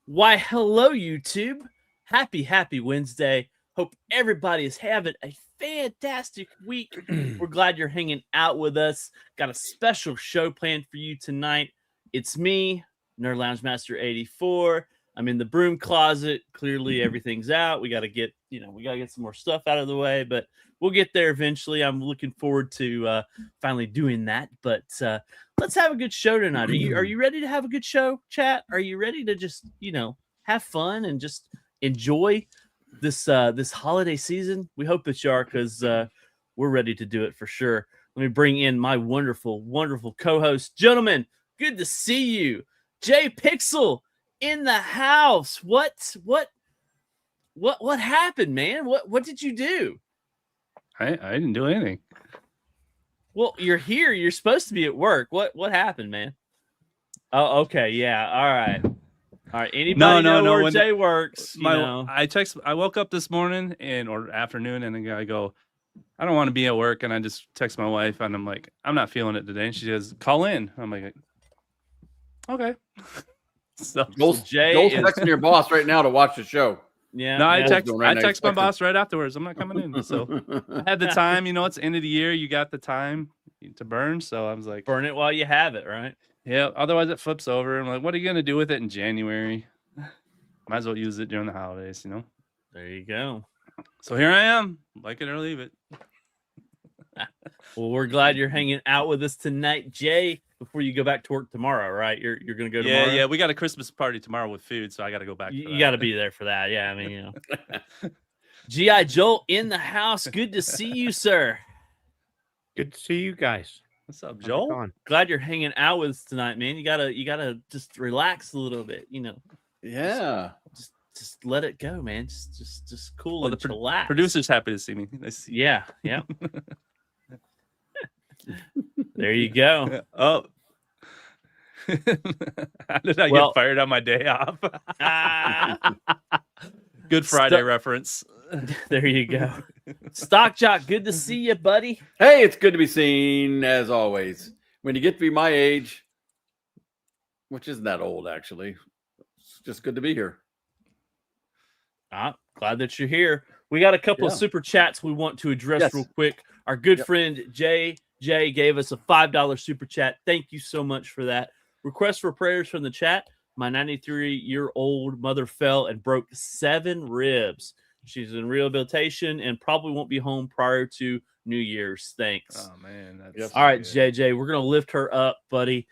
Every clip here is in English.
Why, hello, YouTube. Happy Wednesday. Hope everybody is having a fantastic week. We're glad you're hanging out with us. Got a special show planned for you tonight. It's me, Nerd Lounge Master 84. I'm in the broom closet. Clearly, everything's out. We got to get, some more stuff out of the way, but we'll get there eventually. I'm looking forward to finally doing that. But let's have a good show tonight. Are you ready to have a good show, chat? Are you ready to just have fun and just enjoy this holiday season? We hope that you are, because we're ready to do it for sure. Let me bring in my wonderful co-host, gentlemen. Good to see you, Jay Pixel in the house. What happened, man? What did you do? I didn't do anything. Well, you're here. You're supposed to be at work. What happened, man? Oh, okay, yeah, all right. Anybody know where Jay works? I woke up this morning or afternoon, and then I go, I don't want to be at work, and I just text my wife, and I'm like, I'm not feeling it today. And she goes, call in. I'm like, okay. So Joel's texting your boss right now to watch the show. Yeah. No, I text my boss right afterwards. I'm not coming in. So I had the time. It's the end of the year. You got the time to burn. So I was like, burn it while you have it, right? Yeah. Otherwise, it flips over. I'm like, what are you gonna do with it in January? Might as well use it during the holidays. There you go. So here I am. Like it or leave it. Well, we're glad you're hanging out with us tonight, Jay. Before you go back to work tomorrow, right? You're gonna go tomorrow. Yeah. We got a Christmas party tomorrow with food, so I got to go back. You got to be there for that. Yeah, I mean, G.I. Joel in the house. Good to see you, sir. Good to see you guys. What's up, Joel? Glad you're hanging out with us tonight, man. You gotta just relax a little bit, Yeah. Just let it go, man. Just cool and relax. Producer's happy to see me. Yeah. There you go. Oh. How did I get fired on my day off? Good Friday reference. There you go. Stock Jock, good to see you, buddy. Hey, it's good to be seen, as always. When you get to be my age, which isn't that old, actually, it's just good to be here. Glad that you're here. We got a couple of super chats we want to address real quick. Our good friend Jay gave us a $5 super chat. Thank you so much for that. Request for prayers from the chat. My 93-year-old mother fell and broke 7 ribs. She's in rehabilitation and probably won't be home prior to New Year's. Thanks. Oh, man. All right, JJ, we're going to lift her up, buddy.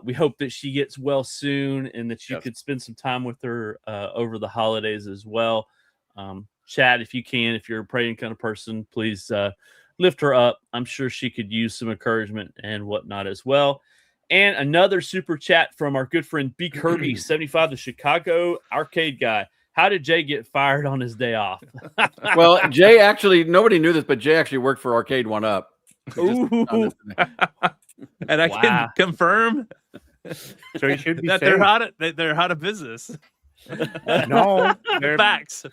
We hope that she gets well soon and that you could spend some time with her over the holidays as well. Chad, if you can, if you're a praying kind of person, please lift her up. I'm sure she could use some encouragement and whatnot as well. And another super chat from our good friend B. Kirby, 75, the Chicago arcade guy. How did Jay get fired on his day off? Well, Jay actually, nobody knew this, but Jay actually worked for Arcade 1-Up. Ooh. And I can confirm so you should be that they're out of business. No, facts.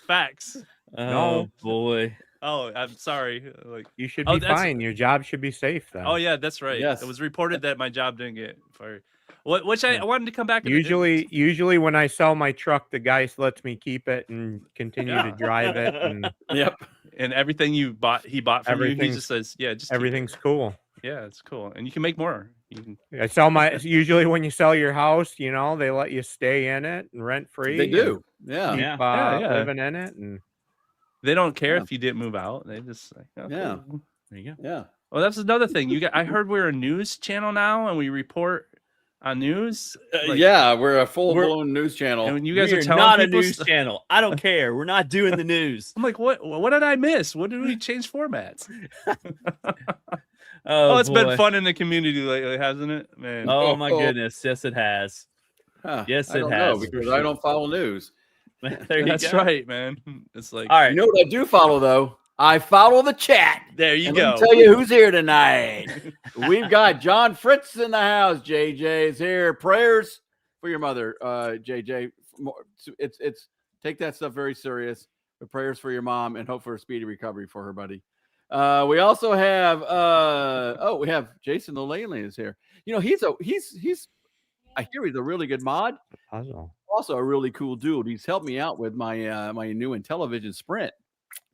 Oh boy. Oh, I'm sorry. You should be fine. Your job should be safe then. Oh yeah, that's right. Yes. It was reported that my job didn't get fired. Which I wanted to come back. Usually when I sell my truck, the guy lets me keep it and continue to drive it. And and everything he bought from you, he just says, just everything's cool. Yeah, it's cool, and you can make more. I sell usually when you sell your house, they let you stay in it and rent free. They do, living in it, and they don't care if you didn't move out. They just like, cool. There you go. Yeah. Well, that's another thing. I heard we're a news channel now, and we report on news. We're a full-blown news channel. And you guys are telling not a news channel. I don't care. We're not doing the news. I'm like, what did I miss? What did we change formats? It's been fun in the community lately, hasn't it, man? Oh my goodness, yes it has. Yes, it has. Because I don't follow news. That's right, man. It's like, all right. You know what I do follow though? I follow the chat. There you go. Let me tell you who's here tonight. We've got John Fritz in the house. JJ is here. Prayers for your mother, JJ. It's take that stuff very serious. But prayers for your mom and hope for a speedy recovery for her, buddy. We also have we have Jason the Leyland is here. He's I hear he's a really good mod. Puzzle. also a really cool dude. He's helped me out with my my new Intellivision Sprint.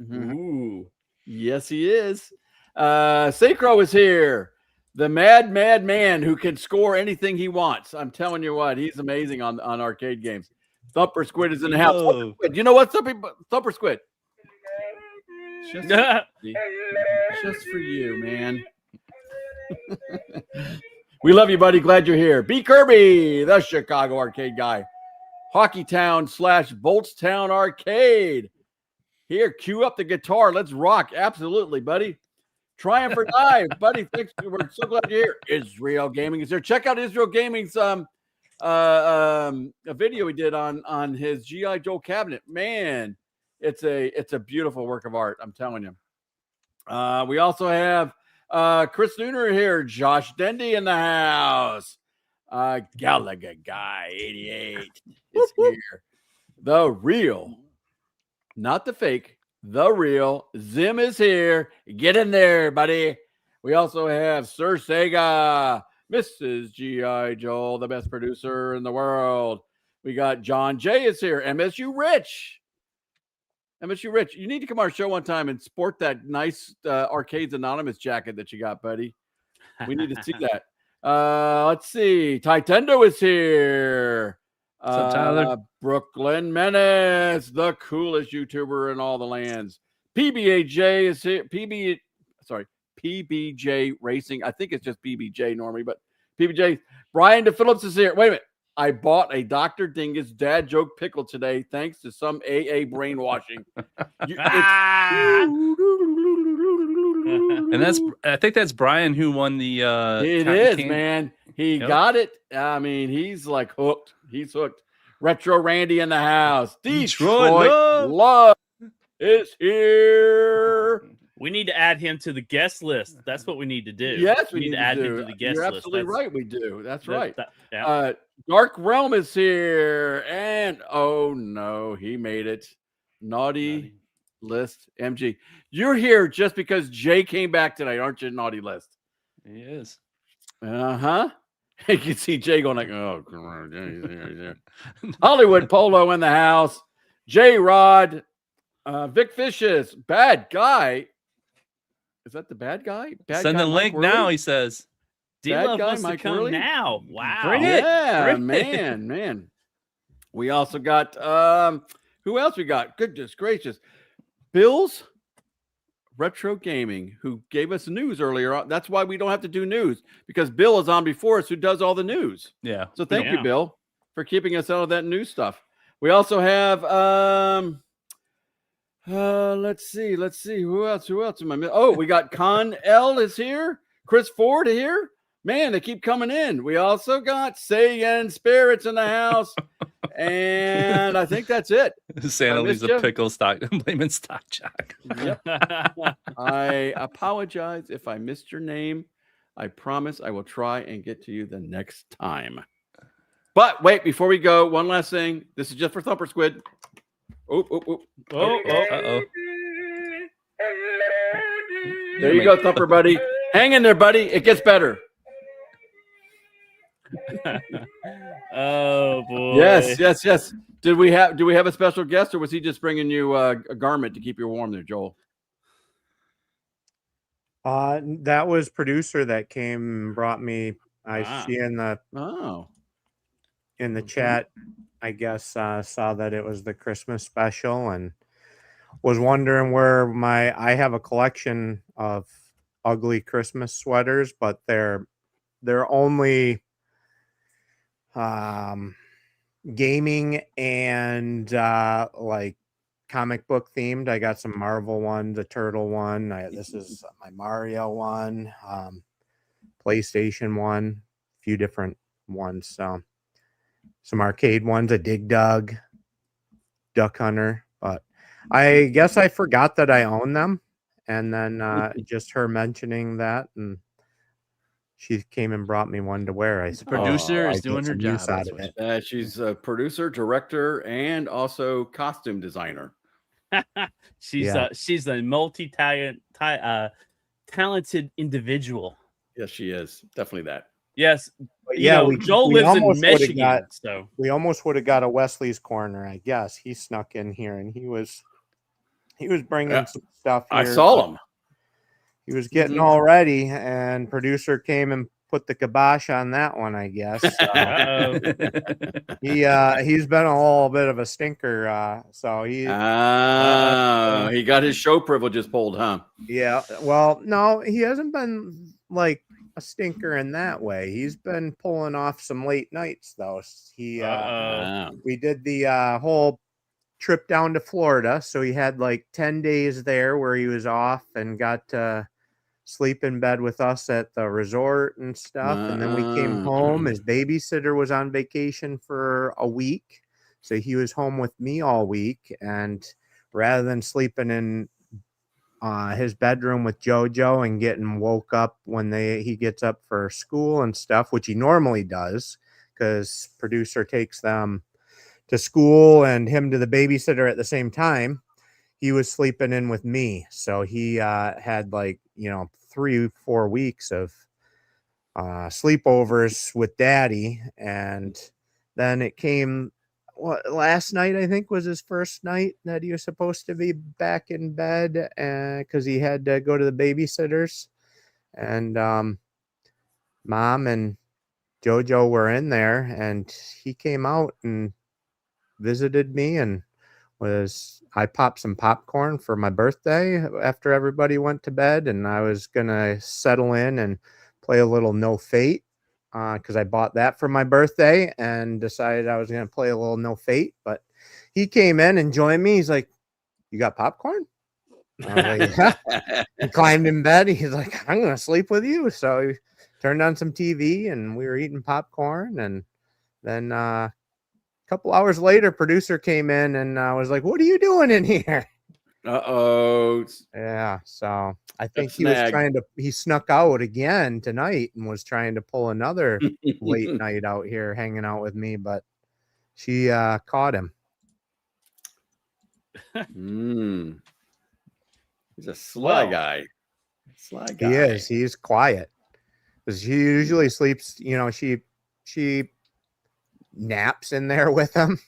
Ooh. Yes, he is. Sacro is here. The mad man who can score anything he wants. I'm telling you what, he's amazing on arcade games. Thumper Squid is in the house. Whoa. You know what, Thumper Squid? Just for you, man. We love you, buddy. Glad you're here. B. Kirby, the Chicago arcade guy. Hockeytown / Boltstown Arcade. Here, cue up the guitar. Let's rock. Absolutely, buddy. Triumph or Dive, buddy. Thanks. We're so glad you're here. Israel Gaming is there. Check out Israel Gaming's a video he did on his G.I. Joe cabinet. Man, it's a beautiful work of art. I'm telling you. We also have Chris Nooner here. Josh Dendy in the house. Gallagher Guy 88 is here. The real, not the fake. The real Zim is here. Get in there, buddy. We also have Sir Sega, Mrs. G.I. Joel, the best producer in the world. We got John J. is here. MSU Rich. MSU Rich, you need to come on our show one time and sport that nice Arcades Anonymous jacket that you got, buddy. We need to see that. Let's see. Titendo is here. What's up, Tyler? Brooklyn Menace, the coolest YouTuber in all the lands. PBJ is here. PBJ Racing. I think it's just PBJ normally, but PBJ. Brian DePhillips is here. Wait a minute. I bought a Dr. Dingus dad joke pickle today thanks to some AA brainwashing. And I think that's Brian who won the It is, man. He got it. I mean, he's like hooked. He's hooked. Retro Randy in the house. Detroit Love is here. We need to add him to the guest list. That's what we need to do. Yes, we need to add him to the guest You're list. absolutely right. We do. That's right. Yeah. Dark Realm is here, and oh no, he made it. Naughty List MG. You're here just because Jay came back tonight, aren't you? Naughty List. He is. You can see Jay going like, oh, come on. Hollywood Polo in the house. J Rod, Vic Fishes, bad guy. Is that the bad guy? Send the link now, he says. D-Love wants to come now. Wow. Bring it. Yeah, Bring it. man. We also got who else we got? Goodness gracious. Bill's Retro Gaming, who gave us news earlier on. That's why we don't have to do news, because Bill is on before us, who does all the news. Yeah. So thank you, Bill, for keeping us out of that news stuff. We also have let's see who else am I missing? Oh, we got Con L is here. Chris Ford here. Man, they keep coming in. We also got Saiyan Spirits in the house. And I think that's it. Santa leaves a pickle stock blaming Stock Jock. Yep. I apologize if I missed your name. I promise I will try and get to you the next time. But wait, before we go, one last thing. This is just for Thumper Squid. Oh. There you go, Thumper, buddy. Hang in there, buddy. It gets better. Oh boy. Yes. Do we have a special guest, or was he just bringing you a garment to keep you warm there, Joel? That was producer that came and brought me. I see in the chat, I guess, saw that it was the Christmas special and was wondering where I have a collection of ugly Christmas sweaters, but they're only gaming and like comic book themed. I got some Marvel one, the Turtle one. This is my Mario one, PlayStation one, a few different ones. So some arcade ones, a Dig Dug, Duck Hunter. But I guess I forgot that I own them. And then just her mentioning that, and she came and brought me one to wear. I said, producer is doing her job. Out of it. She's a producer, director, and also costume designer. She's a talented individual. Yes, she is. Definitely that. Yes. But You yeah, know, Joel lives in almost would've Michigan, so we almost would have got a Wesley's Corner, I guess. He snuck in here and he was bringing some stuff here. I saw him. He was getting Mhm. all ready, and producer came and put the kibosh on that one, I guess. So uh-oh. he's been a little bit of a stinker. So he he got his show privileges pulled, huh? yeah. Well, no, he hasn't been like a stinker in that way. He's been pulling off some late nights though. We did the whole trip down to Florida, so he had like 10 days there where he was off and got to sleep in bed with us at the resort and stuff. And then we came home. His babysitter was on vacation for a week, so he was home with me all week. And rather than sleeping in his bedroom with JoJo and getting woke up when he gets up for school and stuff, which he normally does because producer takes them to school and him to the babysitter at the same time, he was sleeping in with me. So he had 3-4 weeks of sleepovers with daddy. And then it came last night, I think, was his first night that he was supposed to be back in bed because he had to go to the babysitters. And Mom and JoJo were in there, and he came out and visited me and I popped some popcorn for my birthday after everybody went to bed, and I was gonna settle in and play a little No Fate because I bought that for my birthday and decided I was gonna play a little No Fate. But he came in and joined me. He's like, "You got popcorn?" I was like, "Yeah." He climbed in bed. He's like, "I'm gonna sleep with you." So he turned on some TV and we were eating popcorn, and then couple hours later, producer came in and I was like, "What are you doing in here?" Yeah, so I think he snuck out again tonight and was trying to pull another late night out here hanging out with me, but she caught him. He's a sly guy. He is. He's quiet. Because she usually sleeps, she naps in there with him.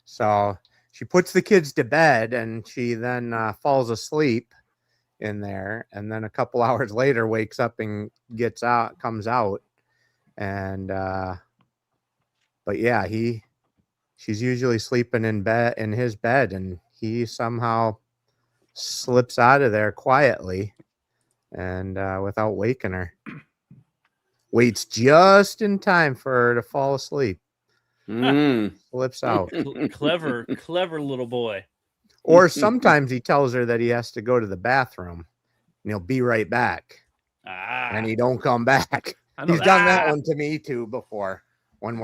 So she puts the kids to bed and she then falls asleep in there. And then a couple hours later wakes up and comes out. And, but yeah, she's usually sleeping in his bed, and he somehow slips out of there quietly and without waking her. Waits just in time for her to fall asleep. Slips out. Clever little boy. Or sometimes he tells her that he has to go to the bathroom and he'll be right back. And he don't come back. He's done that one to me too before. When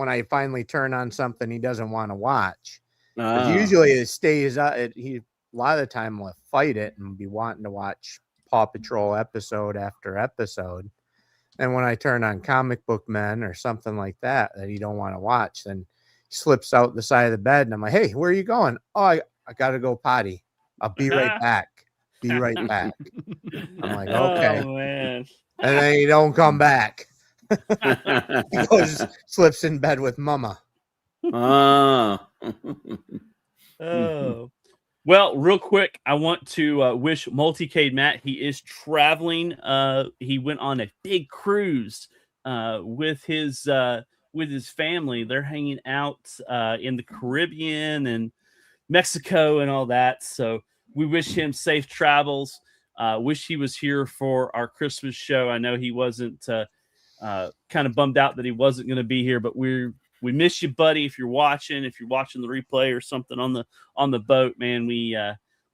I finally turn on something he doesn't want to watch. Usually it stays up. He a lot of the time will fight it and be wanting to watch Paw Patrol episode after episode. And when I turn on Comic Book Men or something like that he don't want to watch, then he slips out the side of the bed and I'm like, "Hey, where are you going?" "Oh, I got to go potty. I'll be right back." Be right back. I'm like, "Okay." Oh, man. And then he don't come back. He slips in bed with Mama. Oh. Well, real quick, I want to wish Multicade Matt. He is traveling. He went on a big cruise with his family. They're hanging out in the Caribbean and Mexico and all that. So we wish him safe travels. Wish he was here for our Christmas show. I know he wasn't kind of bummed out that he wasn't going to be here, but we miss you, buddy. If you're watching the replay or something on the boat, man, we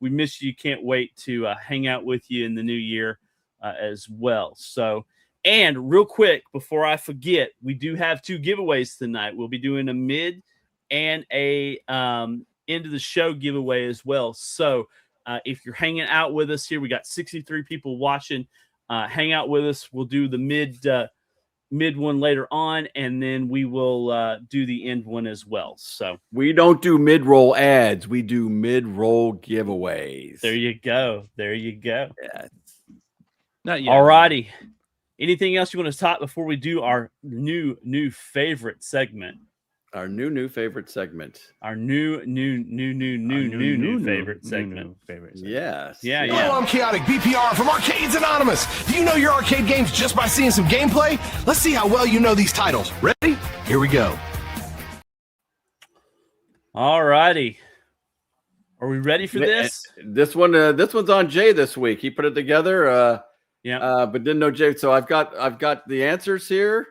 miss you. Can't wait to hang out with you in the new year as well. So, and real quick, before I forget, we do have 2 giveaways tonight. We'll be doing a mid and a end of the show giveaway as well. So if you're hanging out with us here, we got 63 people watching. Hang out with us. We'll do the mid one later on, and then we will do the end one as well. So we don't do mid-roll ads, we do mid-roll giveaways. There you go. Yeah. Not yet. All righty. Anything else you want to talk before we do our new favorite segment? Our new favorite segment. Our new favorite segment. Yes. Yeah, Hello, yeah. I'm Chaotic BPR from Arcades Anonymous. Do you know your arcade games just by seeing some gameplay? Let's see how well you know these titles. Ready? Here we go. All righty. Are we ready for this? This one's on Jay this week. He put it together. Yeah. But didn't know Jay. So I've got the answers here,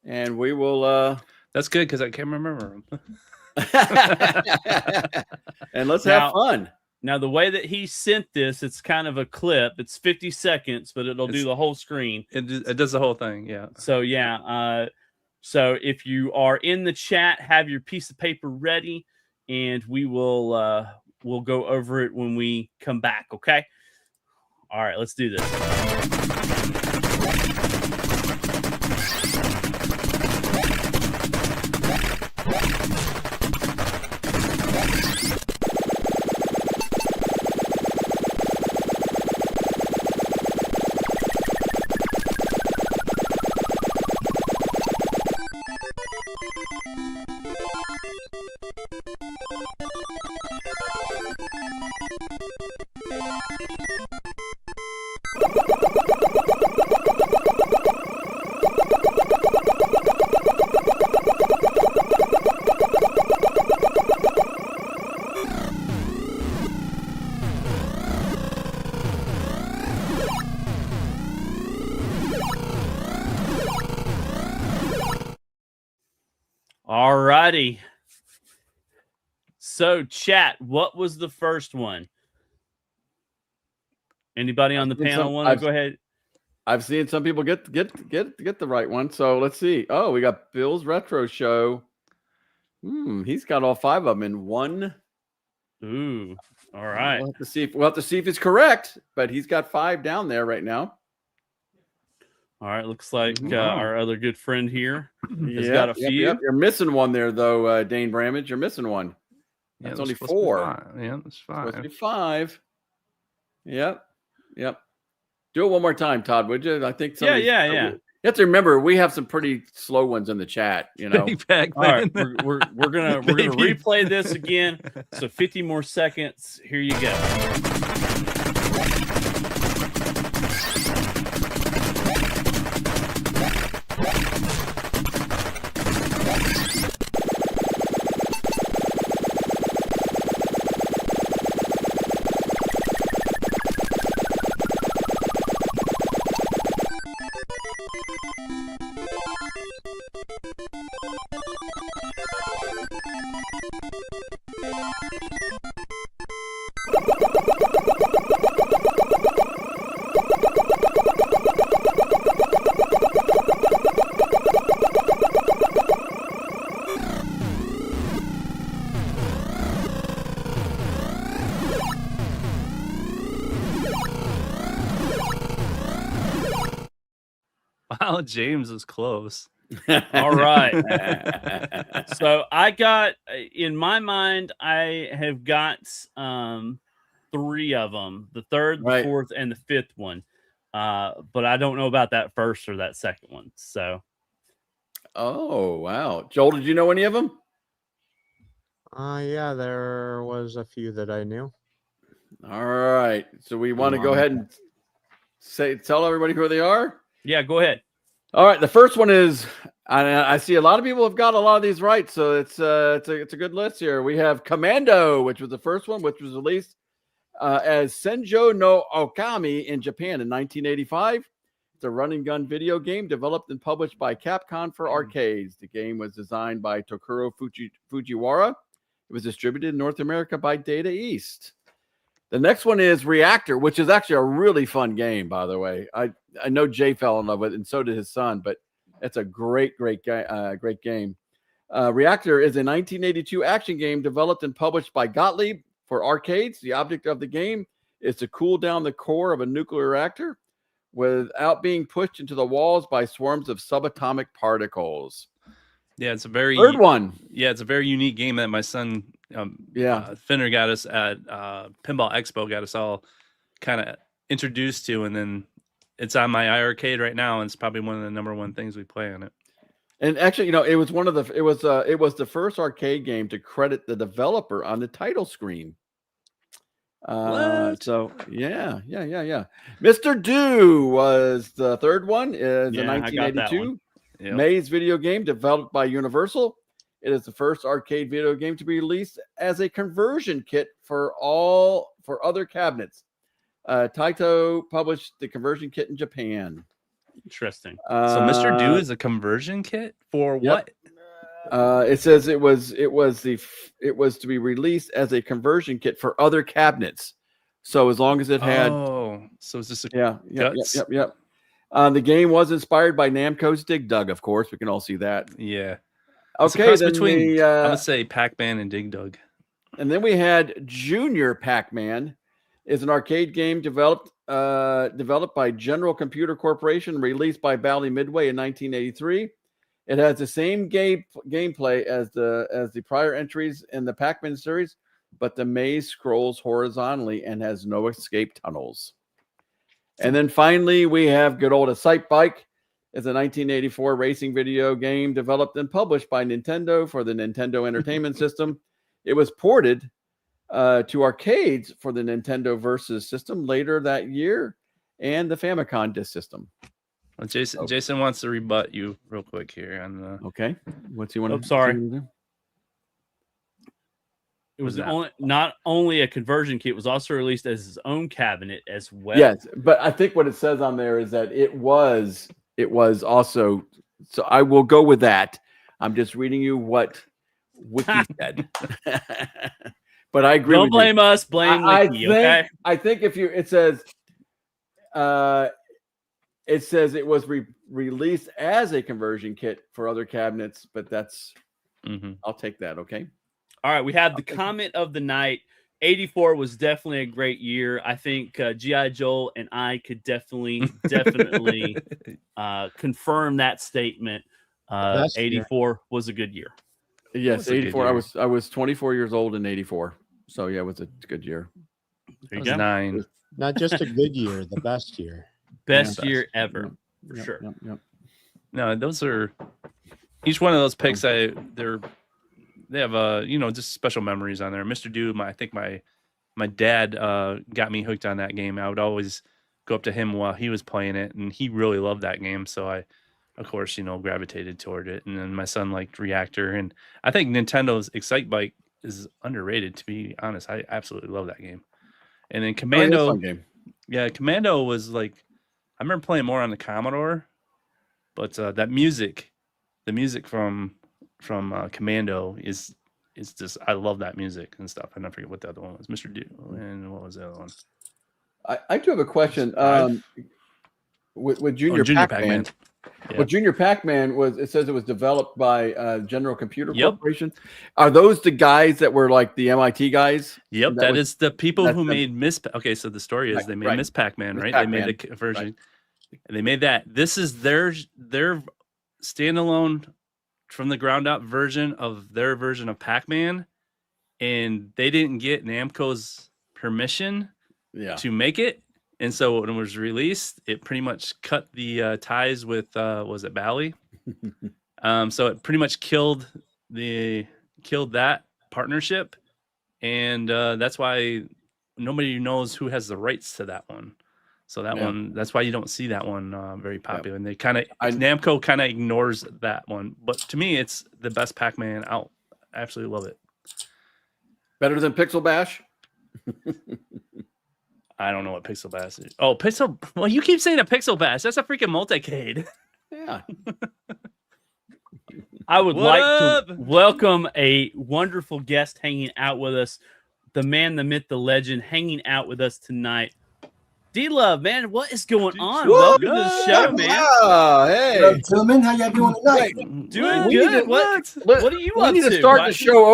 and we will. That's good because I can't remember them. And let's Now- have fun. Now, the way that he sent this, it's kind of a clip. It's 50 seconds, but it'll do the whole screen. It does the whole thing. Yeah. So, yeah. So, if you are in the chat, have your piece of paper ready, and we will we'll go over it when we come back, okay? All right, let's do this. All righty. So, chat, what was the first one? Anybody on the I've seen panel some- want to I've- go ahead? I've seen some people get the right one. So let's see. Oh, we got Bill's Retro Show. He's got all 5 of them in one. Ooh, all right. We'll have to see if it's correct, but he's got 5 down there right now. All right, looks like Wow. our other good friend here has Yep, got a yep, few. yep. You're missing one there, though, Dane Bramage. You're missing one. Yeah, That's it was only supposed to be 4. 5. Yeah, that's Supposed to be 5. 5. Yep. Do it one more time, Todd, would you? I think. Yeah. You have to remember, we have some pretty slow ones in the chat. You know. Big Pac All right, Man. we're gonna Maybe. replay this again. So 50 more seconds. Here you go. Wow, James is close. All right. So I got, in my mind, I have got 3 of them: the third, the Right. fourth, and the 5th one. But I don't know about that first or that second one. So Oh wow, Joel, did you know any of them? Yeah, there was a few that I knew. All right, so we want to go on. ahead and tell everybody who they are. yeah, go ahead. All right, the first one is I see a lot of people have got a lot of these right, so it's a good list here. We have Commando, which was the first one, which was released as Senjo no Okami in Japan in 1985. It's a run and gun video game developed and published by Capcom for arcades. The game was designed by Tokuro Fujiwara. It was distributed in North America by Data East. The next one is Reactor, which is actually a really fun game, by the way. I know Jay fell in love with it, and so did his son, but it's a great game. Reactor is a 1982 action game developed and published by Gottlieb for arcades. The object of the game is to cool down the core of a nuclear reactor without being pushed into the walls by swarms of subatomic particles. Yeah, it's a very Third one. Yeah, it's a very unique game that my son Finner got us at Pinball Expo, got us all kind of introduced to, and then it's on my iArcade right now, and it's probably one of the number one things we play on it. And actually, it was it was the first arcade game to credit the developer on the title screen. What? So yeah. Mr. Do was the third one. Is Yeah, a I got that 1982 Yep. Maze video game developed by Universal. It is the first arcade video game to be released as a conversion kit for other cabinets. Taito published the conversion kit in Japan. Interesting. So Mr. Do is a conversion kit for yep. what? It says it was to be released as a conversion kit for other cabinets. So as long as it had, so it's just a yep. The game was inspired by Namco's Dig Dug, of course. We can all see that. yeah. It's a Okay, cross then between the, I'm gonna say Pac-Man and Dig Dug. and then we had Junior Pac-Man, is an arcade game developed by General Computer Corporation, released by Bally Midway in 1983. It has the same gameplay as the prior entries in the Pac-Man series, but the maze scrolls horizontally and has no escape tunnels. And then finally, we have good old Excite Bike. It's a 1984 racing video game developed and published by Nintendo for the Nintendo Entertainment System. It was ported to arcades for the Nintendo Versus system later that year and the Famicom Disk System. Well, Jason wants to rebut you real quick here on the. Okay, what's he want to? Oh, sorry. do? It was that? not only a conversion kit, it was also released as his own cabinet as well. Yes, but I think what it says on there is that it was also. So I will go with that. I'm just reading you what Wiki said. But I agree. Don't blame us. Blame Wiki. Okay. I think if you it says it was released as a conversion kit for other cabinets, but that's I'll take that. Okay. All right. We have the comment of the night. 84 was definitely a great year. I think G.I. Joe and I could definitely confirm that statement. 84 was a good year. Yes, 84. I was 24 years old in 84. So yeah, it was a good year. There you That was go. 9. Not just a good year, the best year. Best year ever, for sure. Yep. No, those are each one of those picks. They have just special memories on there. Mr. Do, I think my dad got me hooked on that game. I would always go up to him while he was playing it, and he really loved that game. So I, of course, gravitated toward it. And then my son liked Reactor, and I think Nintendo's Excite Bike is underrated. To be honest, I absolutely love that game. And then Commando, Commando was like, I remember playing more on the Commodore, but that music, the music from Commando is just, I love that music and stuff. I don't forget what the other one was. Mr. Do, and what was the other one? I do have a question. With Junior Pac-Man. Yeah. Well, Junior Pac-Man it says it was developed by General Computer Corporation. Are those the guys that were like the MIT guys? Yep, that is the people who made Miss. Okay, so the story is they made Miss Pac-Man, right? Pac-Man. They made the version, and they made that. This is their standalone, from the ground up version of their version of Pac-Man, and they didn't get Namco's permission to make it. And so when it was released, it pretty much cut the ties with was it Bally? So it pretty much killed that partnership, and that's why nobody knows who has the rights to that one. So that one, that's why you don't see that one very popular. And they Namco kind of ignores that one. But to me, it's the best Pac-Man out. I absolutely love it. Better than Pixel Bash? I don't know what Pixel Bash is. Oh, well, you keep saying a Pixel Bash. That's a freaking multicade. Yeah. I would like to welcome a wonderful guest hanging out with us. The man, the myth, the legend, hanging out with us tonight. D-Love, man, what is going on? Welcome to the show, man. Hey. Hello, gentlemen. How y'all doing tonight? Doing good. What are you up to? We need to start the show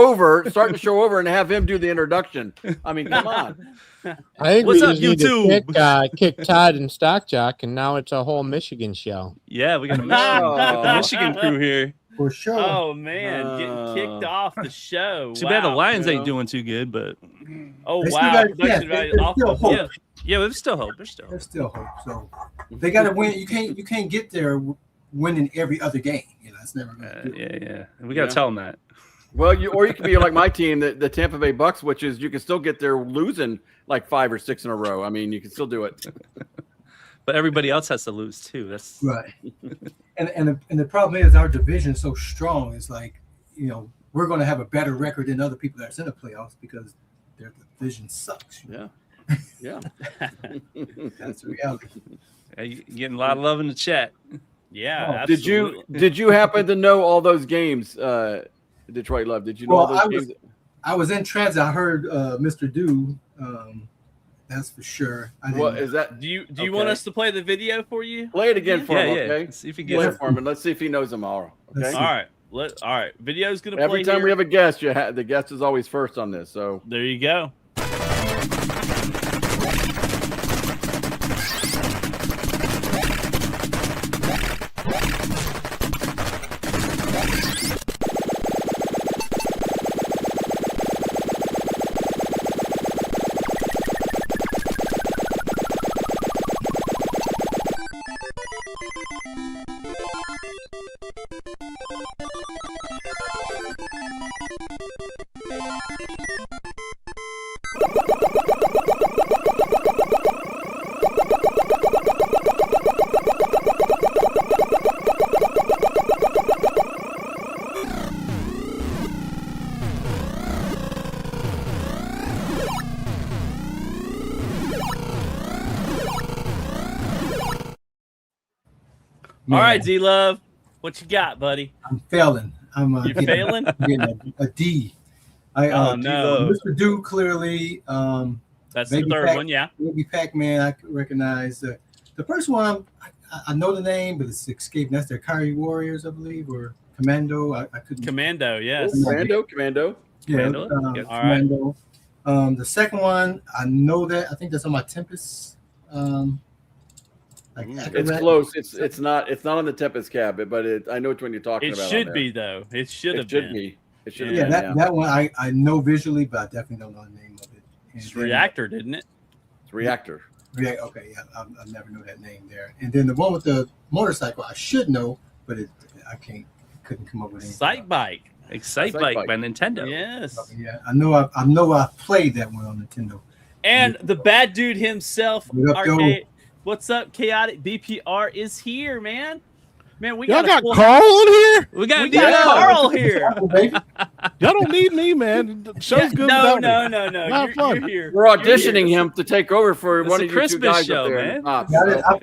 over and have him do the introduction. I mean, come on. I think What's we up, just need to YouTube? kick Todd and Stockjock, and now it's a whole Michigan show. Yeah, we got the Michigan crew here. For sure. Oh, man, getting kicked off the show. Too bad the Lions ain't doing too good, but oh, They still wow. got a Production chance. value There's off still the hope. yeah. Yeah, there's still hope. There's still hope. There's still hope. So they got to win. You can't get there winning every other game. You know, it's never going to do it. Yeah. And we got to Yeah. tell them that. Well, you could be like my team, the Tampa Bay Bucks, which is you can still get there losing like 5 or 6 in a row. I mean, you can still do it. But everybody else has to lose too. That's Right. and the problem is our division is so strong. It's like, you know, we're going to have a better record than other people that's in the playoffs because their division sucks. Yeah. Yeah. That's the reality. Hey, you getting a lot of love in the chat. Yeah. Did you happen to know all those games, Detroit Love? Did you know all those games? I was in transit. I heard Mr. Do. That's for sure. What is that? Do you want us to play the video for you? Play it again for him, Yeah. okay? Let's see if he Play gets it for him, and let's see if he knows them all. Let's Okay. see. All right. Video's gonna play Every time here. we have a guest, the guest is always first on this. So There you go. All right, D Love, what you got, buddy? I'm failing. You failing? I'm getting a D. Oh, no. Mr. Do clearly. That's the Baby third Pac- one, yeah. Maybe Pac-Man. I could recognize the first one. I know the name, but it's escaping. That's the Kyrie Warriors, I believe, or Commando. I couldn't. Commando, yes. Commando. Yeah, Commando? Yeah, all right. Commando. The second one, I know that. I think that's on my Tempest. Like It's Akarat. close. It's not on the Tempest cab, but I know which one you're talking It about. on should there. be, though. It should have It should been. be. It should Yeah, have Yeah, been. that one I know visually, but I definitely don't know the name of it. And It's then- Reactor, didn't it? It's Reactor. Okay, yeah, I never knew that name there. And then the one with the motorcycle, I should know, but couldn't come up with anything. Sight Bike. Excite Excite Bike Bike. by Nintendo. Yes. Yeah, I know I played that one on Nintendo. And the bad dude himself, What up, yo? Arcade. What's up, Chaotic BPR is here, man. Man, we Y'all got, got full- Carl on here? We got we got Carl here. Oh, baby. Y'all don't need me, man. The show's good No, without me. no. Have fun. You're here. We're auditioning him to take over for It's one a of you two Christmas guys show, up there. in man. the top.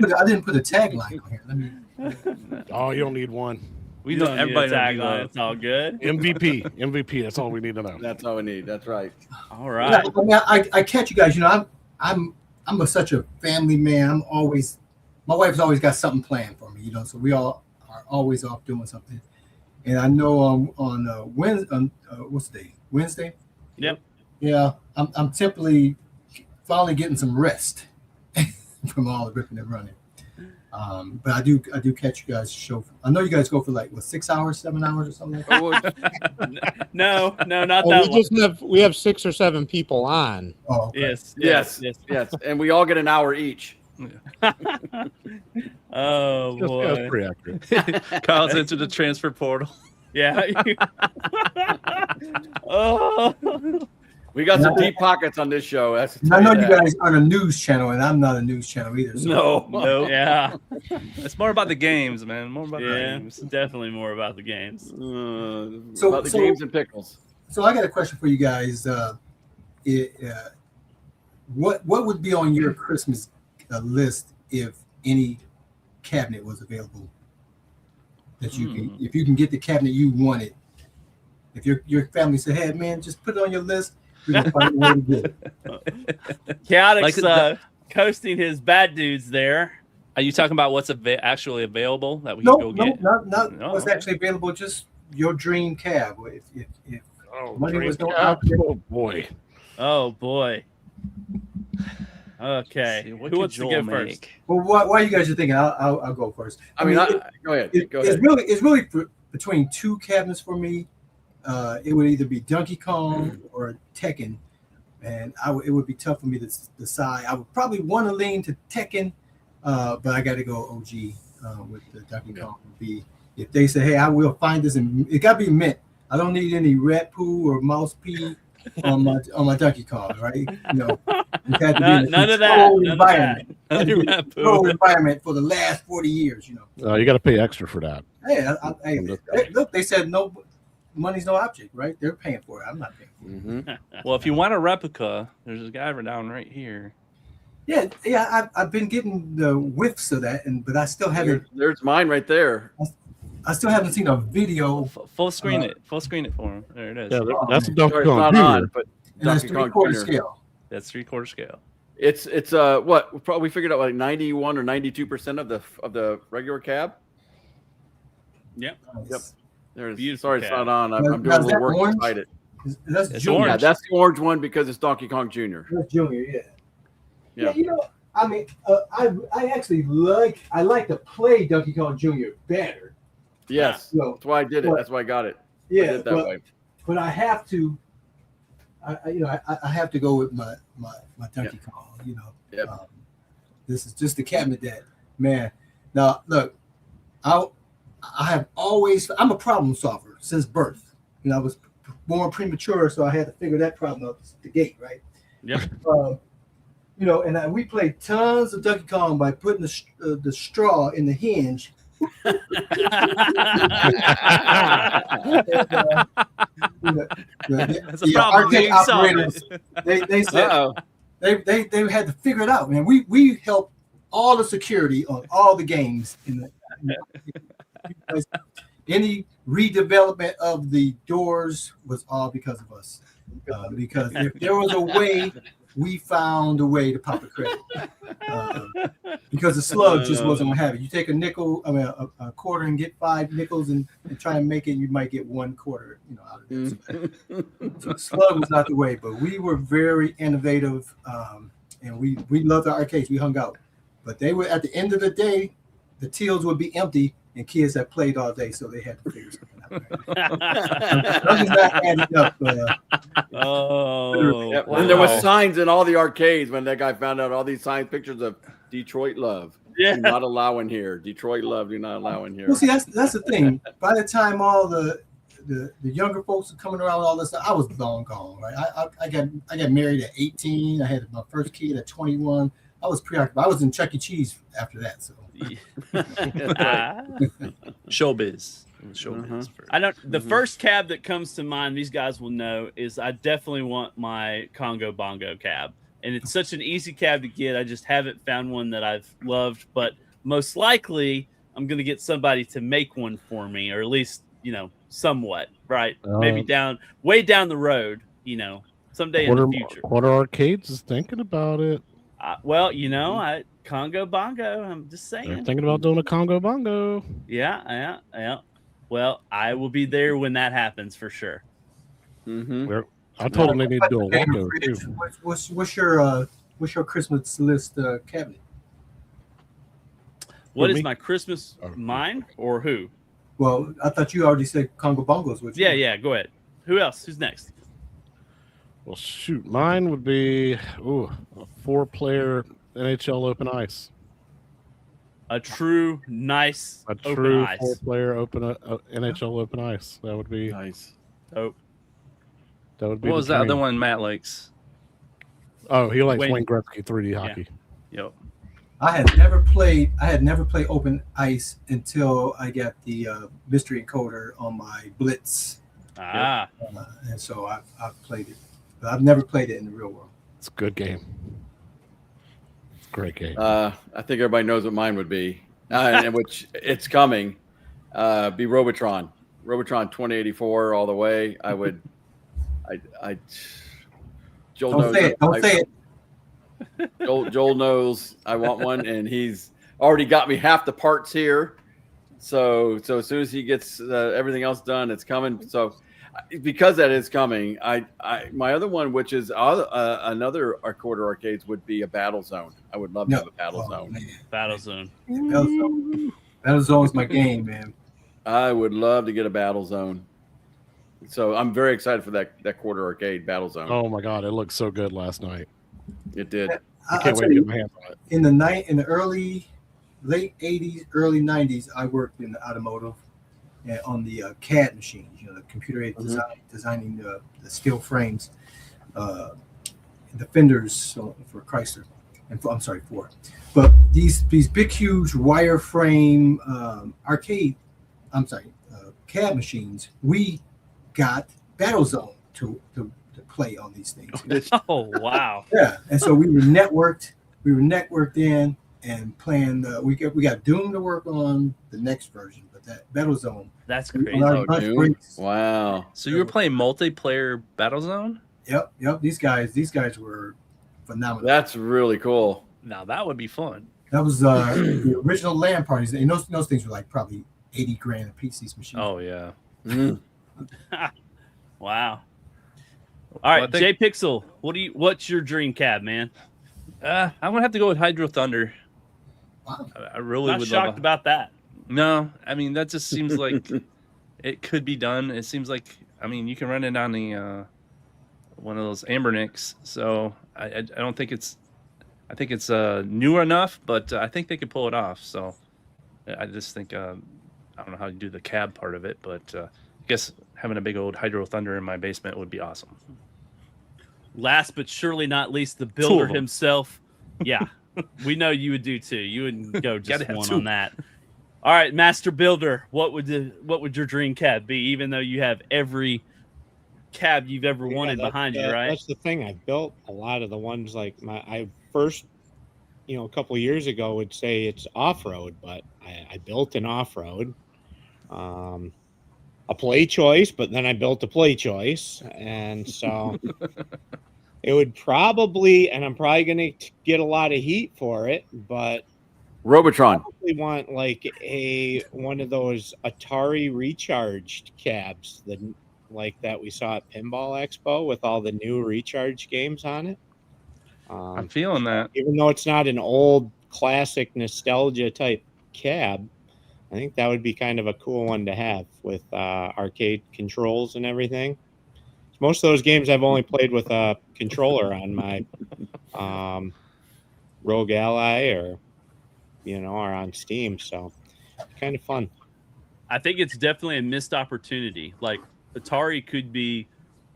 Yeah, I didn't put a tagline on here. Let me. Oh, you don't need one. We You know don't need a everybody tag knows on. that. It's all good. MVP. That's all we need to know. That's all we need. That's right. All Yeah, right. I mean, I catch you guys. You know, I'm such a family man. My wife's always got something planned for me. You know, so we all are always off doing something. And I know on Wednesday, what's the day? Wednesday. Yep. Yeah, I'm simply finally getting some rest from all the ripping and running. But I do catch you guys show. I know you guys go for like 6 hours, 7 hours, or something like that. Oh, No, not Oh, that one. we have 6 or 7 people on. Oh, okay. Yes. yes. And we all get an hour each. Oh That's boy. pretty accurate. Kyle's into the transfer portal. Yeah. Oh. We got some deep pockets on this show. That's And I know you guys are a news channel, and I'm not a news channel either. So No. Yeah. It's more about the games, man. More about the Yeah. games. Definitely more about the games. So- About the games and pickles. So I got a question for you guys. What would be on your Christmas list if any cabinet was available that you can, if you can get the cabinet you wanted? If your family said, "Hey, man, just put it on your list," we're gonna find a way to get it. Chaotic's Like coasting his bad dudes there. Are you talking about what's actually available that we No, can go get? not No, what's okay. actually available. Just your dream cab. If Oh, money was dream no cab. object. Oh boy. Oh boy. Okay. See, what Who could wants to Joel go first? make? Well, why you guys are thinking? I'll go first. I mean, it- go ahead. It- Go it's ahead. really between two cabinets for me. It would either be Donkey Kong or Tekken, and it would be tough for me to decide. I would probably want to lean to Tekken, but I got to go OG with the Donkey Kong. If they say, hey, I will find this, and it got to be mint. I don't need any rat poo or mouse pee on my Donkey Kong, right? You know, it had to be in a None of that. controlled None of that. environment. It had to be in a controlled environment for the last 40 years, you know. You got to pay extra for that. Hey, look, they said no money's no object, right? They're paying for it. I'm not paying for it. Well, if you want a replica, there's a guy down right here. Yeah. I've been getting the whiffs of that, but I still haven't. There's mine right there. I still haven't seen a video. Full screen it. Full screen it for him. There it is. Yeah, that's a Donkey Sorry, Kong it's not Jr. on, but And that's Donkey Kong 3/4 Jr. scale. That's 3/4 scale. It's what we probably figured out like 91 or 92% of the regular cab. Yep. Yep. There's Beautiful sorry it's cab. not on. I'm doing Now, a is little that work orange? beside it. That's It's Junior. Yeah, orange. that's the orange one because it's Donkey Kong Jr. That's Junior. Yeah. Yeah. You know, I mean, I actually like to play Donkey Kong Jr. better. Yes. So, That's why I did it. But- That's why I got it. I yeah, did it that way. but I have to. I have to go with my Donkey Kong. You know, Yep. This is just the cabinet that, man. Now look, I have always. I'm a problem solver since birth. You know, I was born premature, so I had to figure that problem out the gate, right? Yep. You know, and we played tons of Donkey Kong by putting the straw in the hinge. That's a problem. arcade You solved operators, it. they said Uh-oh. they had to figure it out, man. We helped all the security on all the games any redevelopment of the doors was all because of us. Because if there was a way, we found a way to pop a credit. Because the slug just wasn't gonna have it. You take a nickel, a quarter, and get 5 nickels, and try and make it. You might get 1 quarter, out of it. So the slug was not the way. But we were very innovative, and we loved the arcades. We hung out, but they were at the end of the day, the tills would be empty, and kids had played all day, so they had to figure something out. Right? Not adding up, Oh. Yep. And there was signs in all the arcades when that guy found out all these signs, pictures of Detroit love. Yeah. Do not allow in here. Detroit love. Do not allow in here. Well, see, that's the thing. By the time all the younger folks are coming around, all this stuff, I was long gone. Right? I got married at 18. I had my first kid at 21. I was preoccupied. I was in Chuck E. Cheese after that. So Showbiz. Showbiz. I don't. The first cab that comes to mind, these guys will know, is I definitely want my Congo Bongo cab, and it's such an easy cab to get. I just haven't found one that I've loved, but most likely I'm going to get somebody to make one for me, or at least somewhat, right? Maybe way down the road, someday in the future. Quarter Arcades is thinking about it. Well, Congo Bongo. I'm just They're saying. thinking about doing a Congo Bongo. Yeah. Well, I will be there when that happens for sure. Mm-hmm. I told them they need to do a walkover too. What's your Christmas list cabinet? What For is me? my Christmas? Mine or who? Well, I thought you already said Congo Bongos. Which Yeah. Go ahead. Who else? Who's next? Well, shoot, mine would be a 4-player NHL Open Ice. A true nice A open true ice. 4-player NHL Open Ice. That would be Nice. Oh, What What was the other one Matt likes? Oh, he likes Wayne- Wayne Gretzky 3D hockey. Yep. I had never played open ice until I got the mystery encoder on my Blitz, ah, and so I've played it, but I've never played it in the real world. It's a good game. It's a great game. I think everybody knows what mine would be, and which it's coming. Be Robotron 2084 all the way. I would. Joel Don't knows. say it. Don't say it. Joel knows I want one, and he's already got me half the parts here. So as soon as he gets everything else done, it's coming. So because that is coming, my other one, which is another quarter arcades, would be a Battle Zone. I would love to have a Battle Zone. Man. Battle Zone. Battle Zone's my game, man. I would love to get a Battle Zone. So I'm very excited for that quarter arcade Battle Zone. Oh my god, it looked so good last night. It did. I can't wait to get my hands on it. In the late 80s, early 90s, I worked in the automotive and on the CAD machines, the computer-aided designing the steel frames, the fenders for Chrysler, and Ford. But these big, huge wireframe CAD machines, we got Battlezone to play on these things. Oh wow! Yeah, and so we were networked in and playing. We got Doom to work on the next version, but that Battlezone. That's crazy. Doom? Wow! So you were playing multiplayer Battlezone? Yep. These guys were phenomenal. That's really cool. Now that would be fun. That was the original LAN parties. And those things were like probably $80,000 a piece. These machines. Oh yeah. Wow. All right, Jay Pixel, what's your dream cab, man? I'm gonna have to go with Hydro Thunder. Wow. I really Not would shocked about that. No, I mean that just seems like it could be done. It seems like you can run it on the one of those Ambernicks. So I don't think it's. I think it's new enough, but I think they could pull it off. So I just think I don't know how to do the cab part of it, but I guess having a big old Hydro Thunder in my basement would be awesome. Last but surely not least, the builder himself. Yeah, we know you would do too. You wouldn't go just one on that. All right, Master Builder, what would your dream cab be? Even though you have every cab you've ever wanted behind you, right? That's the thing. I built a lot of the ones like I first, a couple of years ago would say it's off-road, but I built an off-road, a play choice, but then I built a play choice. And so it would probably, and I'm probably going to get a lot of heat for it, but Robotron. I probably want like one of those Atari recharged cabs that we saw at Pinball Expo with all the new recharge games on it. I'm feeling that. Even though it's not an old classic nostalgia type cab, I think that would be kind of a cool one to have with arcade controls and everything. Most of those games I've only played with a controller on my Rogue Ally or on Steam. So it's kind of fun. I think it's definitely a missed opportunity. Like Atari could be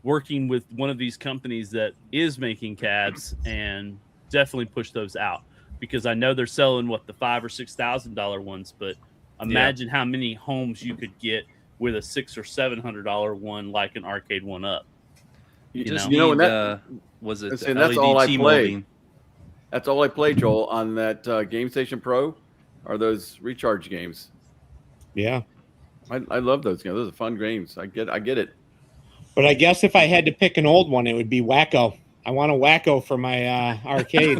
working with one of these companies that is making cabs and definitely push those out, because I know they're selling the $5,000 or $6,000 ones, but imagine how many homes you could get with a $600 or $700 one, like an arcade one up. Was it? And that's all I LED played. molding? That's all I played, Joel, on that Game Station Pro. Are those recharge games? Yeah, I love those games. Those are fun games. I get it. But I guess if I had to pick an old one, it would be Wacko. I want a Wacko for my arcade.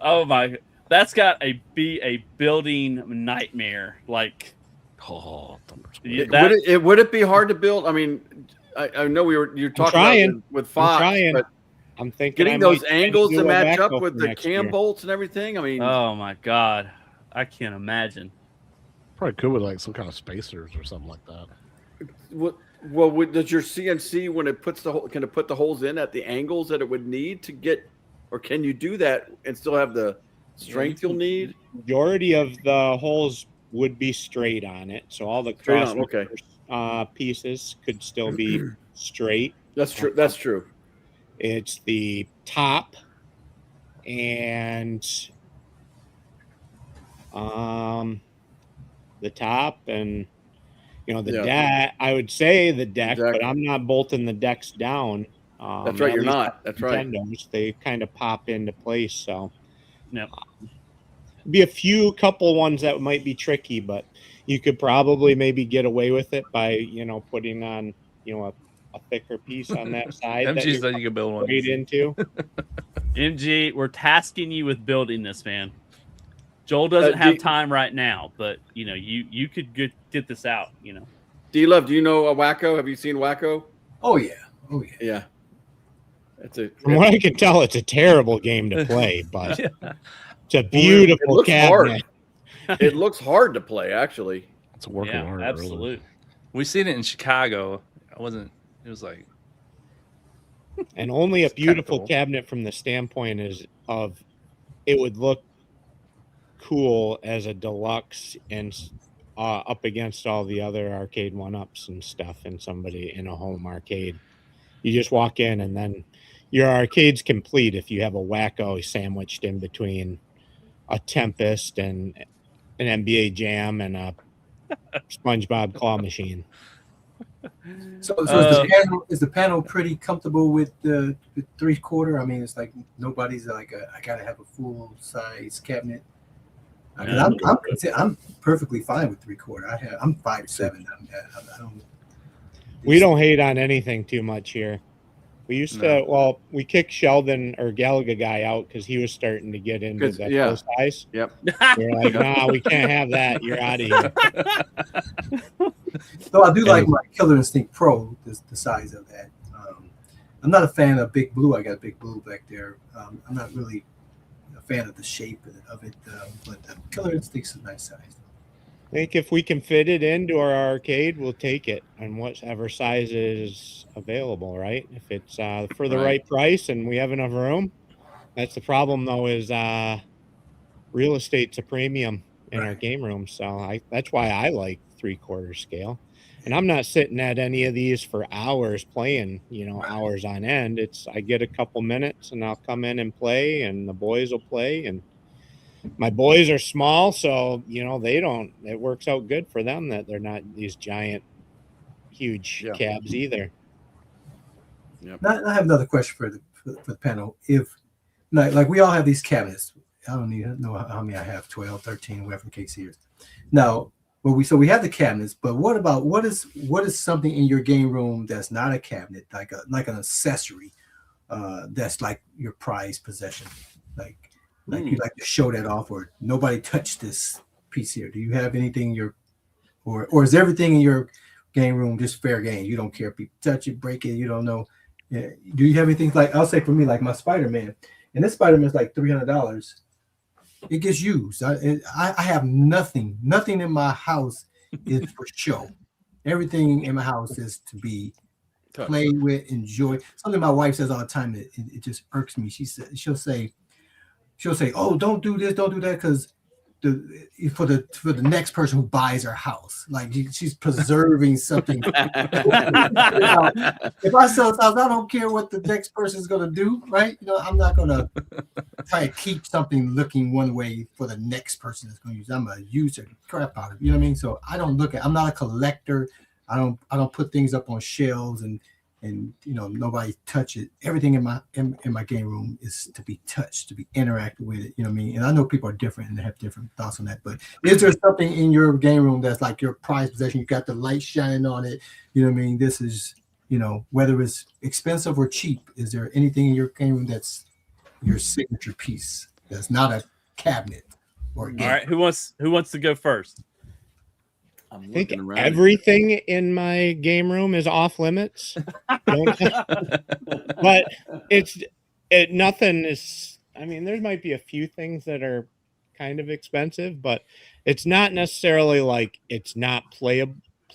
Oh my! That's got to be a building nightmare. Like, would it be hard to build? I mean, I know you're talking about with Fox, but I'm thinking getting those angles to match up with the cam bolts and everything. I mean, oh my God, I can't imagine. Probably could with like some kind of spacers or something like that. Well, does your CNC, when it puts can it put the holes in at the angles that it would need to get, or can you do that and still have the strength you'll need? Majority of the holes would be straight on it, so all the cross pieces could still be straight. That's true. That's true. It's the top and the deck. I would say the deck, but I'm not bolting the decks down. That's right. You're not. That's right. They kind of pop into place. So, yep. Be a couple ones that might be tricky, but you could probably maybe get away with it by putting on a thicker piece on that side. MG said you could build one right into. MG, we're tasking you with building this, man. Joel doesn't have time right now, but you could get this out. D-Love, do you know a Wacko? Have you seen Wacko? Oh yeah. Yeah. From what I can tell, it's a terrible game to play, but it's a beautiful cabinet. It looks hard to play, actually. It's a work of art. Absolutely. Really. We've seen it in Chicago I wasn't. It was like And only a It's beautiful cool. cabinet from the standpoint is of it would look cool as a deluxe and up against all the other arcade one-ups and stuff in somebody in a home arcade. You just walk in and then your arcade's complete if you have a Wacko sandwiched in between a Tempest and an NBA Jam and a SpongeBob claw machine. So Uh, is the panel pretty comfortable with the 3/4? I mean, it's like nobody's like I gotta have a full size cabinet. 'Cause I'm perfectly fine with 3/4. I'm 5'7". I don't. We don't hate on anything too much here. We used No. to, well, we kicked Sheldon or Gallagher guy out because he was starting to get into 'Cause- the yeah. full size. Yep. We're like, nah, we can't have that. You're out of here. Though I do like my Killer Instinct Pro, the size of that. I'm not a fan of Big Blue. I got Big Blue back there. I'm not really a fan of the shape of it, but the Killer Instinct's a nice size. I think if we can fit it into our arcade, we'll take it on whatever size is available, right? If it's for the right price and we have enough room. That's the problem, though, is real estate's a premium in our game room. So that's why I like 3/4 scale. And I'm not sitting at any of these for hours playing, hours on end. I get a couple minutes and I'll come in and play and the boys will play. And my boys are small, so, it works out good for them that they're not these giant, huge cabs either. Now, I have another question for the panel. If like we all have these cabinets, I don't even know how many I have, 12, 13, whatever the case is. Now, we have the cabinets, but what is something in your game room that's not a cabinet, like an accessory, that's like your prized possession, like you like to show that off, or nobody touched this piece here? Do you have anything in your, or is everything in your game room just fair game? You don't care if people touch it, break it, you don't know. Yeah. Do you have anything like, I'll say for me, like my Spider-Man, and this Spider-Man is like $300. It gets used. I have nothing in my house is for show. Everything in my house is to be played with, enjoy. Something my wife says all the time that it just irks me. She'll say, "Oh, don't do this, don't do that," because for the next person who buys her house, like she's preserving something. If I sell this house, I don't care what the next person is going to do, right? I'm not going to try to keep something looking one way for the next person that's going to use it. I'm a user crap out of it. You know what I mean? So I don't I'm not a collector. I don't put things up on shelves and nobody touch it. Everything in my game room is to be touched, to be interacted with it. You know what I mean? And I know people are different and they have different thoughts on that. But is there something in your game room that's like your prized possession? You got the light shining on it. You know what I mean? This is, whether it's expensive or cheap, is there anything in your game room that's your signature piece that's not a cabinet or a game? All right, who wants to go first? I'm I think looking around. everything in my game room is off limits. But nothing is, there might be a few things that are kind of expensive, but it's not necessarily like it's not play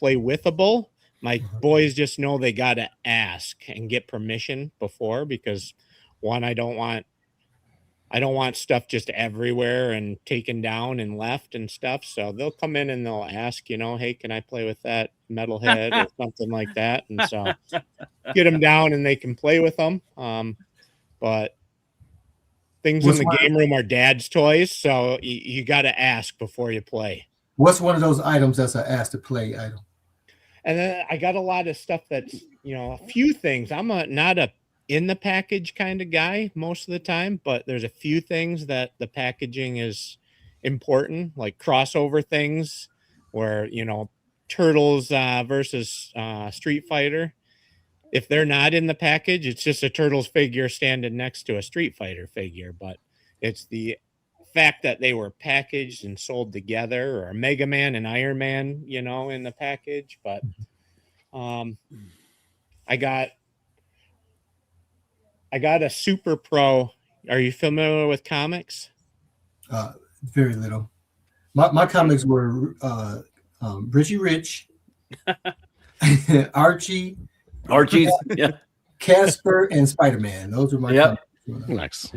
withable. My boys just know they got to ask and get permission before, because one, I don't want stuff just everywhere and taken down and left and stuff. So they'll come in and they'll ask, hey, can I play with that metalhead or something like that? And so get them down and they can play with them. But things in the game room are dad's toys. So you got to ask before you play. What's one of those items that's an ask to play item? And then I got a lot of stuff that's, a few things. I'm not a in the package kind of guy most of the time, but there's a few things that the packaging is important, like crossover things where, Turtles versus Street Fighter. If they're not in the package, it's just a Turtles figure standing next to a Street Fighter figure, but it's the fact that they were packaged and sold together, or Mega Man and Iron Man, in the package. But I got a Super Pro. Are you familiar with comics? Very little. My comics were Richie Rich, Archie, Archie's. Yeah. Casper and Spider-Man. Those are my Yep. Nice.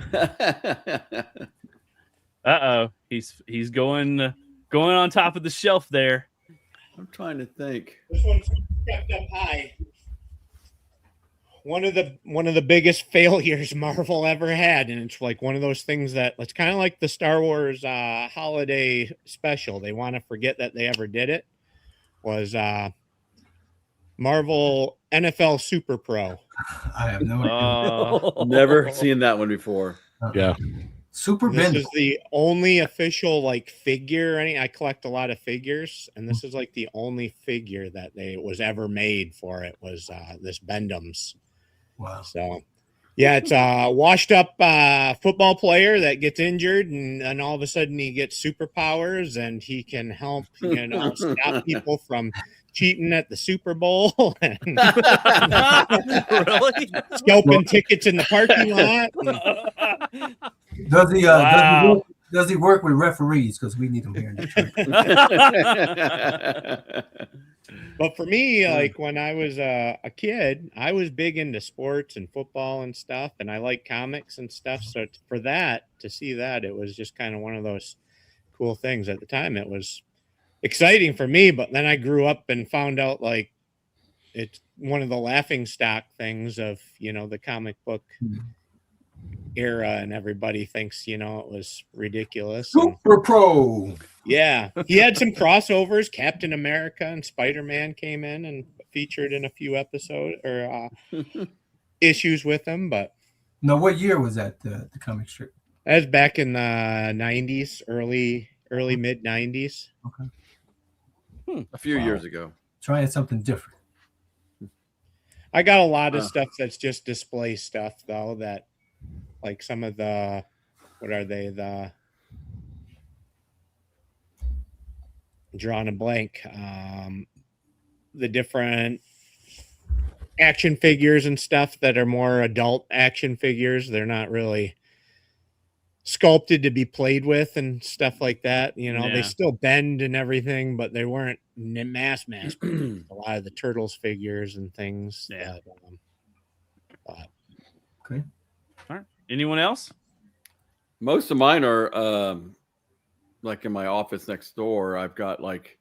Uh-oh. He's going on top of the shelf there. I'm trying to think. This one's stepped up high. One of the biggest failures Marvel ever had, and it's like one of those things that it's kind of like the Star Wars holiday special. They want to forget that they ever did it. Was Marvel NFL Super Pro. I have no idea. Never seen that one before. Yeah. Super This Bender. is the only official like figure. I collect a lot of figures, and this is like the only figure that was ever made for it was this Bendham's. Wow. So, yeah, it's a washed up football player that gets injured, and all of a sudden he gets superpowers, and he can help stop people from cheating at the Super Bowl and Really? scalping tickets in the parking lot. Does he? Wow. Does he work with referees? Because we need them here in Detroit. But for me, like when I was a kid, I was big into sports and football and stuff, and I like comics and stuff. So for that, to see that, it was just kind of one of those cool things. At the time, it was exciting for me, but then I grew up and found out like it's one of the laughing stock things of the comic book era, and everybody thinks it was ridiculous. And, Super Pro. yeah, he had some crossovers. Captain America and Spider-Man came in and featured in a few episodes or issues with him. But Now, what year was that? The comic strip. that was back in the 90s, early mid 90s. A few years ago. Trying something different. I got a lot of stuff that's just display stuff though. That like some of the what are they drawing a blank. The different action figures and stuff that are more adult action figures. They're not really sculpted to be played with and stuff like that. Yeah. They still bend and everything, but they weren't mass. A lot of the Turtles figures and things. Yeah. But Okay. All right. Anyone else? Most of mine are like in my office next door. I've got like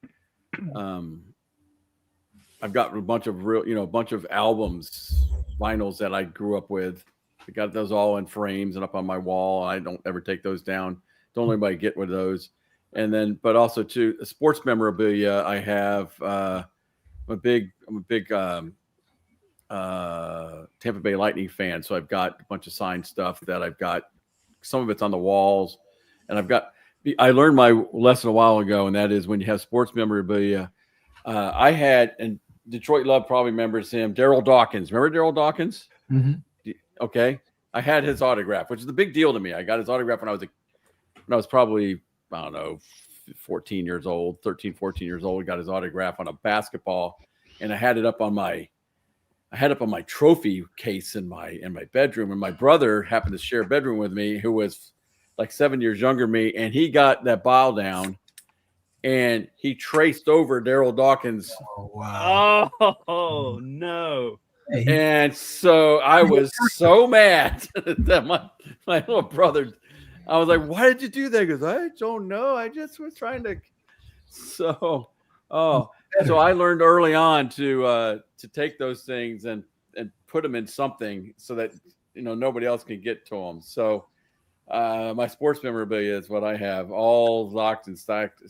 I've got a bunch of a bunch of albums, vinyls that I grew up with. I got those all in frames and up on my wall. I don't ever take those down. Don't let anybody get with those. And then, but also too, sports memorabilia. I have. I'm a big Tampa Bay Lightning fan, so I've got a bunch of signed stuff that I've got. Some of it's on the walls, and I learned my lesson a while ago, and that is when you have sports memorabilia. I had, and Detroit Love probably remembers him, Daryl Dawkins. Remember Daryl Dawkins? Mm-hmm. Okay, I had his autograph, which is a big deal to me. I got his autograph when I was probably, I don't know, 13, 14 years old. I got his autograph on a basketball, and I had it up on my trophy case in my bedroom. And my brother happened to share a bedroom with me, who was like 7 years younger than me, and he got that bile down, and he traced over Daryl Dawkins. Oh wow! Oh no! Hey, And so I was so mad that my little brother, I was like, why did you do that? He goes, I don't know. I just was trying to. So I learned early on to take those things and put them in something so that, nobody else can get to them. So my sports memorabilia is what I have, all locked and stacked,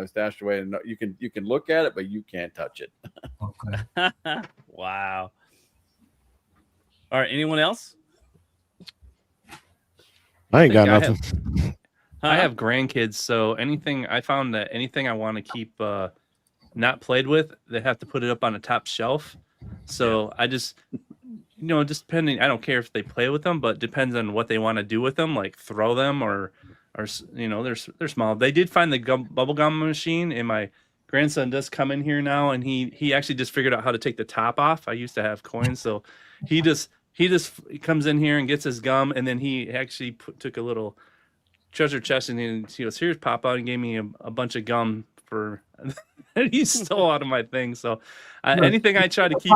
stashed away. And you can look at it, but you can't touch it. okay. Wow. All right. Anyone else? I ain't got I nothing. I have grandkids, so I found that anything I want to keep not played with, they have to put it up on a top shelf. So I just, just depending, I don't care if they play with them, but depends on what they want to do with them, like throw them or they're small. They did find the bubble gum machine, and my grandson does come in here now, and he actually just figured out how to take the top off. I used to have coins, so he just comes in here and gets his gum, and then he actually took a little treasure chest and he goes, here's Papa, and gave me a bunch of gum for he stole out of my thing. So anything I try to keep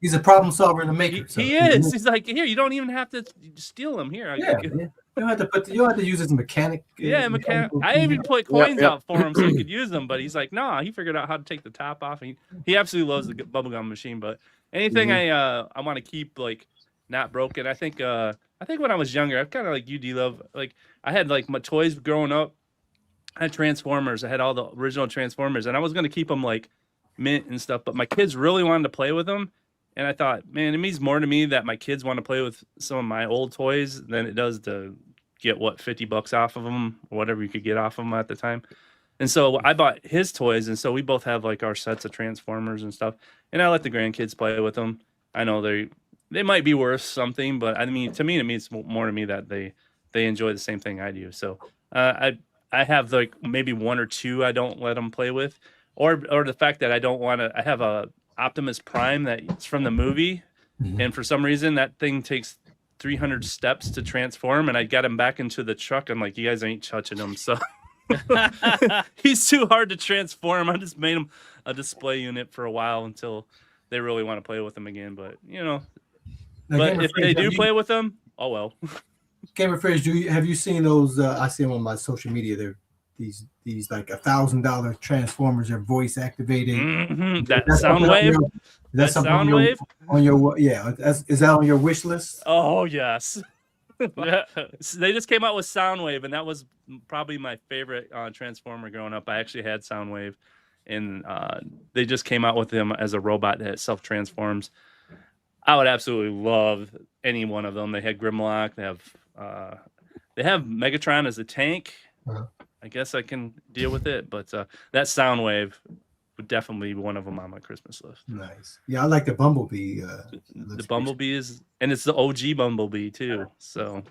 He's a problem solver and a maker. So, He is. He's like, here, you don't even have to steal them. Here, Yeah, man. You don't have to use his mechanic. yeah, mechanical. I even put coins out for him so he could use them, but he's like, no, he figured out how to take the top off. And he absolutely loves the bubblegum machine. But anything I want to keep like not broken. I think when I was younger, I'm kind of like you, D-Love. Like I had like my toys growing up. I had Transformers. I had all the original Transformers, and I was gonna keep them like mint and stuff. But my kids really wanted to play with them. And I thought, man, it means more to me that my kids want to play with some of my old toys than it does to get $50 off of them or whatever you could get off of them at the time. And so I bought his toys, and so we both have like our sets of Transformers and stuff. And I let the grandkids play with them. I know they might be worth something, but I mean, to me, it means more to me that they enjoy the same thing I do. So I have like maybe one or two I don't let them play with, or the fact that I don't want to. I have a Optimus Prime that's from the movie, and for some reason that thing takes 300 steps to transform, and I got him back into the truck. I'm like, you guys ain't touching him, so he's too hard to transform. I just made him a display unit for a while until they really want to play with him again. But Now, but if they do play with them, oh well. Game of Fridge, have you seen those? I see them on my social media. They're these like $1,000 Transformers. They're voice activated. That Soundwave. That's that Soundwave on your is that on your wish list? Oh yes. They just came out with Soundwave, and that was probably my favorite Transformer growing up. I actually had Soundwave, and they just came out with him as a robot that self transforms. I would absolutely love any one of them. They had Grimlock. They have Megatron as a tank. I guess I can deal with it, but that Soundwave would definitely be one of them on my Christmas list. Nice. Yeah, I like the Bumblebee. The Bumblebee and it's the OG Bumblebee too. So,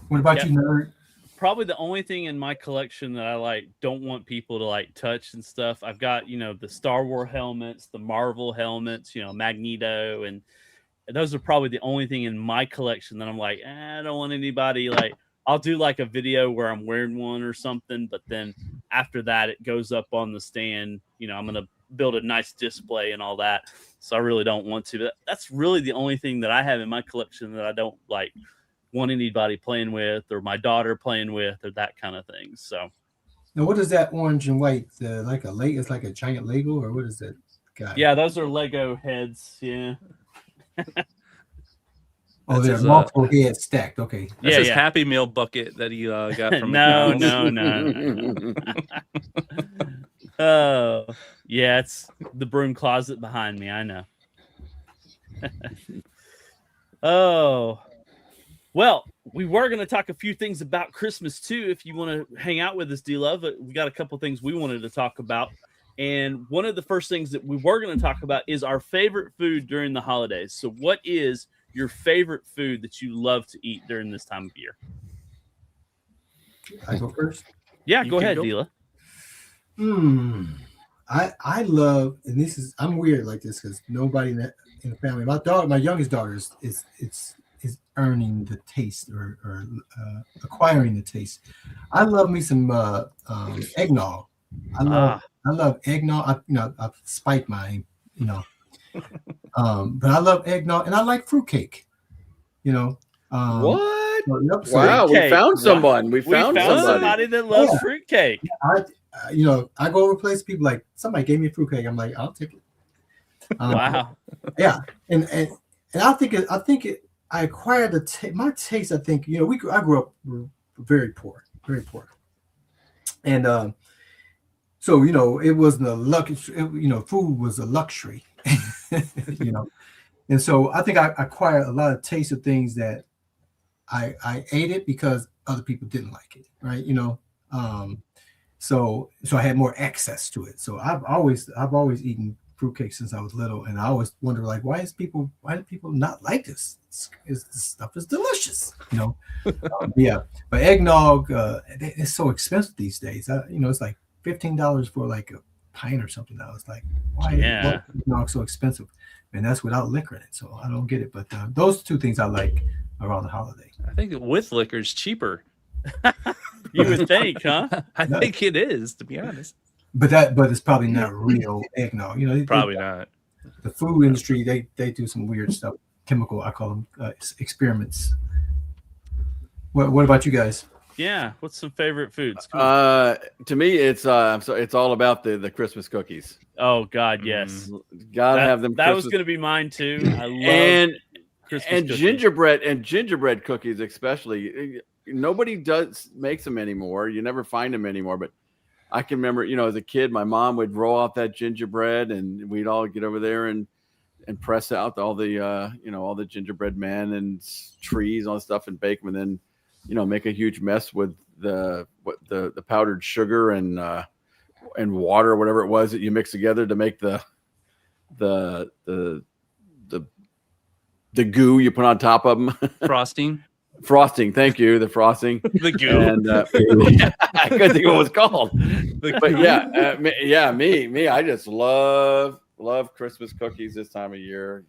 what about you, nerd? Probably the only thing in my collection that I don't want people to touch and stuff. I've got the Star Wars helmets, the Marvel helmets, Magneto, and those are probably the only thing in my collection that I'm like, I don't want anybody I'll do a video where I'm wearing one or something, but then after that it goes up on the stand. I'm gonna build a nice display and all that. So I really don't want to. But that's really the only thing that I have in my collection that I don't want anybody playing with, or my daughter playing with, or that kind of thing. So now, what is that orange and white? It's like a giant Lego, or what is that guy? Yeah, those are Lego heads. Yeah. Oh, there's multiple heads stacked. Okay. That's his Happy Meal bucket that he got from no. Oh, yeah, it's the broom closet behind me. I know. Oh, well, we were going to talk a few things about Christmas too. If you want to hang out with us, D-Love, we got a couple things we wanted to talk about. And one of the first things that we were going to talk about is our favorite food during the holidays. So what is your favorite food that you love to eat during this time of year? I go first? Yeah, go ahead, Dila. I love, and I'm weird like this because nobody in the family, my youngest daughter is earning the taste or acquiring the taste. I love me some eggnog. I love eggnog. I spite mine, but I love eggnog, and I like fruitcake. What? So wow, we found someone. We found somebody that loves fruitcake. I go over place, people like, somebody gave me a fruitcake. I'm like, I'll take it. Wow. Yeah, and I think I acquired my taste. I think I grew up very poor, and so it wasn't a luxury. Food was a luxury. And so I think I acquired a lot of taste of things that I ate it because other people didn't like it, right? So I had more access to it. So I've always eaten fruitcake since I was little, and I always wonder why do people not like this? This stuff is delicious, yeah. But eggnog, it's so expensive these days. It's like $15 for like a pint or something. I was like, why is eggnog so expensive? And that's without liquor in it, so I don't get it. But those two things I like around the holiday. I think with liquor is cheaper. You would think, huh? I think it is, to be honest. but it's probably not real eggnog. You know, Probably not. the food industry, they do some weird stuff, chemical. I call them experiments. What about you guys? Yeah. What's some favorite foods? Come To me, it's all about the Christmas cookies. Oh God, yes. Gotta have them. That was Christmas- going to be mine too. I love and Christmas and cookies. gingerbread cookies especially. Nobody makes them anymore. You never find them anymore. But I can remember, as a kid, my mom would roll out that gingerbread, and we'd all get over there and press out all the all the gingerbread men and trees, all that stuff, and bake them, and then make a huge mess with the powdered sugar and water, or whatever it was that you mix together to make the goo you put on top of them. Frosting. Thank you. The frosting. The goo. And I couldn't think of what it was called. But me. I just love Christmas cookies this time of year.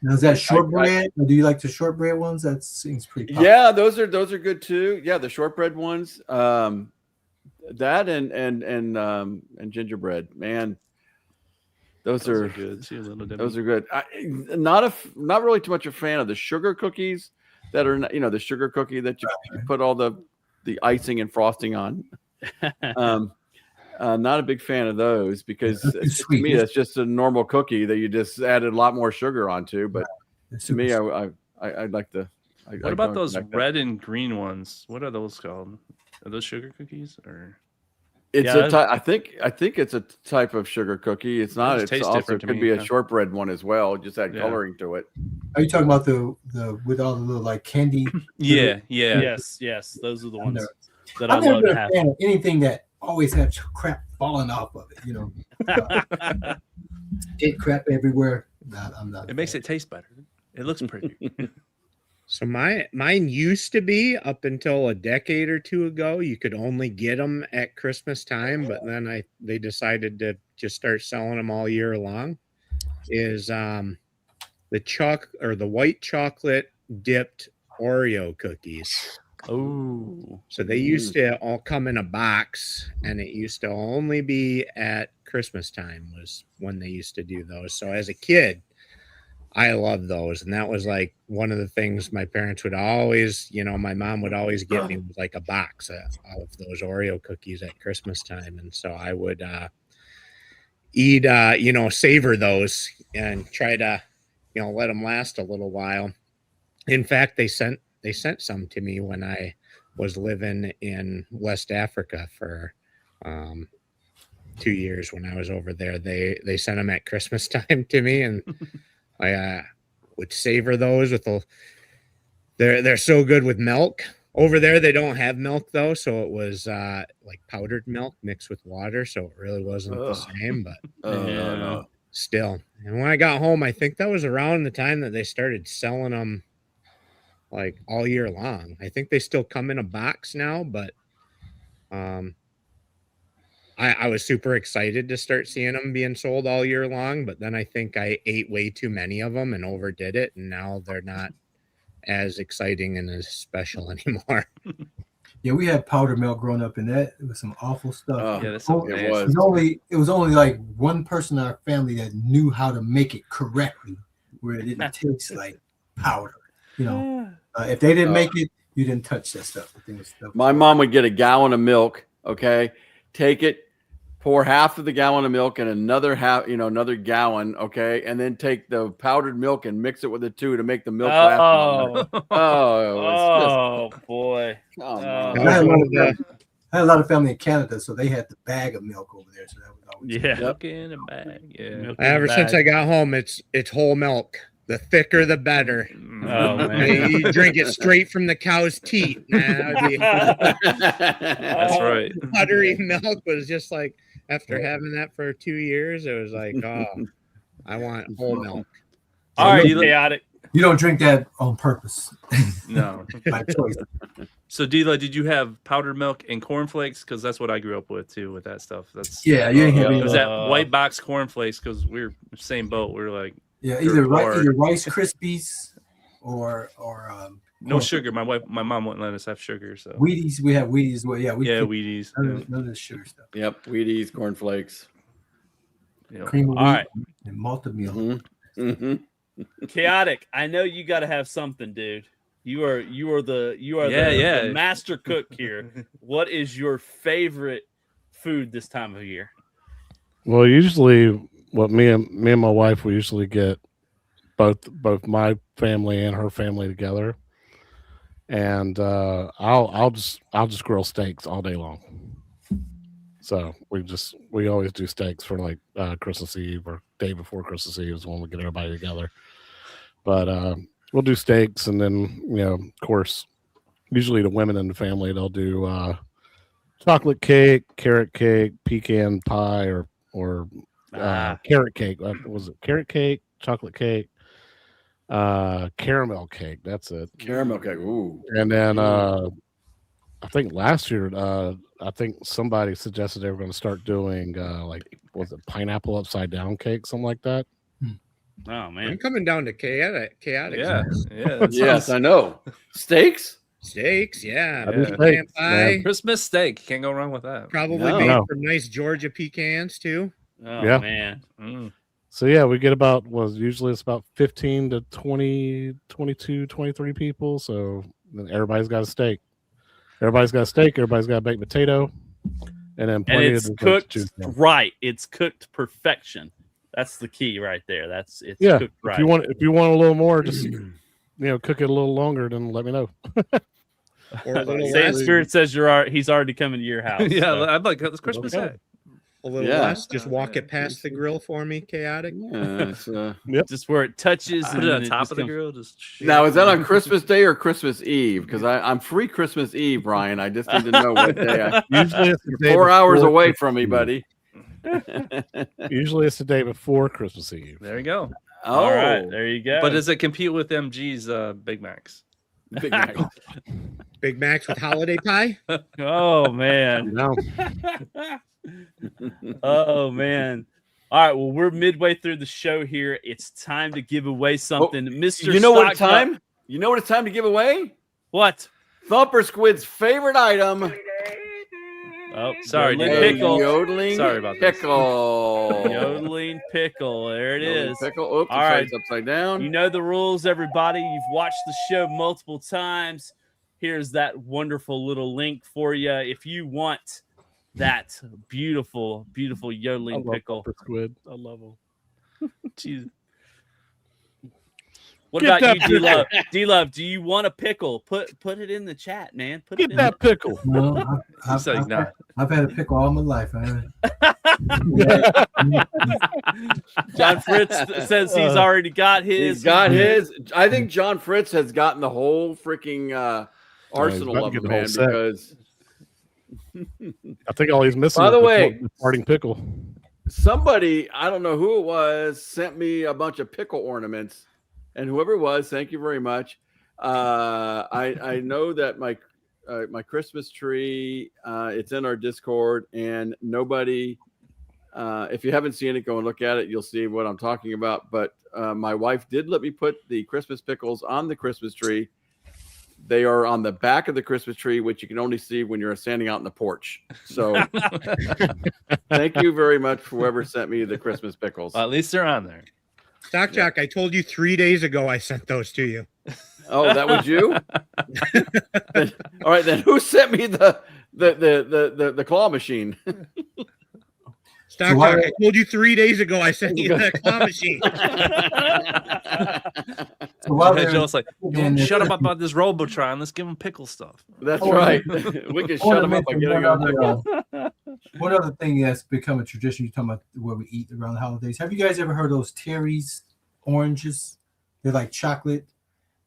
Now, is that shortbread? Or do you like the shortbread ones? That seems pretty popular. Yeah, those are good too. Yeah, the shortbread ones. That and gingerbread, man. Those are good too. Those are good. Not really too much a fan of the sugar cookies that are the sugar cookie that you put all the icing and frosting on. Not a big fan of those because to me that's just a normal cookie that you just added a lot more sugar onto. But to me, I'd like the. What about those red and green ones? What are those called? Are those sugar cookies or? It's I think it's a type of sugar cookie. It's not. It's also could be a shortbread one as well. Just add coloring to it. Are you talking about the with all the little like candy? Yeah. Yes. Those are the ones that I've I never love been to a have. fan of anything that always have crap falling off of it. Dead crap everywhere. I'm not. It makes it taste better. It looks pretty. So mine used to be up until a decade or two ago. You could only get them at Christmas time, but then they decided to just start selling them all year long. Is the white chocolate dipped Oreo cookies. Oh, so they used to all come in a box, and it used to only be at Christmas time was when they used to do those. So as a kid, I love those. And that was like one of the things my parents would always, my mom would always get me like a box of those Oreo cookies at Christmas time. And so I would eat, savor those and try to, let them last a little while. In fact, they sent some to me when I was living in West Africa for 2 years when I was over there. They sent them at Christmas time to me, and I would savor those with they're so good with milk. Over there, they don't have milk though, so it was like powdered milk mixed with water, so it really wasn't the same. But still, and when I got home, I think that was around the time that they started selling them like all year long. I think they still come in a box now, but I was super excited to start seeing them being sold all year long, but then I think I ate way too many of them and overdid it, and now they're not as exciting and as special anymore. Yeah, we had powdered milk growing up, and that it was some awful stuff. Yeah, that's so it was only like one person in our family that knew how to make it correctly, where it didn't taste like powder. If they didn't make it, you didn't touch that stuff. My mom would get a gallon of milk. Okay, take it, pour half of the gallon of milk and another gallon. Okay, and then take the powdered milk and mix it with the two to make the milk last longer. Boy. I had a lot of family in Canada, so they had the bag of milk over there. So that was always milk in a bag. Yeah. Ever since I got home, it's whole milk. The thicker, the better. Oh man, you drink it straight from the cow's teat. Man. That's right. Buttery milk was just like, after having that for 2 years, it was like, I want whole milk. All right, chaotic. You don't drink that on purpose. No. By choice. So, Dila, did you have powdered milk and cornflakes? Because that's what I grew up with too, with that stuff. That's you ain't have it was that white box cornflakes because we're same boat. We're like either Rice Krispies or No sugar. My mom wouldn't let us have sugar. So Wheaties, we have Wheaties as well. Yeah, yeah, Wheaties. none of the sugar stuff. Yep, Wheaties, cornflakes. Yeah. Cream of All wheat right. and malted meal. Mm-hmm. Chaotic. I know you got to have something, dude. You are the Yeah. the master cook here. What is your favorite food this time of year? Well, usually, what me and my wife, we usually get both my family and her family together, and I'll just grill steaks all day long. So we always do steaks for like Christmas Eve or day before Christmas Eve is when we get everybody together. But we'll do steaks, and then of course, usually the women in the family, they'll do chocolate cake, carrot cake, pecan pie, or carrot cake. Was it carrot cake, chocolate cake, caramel cake? That's it. Caramel cake. Ooh. And then I think last year, I think somebody suggested they were going to start doing was it pineapple upside down cake, something like that. Oh I'm man. coming down to chaotic. Yeah. That Yes, sounds- I know. Steaks? Steaks, yeah. I do Yeah. steaks, Pecan man. pie, Christmas steak. Can't go wrong with that. probably No. made No. from nice Georgia pecans too. Oh Yeah. man. Mm. So yeah, we get usually it's about 15 to 20, 22, 23 people. So then everybody's got a steak. Everybody's got a steak. Everybody's got a baked potato, and then And plenty it's of desserts to cooked choose from. right. It's cooked perfection. That's the key right there. It's Yeah, cooked right. if you want a little more, just cook it a little longer. Then let me know. Or a little Sand less, Spirit says he's already coming to your house. Yeah, so. I'd like this Christmas Okay. day. a little Yeah. less. Just walk Yeah. it past the grill for me, chaotic. Yeah, it's, Just where it touches. Put and it then on top just of the comes- grill. Just now, is that on Christmas Day or Christmas Eve? Because I'm free Christmas Eve, Brian. I just need to know what day. Usually it's the day 4 hours before away from me, Christmas buddy. Eve. Usually it's the day before Christmas Eve. There you go. Oh, All right, there you go. But does it compete with MG's Big Macs? Big Mac. Big Macs with holiday pie. Oh man. No, Oh man. All right. Well, we're midway through the show here. It's time to give away something, Mr. You know what Stock- time? You know what it's time to give away? What? Thumper Squid's favorite item. Oh, Sorry, yodeling dude. pickle. Yodeling Sorry about this. pickle. Yodeling pickle. There it Yodeling is. Pickle. Oops, All sorry, right. it's upside down. You know the rules, everybody. You've watched the show multiple times. Here's that wonderful little link for you. If you want that beautiful, beautiful I yodeling love pickle. Pepper Squid. I love them. Jeez. What Get about you, that D Love? D Love, do you want a pickle? Put it in the chat, man. Put it Get in that pickle. No, He said he's not. I've had a pickle all my life. John Fritz says he's already got his. He's got his. I think John Fritz has gotten the whole freaking arsenal about of to get them, the whole man. set. Because I think all he's missing. By the is way- farting pickle. somebody, I don't know who it was, sent me a bunch of pickle ornaments, and whoever it was, thank you very much. I know that my Christmas tree, it's in our Discord, and nobody. If you haven't seen it, go and look at it. You'll see what I'm talking about. But my wife did let me put the Christmas pickles on the Christmas tree. They are on the back of the Christmas tree, which you can only see when you're standing out in the porch. So thank you very much for whoever sent me the Christmas pickles. Well, at least they're on there. Stock Jock, I told you 3 days ago I sent those to you. Oh, that was you? All right, then who sent me the claw machine? Stock why- Jock, I told you 3 days ago I sent you the claw machine. So while Yeah, they're- Joe's like, and shut up about this Robotron. Let's give him pickle stuff. That's Oh, right. We can I wanna shut them up by mention getting one them other, one other thing that's become a tradition. You're talking about what we eat around the holidays. Have you guys ever heard of those Terry's oranges? They're like chocolate.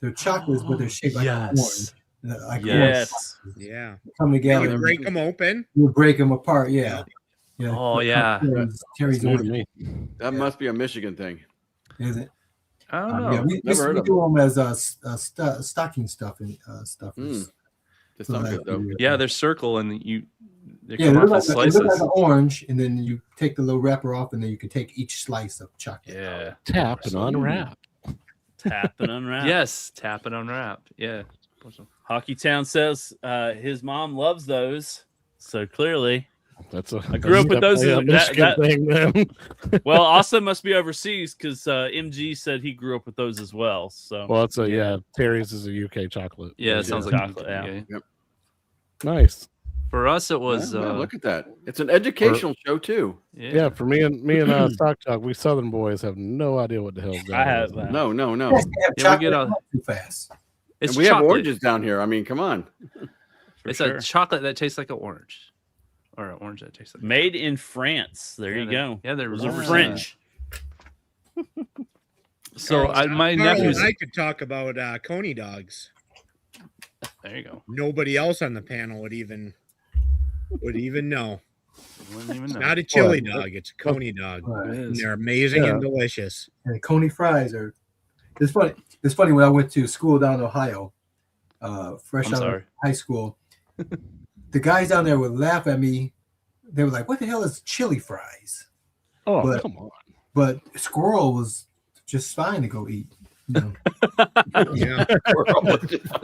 They're chocolates, but they're shaped like an orange. Like Yes. Yeah. orange come together. You break them open. You break them apart. Yeah. Yeah. Oh, yeah. Terry's New to orange. me. That must be a Michigan thing. Is it? I don't know. Yeah, we Never heard we of do them as stocking stuff and stuff. Mm. That So sounds that- good though. Yeah, they're circle and they Yeah, come they off look, in like, they look like slices. an orange, and then you take the little wrapper off, and then you can take each slice of chocolate. Yeah. Tap and unwrap. Tap and unwrap. Yes. Tap and unwrap. Yeah. Hockey Town says his mom loves those. So clearly, That's a. I grew up with those definitely as- a that- Michigan thing. Then. well, Austin must be overseas because MG said he grew up with those as well. So Well, it's a Terry's is a UK chocolate. Yeah, it sounds like chocolate, yeah. Nice. For us, it was. Yeah, look at that. It's an educational show too. Yeah, for me and Stock Talk, we Southern boys have no idea what the hell's going I have No. Yes, they have Yeah, we chocolate get a- too fast. It's And we have chocolate. oranges down here. I mean, come on. For It's sure. a chocolate that tastes like an orange, or an orange that tastes like. Made in France. There you they're- go. Yeah, they're Those are Ah. French. So my Carl nephew's. and I could talk about Coney dogs. There you go. Nobody else on the panel would even know. Wouldn't even It's know. not a chili dog; it's a Coney dog. Right. And they're amazing and delicious. And Coney fries are. It's funny. It's funny when I went to school down in Ohio, fresh I'm out of sorry. high school. The guys down there would laugh at me. They were like, "What the hell is chili fries?" Oh, But- come on. But squirrel was just fine to go eat. You know? Yeah,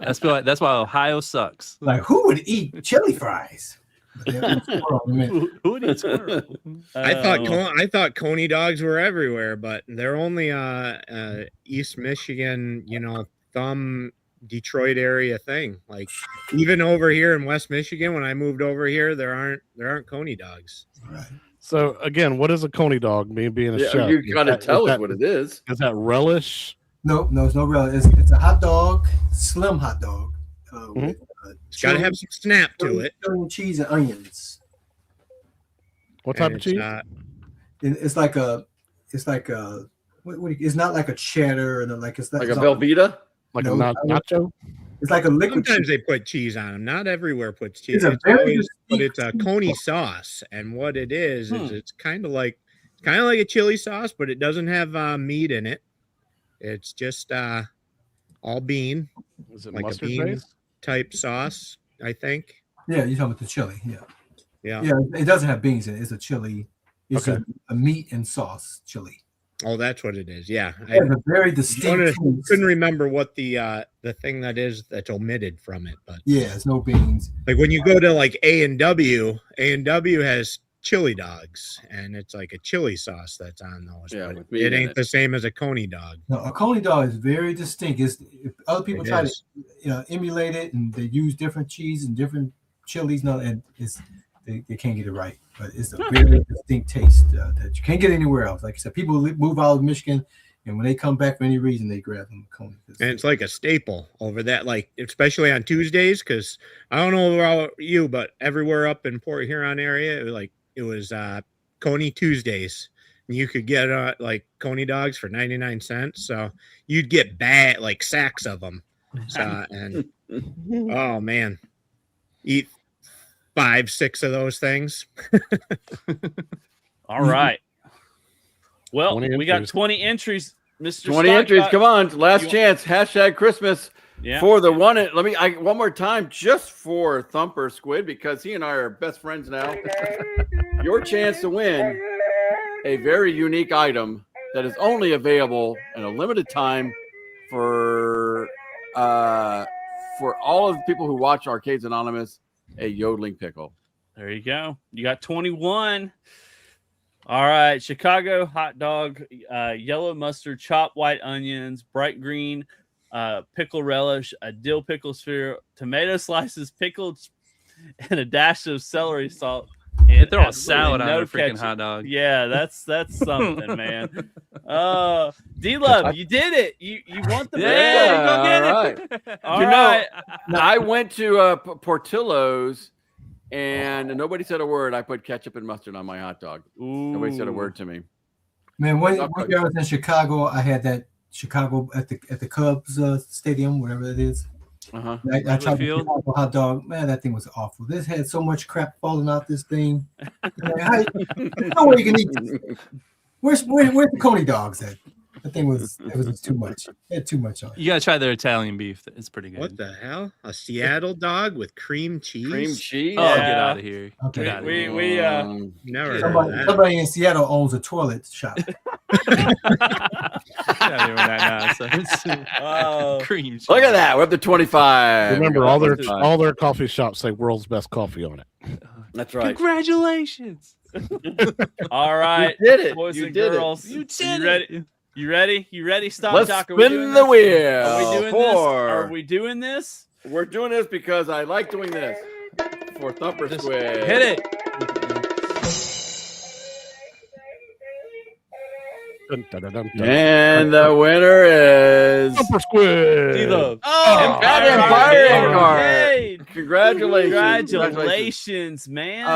That's why Ohio sucks. Like who would eat chili fries? But they would squirrel in a minute. Who would eat squirrel? I thought Coney dogs were everywhere, but they're only East Michigan, thumb Detroit area thing. Like even over here in West Michigan, when I moved over here, there aren't Coney dogs. Right. So again, what is a Coney dog? Me being a Yeah, chef. you Is got to that- tell is us that- what it is. Is that relish? No, it's no real. It's a hot dog, slim hot dog. With, It's got to have some snap to it. chili, cheese, and onions. What type And of cheese? It's like a. It's not like a cheddar and like it's Like a it's Velveeta? Like no, a nacho? It's like a liquid. Sometimes cheese. they put cheese on them. Not everywhere puts cheese. It's a It's very always- but distinct it's a cheese Coney sauce. sauce, and what it is it's kind of like a chili sauce, but it doesn't have meat in it. It's just all bean Is it like a mustard bean. based? type sauce, I think. Yeah, you're talking about the chili. Yeah, Yeah. yeah. It doesn't have beans in it. It's a chili. It's Okay. a meat and sauce chili. Oh, that's what it is. Yeah. It has a very distinct. taste. Couldn't remember what the thing that is that's omitted from it, but Yeah, it's no beans. like when you go to like A&W has chili dogs, and it's like a chili sauce that's on those. Yeah, but with meat it in ain't it. the same as a Coney dog. No, a Coney dog is very distinct. It's if other people It try is. to emulate it and they use different cheese and different chilies, no, and they can't get it right. But it's a very distinct taste that you can't get anywhere else. Like I said, people move out of Michigan, and when they come back for any reason, they grab them Coney. And it's like a staple over that, like especially on Tuesdays, because I don't know about you, but everywhere up in Port Huron area, it was Coney Tuesdays. And you could get like Coney dogs for 99 cents. So you'd get like sacks of them. So, and oh man, eat 5-6 of those things. All right. Well, 20 we got entries. 20 entries, Mr. 20 entries. Stockbot. Come on. Last You- chance. Hashtag Christmas Yeah. for the one. One more time just for Thumper Squid because he and I are best friends now. Your chance to win a very unique item that is only available in a limited time for all of the people who watch Arcades Anonymous, a yodeling pickle. There you go. You got 21. All right. Chicago hot dog, yellow mustard, chopped white onions, bright green pickle relish, a dill pickle sphere, tomato slices, pickled, and a dash of celery salt. They And throw a absolutely salad on no a freaking ketchup. hot dog. Yeah, that's something, man. D-Love, you did it. You want the Yeah, pickle. Go get it. all All You know, right. I went to Portillo's and nobody said a word. I put ketchup and mustard on my hot dog. Nobody said a word to me. Man, when Stop I was in Chicago, I had that Chicago at the Cubs stadium, whatever it is. Uh-huh. I tried the Field? Chicago hot dog. Man, that thing was awful. This had so much crap falling out this thing. Like, there's no way you can eat this. Where's the Coney dogs at? That thing was too much. It had too much on it. You gotta try their Italian beef. It's pretty good. What the hell? A Seattle dog with cream cheese? Cream cheese. Oh, Yeah. get out of here. Okay. Get outta We here. Never heard of Somebody that. in Seattle owns a toilet shop. Yeah, they were that nonsense. Oh, Cream. Look at cheese. that. We're up to 25. Remember, We got all their 25. all their coffee shops say "World's Best Coffee" on it. That's right. Congratulations. all right, You did it. boys You and did it. girls. You Are did you ready? You ready? You ready? Stop, Let's Jock. Are we spin doing the this? wheel. Are we doing this? Are we doing this? We're doing this because I like doing this for Thumper Just Squid. hit it. Dun, dun, dun, dun, dun. And the winner is Thumper Squid. D-Love. Oh, Empire Empire Card. Arcade. Congratulations. Congratulations, man.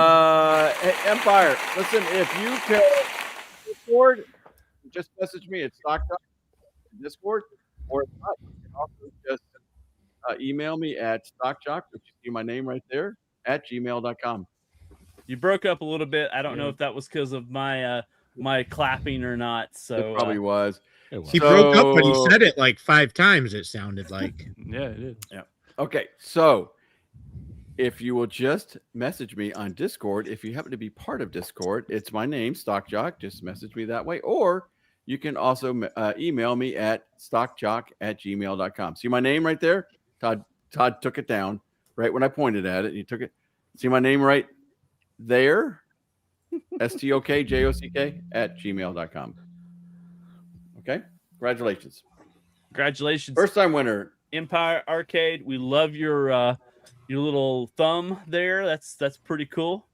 Hey, Empire, listen, if you can Discord, just message me at Stock Discord, or if not, you can also just email me at stockjock, which you see my name right there, at gmail.com. You broke up a little bit. I don't know if that was because of my my clapping or not. So It probably was. It was. He broke up, but he So- said it like 5 times. It sounded like. Yeah, it is. Okay, so if you will just message me on Discord, if you happen to be part of Discord, it's my name, Stockjock. Just message me that way. Or you can also email me at stockjock@gmail.com. See my name right there? Todd took it down right when I pointed at it. He took it. See my name right there? STOKJOCK@gmail.com. Okay, congratulations. congratulations, First time winner. Empire Arcade. We love your little thumb there. That's pretty cool.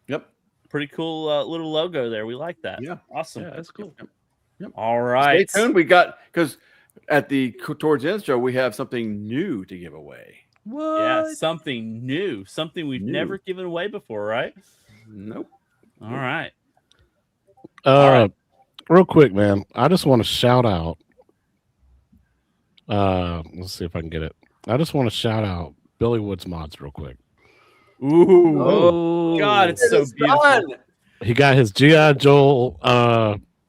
Yep. Pretty cool little logo there. We like that. Yeah. Awesome. Yeah, that's cool. All right. Stay tuned. We got, because at towards the end of the show, we have something new to give away. What? Yeah, something new, something we've New. never given away before, right? Nope. All right. Real quick, man. I just want to shout out. Let's see if I can get it. I just want to shout out Billy Woods Mods real quick. Ooh. Oh, God, it's so beautiful. done. He got his GI Joe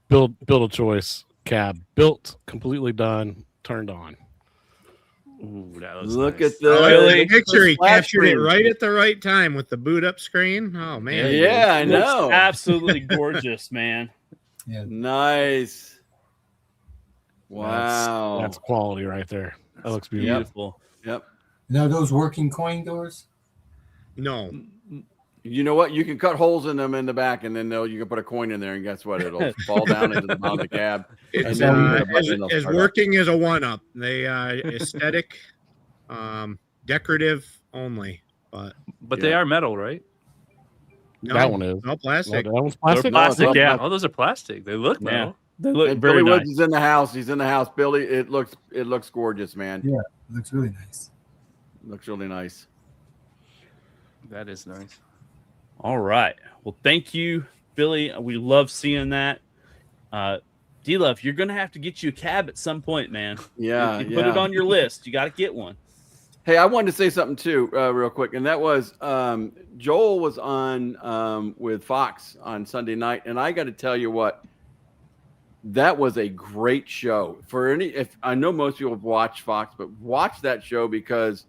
build a choice cab built, completely done, turned on. Ooh, that was Look nice. at the Really? Picture. He splash captured it screen. right at the right time with the boot up screen. Oh man. Yeah, I Looks know. absolutely gorgeous, man. Yeah. Nice. Wow. That's quality right there. That looks beautiful. Beautiful. Yep. Now those working coin doors. No. You know what? You can cut holes in them in the back, and then you can put a coin in there, and guess what? It'll fall down into the bottom of the cab. It's then you hit a button, it'll as start up. working as a one up. They aesthetic, decorative only, but But they Yeah. are metal, right? no, That one is. no No, plastic. that one's They're plastic. plastic, No, yeah. Oh, those are plastic. They look Yeah. metal. They look And very Billy nice. Woods is in the house. He's in the house. Billy, it looks gorgeous, man. Yeah. Looks really nice. Looks really nice. That is nice. All right. Well, thank you, Billy. We love seeing that. D-Love, you're going to have to get you a cab at some point, man. Yeah, You put it yeah. on your list. You got to get one. Hey, I wanted to say something too, real quick, and that was Joel was on with Fox on Sunday night, and I got to tell you what, that was a great show. If I know most people watch Fox, but watch that show because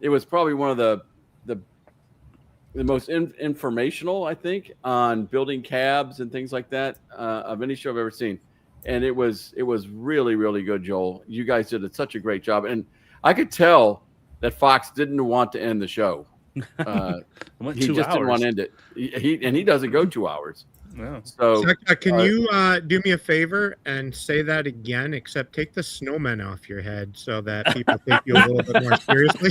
it was probably one of the most informational, I think, on building cabs and things like that of any show I've ever seen, and it was really, really good. Joel, you guys did such a great job, and I could tell that Fox didn't want to end the show. It went He 2 just didn't hours. want to end it. He doesn't go 2 hours. Yeah. So Can you do me a favor and say that again? Except take the snowmen off your head so that people take you a little bit more seriously.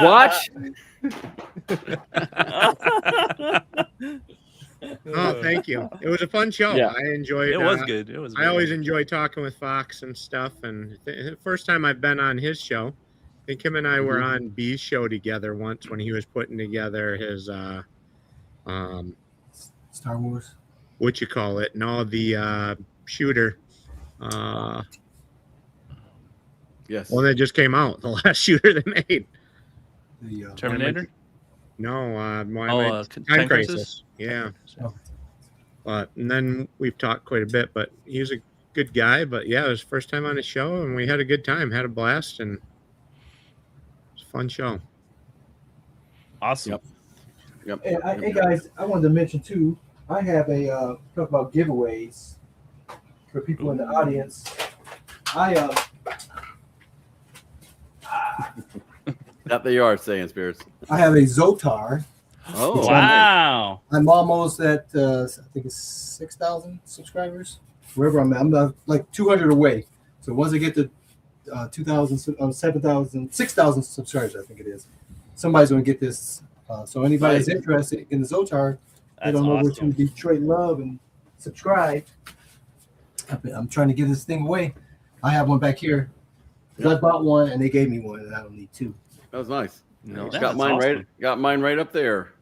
watch. Oh, thank you. It was a fun show. Yeah. I enjoyed. It was good. It was. I always enjoy talking with Fox and stuff. And the first time I've been on his show, I think him and I were on B's show together once when he was putting together his Star Wars. what you call it? No, the shooter. Yes. One that just came out, the last shooter they made. The Terminator. No, Oh, Time Crisis. Yeah. Oh. But and then we've talked quite a bit, but he's a good guy. But yeah, it was first time on his show, and we had a good time, had a blast, and it was a fun show. Awesome. Yep. Hey guys, I wanted to mention too. I have a talk about giveaways for people in the audience. That they are saying, Spears. I have a Zotar. Oh, Wow. I'm almost at I think it's 6,000 subscribers. Wherever I'm at, I'm like 200 away. So once I get to 2,000, 7,000, 6,000 subscribers, I think it is. Somebody's going to get this. So anybody that's interested in the Zotar, they don't know where to Detroit Love and subscribe. I'm trying to give this thing away. I have one back here. 'Cause I bought one and they gave me one, and I don't need two. that was nice. No, Got mine right up there.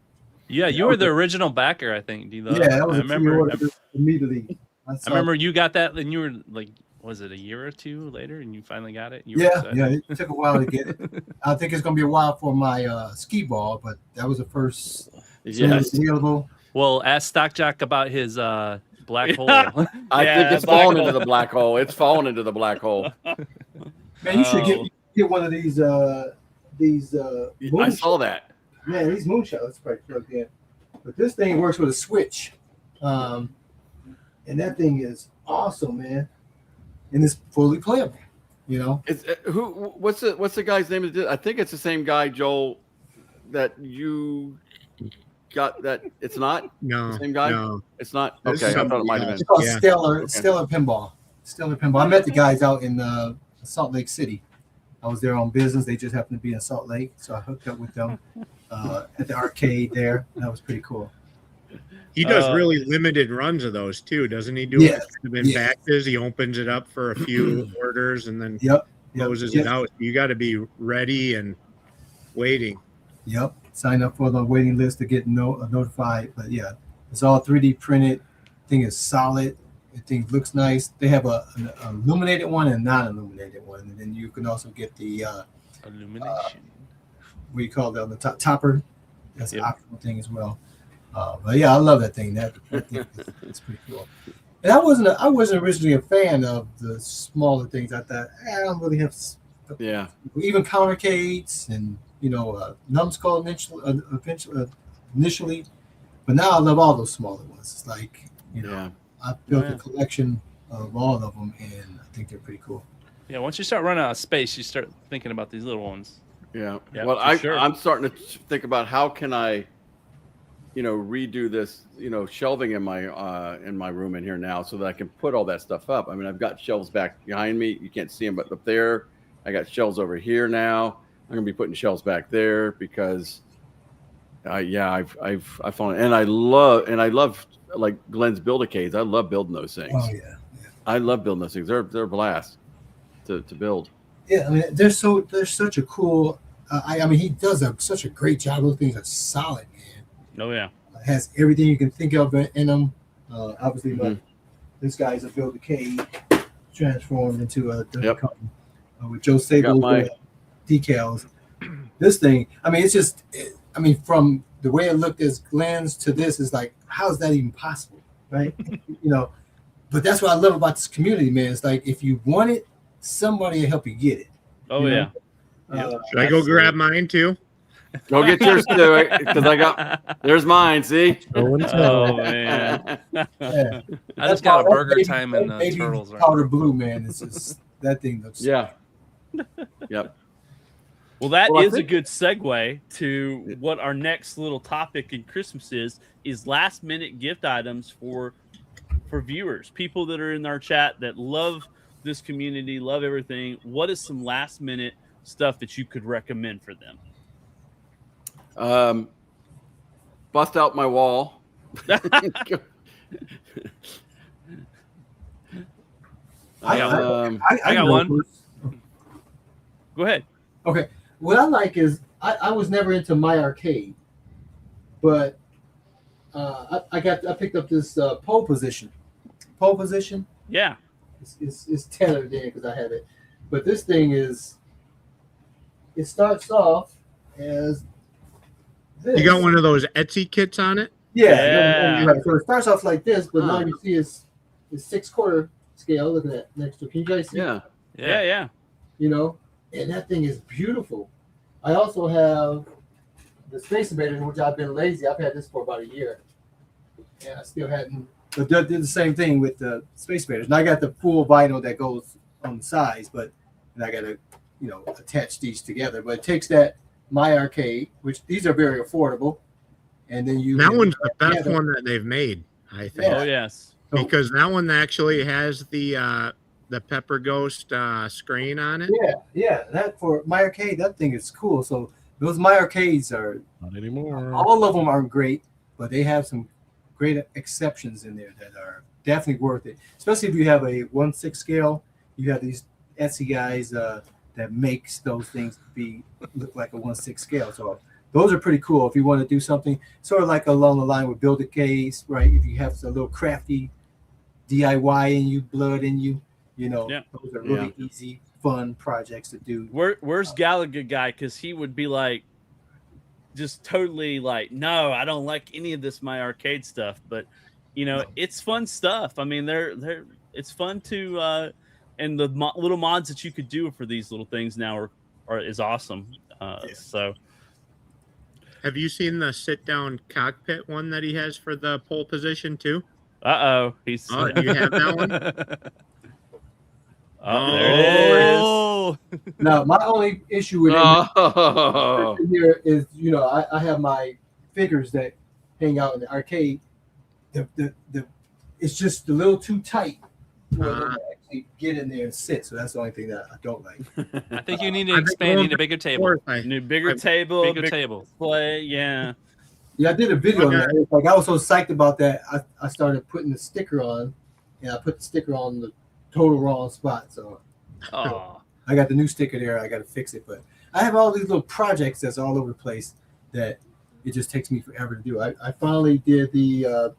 Yeah, you were the original backer, I think. D-Lo. Yeah, that was I a remember. pre-order immediately. I remember you got that, and you were like, was it a year or two later, and you finally got it? You were Yeah, excited. yeah, it took a while to get it. I think it's gonna be a while for my skee ball, but that was the first Yes. available. Well, ask Stock Jock about his black hole. I Yeah, think it's black fallen hole. into the black hole. It's fallen into the black hole. Man, you should Oh. get one of these I saw that. Man, these moonshots probably plugged in. But this thing works with a switch. And that thing is awesome, man. And it's fully playable, you know. It's what's the guy's name? I think it's the same guy, Joel, that you got. That it's not No, the same guy. no. It's not. This Okay, is I thought it might have It's been. called Yeah. Stellar Okay. Stellar Pinball. Stellar Pinball. I met the guys out in Salt Lake City. I was there on business. They just happened to be in Salt Lake, so I hooked up with them at the arcade there. That was pretty cool. He does Uh, really limited runs of those too, doesn't he? Do Yeah, it in yeah. batches. He opens it up for a few orders and then Yep. closes Yep. it out. You got to be ready and waiting. Yep. Sign up for the waiting list to get notified. But yeah, it's all 3D printed. Thing is solid. The thing looks nice. They have an illuminated one and non-illuminated one, and then you can also get the Illumination. what do you call it on the topper. That's Yep. an optional thing as well. But yeah, I love that thing. That thing is pretty cool. And I wasn't originally a fan of the smaller things. I thought I don't really have Yeah. even countercades and numbskull initially, but now I love all those smaller ones. It's like Yeah. I built Yeah. a collection of all of them, and I think they're pretty cool. Yeah, once you start running out of space, you start thinking about these little ones. Yeah. Yeah, Well, for sure. I'm starting to think about how can I, redo this, shelving in my room in here now so that I can put all that stuff up. I mean, I've got shelves back behind me. You can't see them, but up there, I got shelves over here now. I'm gonna be putting shelves back there because, I've found, and I love like Glenn's Build-A-Cades. I love building those things. Oh yeah, I love building those things. They're a blast to build. yeah. I mean, they're such a cool. I mean, he does such a great job. Those things are solid, man. Oh yeah. Has everything you can think of in them. Obviously, Mhm. but this guy's a Build-A-Cade transformed into a Yep. with Joe Sable my- decals. This thing, I mean, it's just, from the way it looked as Glenn's to this is like, how is that even possible, right? But that's what I love about this community, man. It's like if you want it, somebody will help you get it. Oh You yeah. know? Should I go grab mine too? Go get yours too, because there's mine. See. Show and tell. Oh man. Yeah. I just got a That burger baby- time in that baby Turtles. Right? powder blue, man. It's just that thing looks. Yeah. Yep. Well, that Well, I is a think- good segue to what our next little topic in Christmas is last minute gift items for viewers, people that are in our chat that love this community, love everything. What is some last minute stuff that you could recommend for them? Bust out my wall. I got I got know one. first. Go ahead. Okay. What I like is I was never into My Arcade, but I picked up this pole position. Pole position Yeah. is tailored in because I have it, but this thing it starts off as this. You got one of those Etsy kits on it? Yeah. Right. So it starts off like this, but now Huh. you see it's 6/4 scale. Look at that next to it. Can you guys see? Yeah. Yeah. Yeah. And that thing is beautiful. I also have the Space Invaders, which I've been lazy. I've had this for about a year. and I still hadn't. But did the same thing with the Space Invaders. And I got the full vinyl that goes on the sides, and I got to, attach these together. But it takes that My Arcade, which these are very affordable, and then you. That one's the best together. one that they've made, I think. Oh yes. Because that one actually has the Pepper Ghost screen on it. Yeah. That for My Arcade, that thing is cool. So those My Arcades are Not anymore. all of them are great, but they have some great exceptions in there that are definitely worth it. Especially if you have a 1/6 scale, you have these Etsy guys that makes those things look like a 1/6 scale. So those are pretty cool if you want to do something sort of like along the line with Build a Case, right? If you have a little crafty DIY in you, blood in you, Yeah. those are really easy, fun projects to do. Where's Gallagher guy? Because he would be like, just totally like, no, I don't like any of this My Arcade stuff. But it's fun stuff. I mean, it's fun to and the little mods that you could do for these little things now is awesome. So. Have you seen the sit-down cockpit one that he has for the pole position too? He's. Oh, do you have that one? Oh, there it is. Now, my only issue with Oh. it here is, I have my figures that hang out in the arcade. It's just a little too tight for them to actually get in there and sit. So that's the only thing that I don't like. I think you need to I think expand. You going need a bigger table. forth, I- New bigger I've- table, Bigger bigger table. display. Yeah. Yeah, I did a video on Okay. that. It's like I was so psyched about that. I started putting the sticker on, and I put the sticker on the total wrong spot. So Oh. I got the new sticker there. I got to fix it. But I have all these little projects that's all over the place that it just takes me forever to do. I finally did the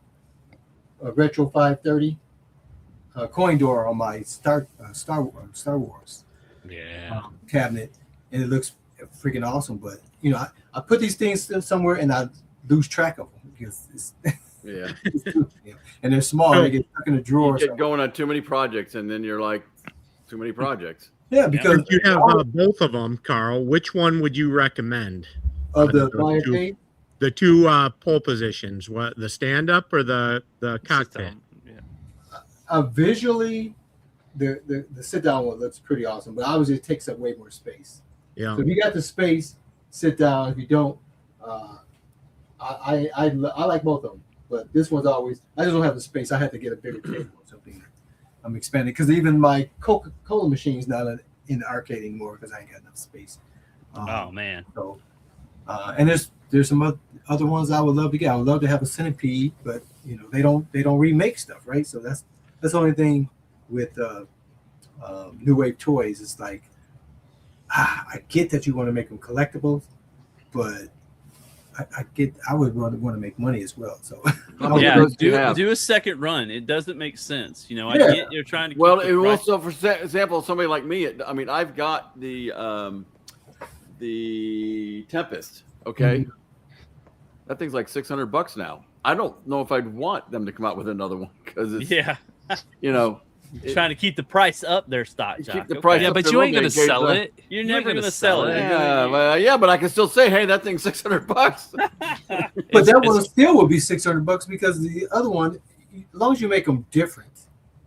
Retro 530 coin door on my Star Wars Yeah. cabinet, and it looks freaking awesome. But I put these things somewhere and I lose track of them because it's, Yeah. and they're small. They get stuck in a drawer. You get going on too many projects, and then you're like, too many projects. Yeah, because If you have both of them, Carl, which one would you recommend? of the those Lion two- King, The two pole positions, what the stand up or the cockpit? Yeah. visually, the sit down one looks pretty awesome, but obviously it takes up way more space. Yeah. So if you got the space, sit down. If you don't, I like both of them, but this one's always I just don't have the space. I had to get a bigger table or something. I'm expanding because even my Coca-Cola machine's not in the arcade anymore because I ain't got enough space. Oh man. So, and there's some other ones I would love to get. I would love to have a Centipede, but they don't remake stuff, right? So that's the only thing with New Wave Toys. It's like I get that you want to make them collectibles, but I would want to make money as well. So How many Yeah, of those do you have? do a second run. It doesn't make sense. I Yeah. get you're trying to. Keep Well, the and price- also for example, somebody like me, I've got the Tempest. Okay, that thing's like $600 now. I don't know if I'd want them to come out with another one because it's yeah, it- trying to keep the price up there, stock. keep Jock. the price Yeah, up but there you a ain't little gonna bit in case sell I- it. You're You never ain't gonna gonna sell sell it. it. Yeah, well, yeah, but I can still say, hey, that thing's $600. but that one still would be $600 because the other one, as long as you make them different,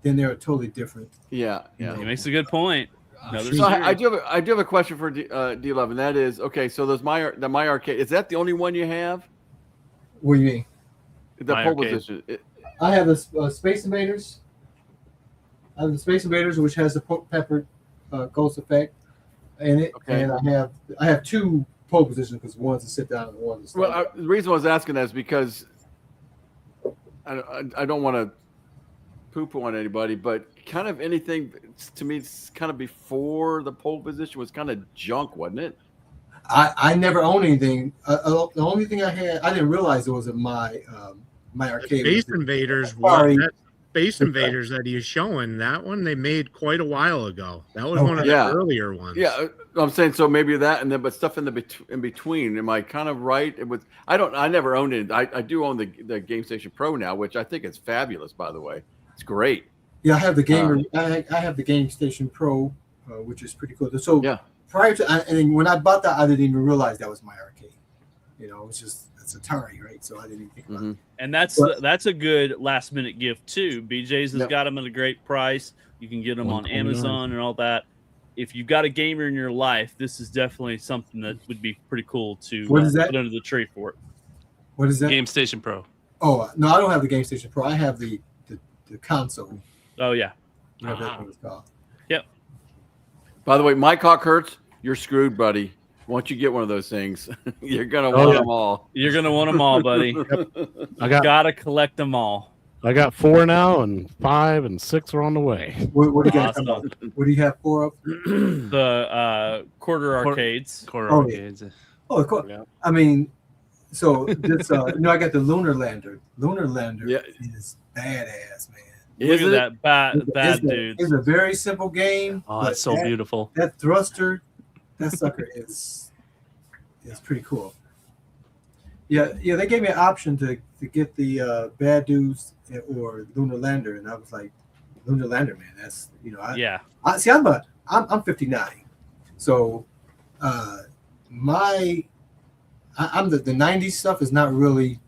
then they're totally different. Yeah, yeah. He makes a good point. Another So series. I do have a question for D11. That is okay. So there's the My Arcade. Is that the only one you have? What do you mean? The My pole Arcade. position. I have the Space Invaders. I have the Space Invaders, which has the Pepper Ghost effect in it, Okay. and I have two pole positions because one's a sit down and one's a stand. Well, the reason I was asking that is because I don't want to poo-poo on anybody, but kind of anything to me, it's kind of before the pole position was kind of junk, wasn't it? I never owned anything. The only thing I had, I didn't realize it was my arcade. Space was- Invaders. Sorry. That Space Invaders that he's showing, that one they made quite a while ago. That was Oh, one of yeah. the earlier ones. Yeah, I'm saying so maybe that, and then but stuff in between. Am I kind of right? It was. I never owned it. I do own the Game Station Pro now, which I think is fabulous. By the way, it's great. Yeah, I have the gamer. I have the Game Station Pro, which is pretty cool. So Yeah. prior to, and then when I bought that, I didn't even realize that was my arcade. It's just it's Atari, right? So I didn't even think about Mhm. it. And that's a good last minute gift too. BJ's has Yep. got them at a great price. You can get them on $129. Amazon and all that. If you've got a gamer in your life, this is definitely something that would be pretty cool to What is that? put under the tree for it. What is that? Game Station Pro. Oh no, I don't have the Game Station Pro. I have the console. Oh yeah, Whatever that thing is called. By the way, Mike Hawkhurst, you're screwed, buddy. Once you get one of those things, you're gonna Oh, want yeah. them all. you're gonna want them all, buddy. I got Gotta collect them all. 4 now, and 5 and 6 are on the way. What do you got? Awesome. What do you have 4 of? The quarter arcades. Quarter Oh, yeah. arcades. Oh, of course. Yeah. I mean, so this, I got the Lunar Lander. Lunar Lander Yeah. is badass, man. Look Is at it? that bad It's dudes. a very simple game. Oh, but it's so that, beautiful. That thruster, that sucker is pretty cool. Yeah. They gave me an option to get the Bad Dudes or Lunar Lander, and I was like, Lunar Lander, man. That's Yeah. I'm 59, so I'm the 90s stuff is not really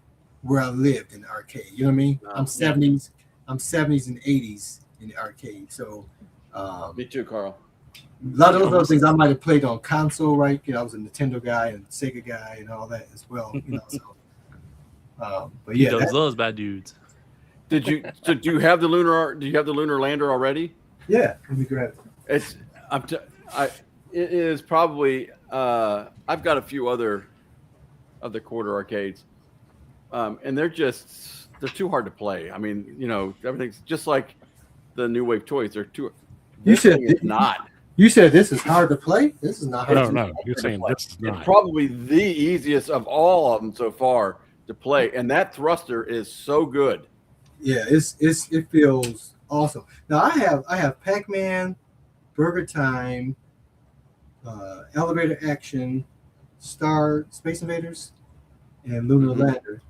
where I lived in the arcade. You know what I mean? I'm 70s and 80s in the arcade. So Me too, Carl. a lot of those other things I might have played on console, right? I was a Nintendo guy and Sega guy and all that as well. So but yeah, Those bad dudes. So do you have the lunar? Do you have the Lunar Lander already? yeah, let me grab it. It is probably. I've got a few other of the quarter arcades, and they're too hard to play. I mean, everything's just like the New Wave toys. They're too. You this said thing is not. You said this is hard to play. This is not hard. No, to no, you're saying this is It's not. probably the easiest of all of them so far to play, and that thruster is so good. Yeah, it feels awesome. Now I have Pac-Man, Burger Time, Elevator Action, Space Invaders, and Lunar Lander.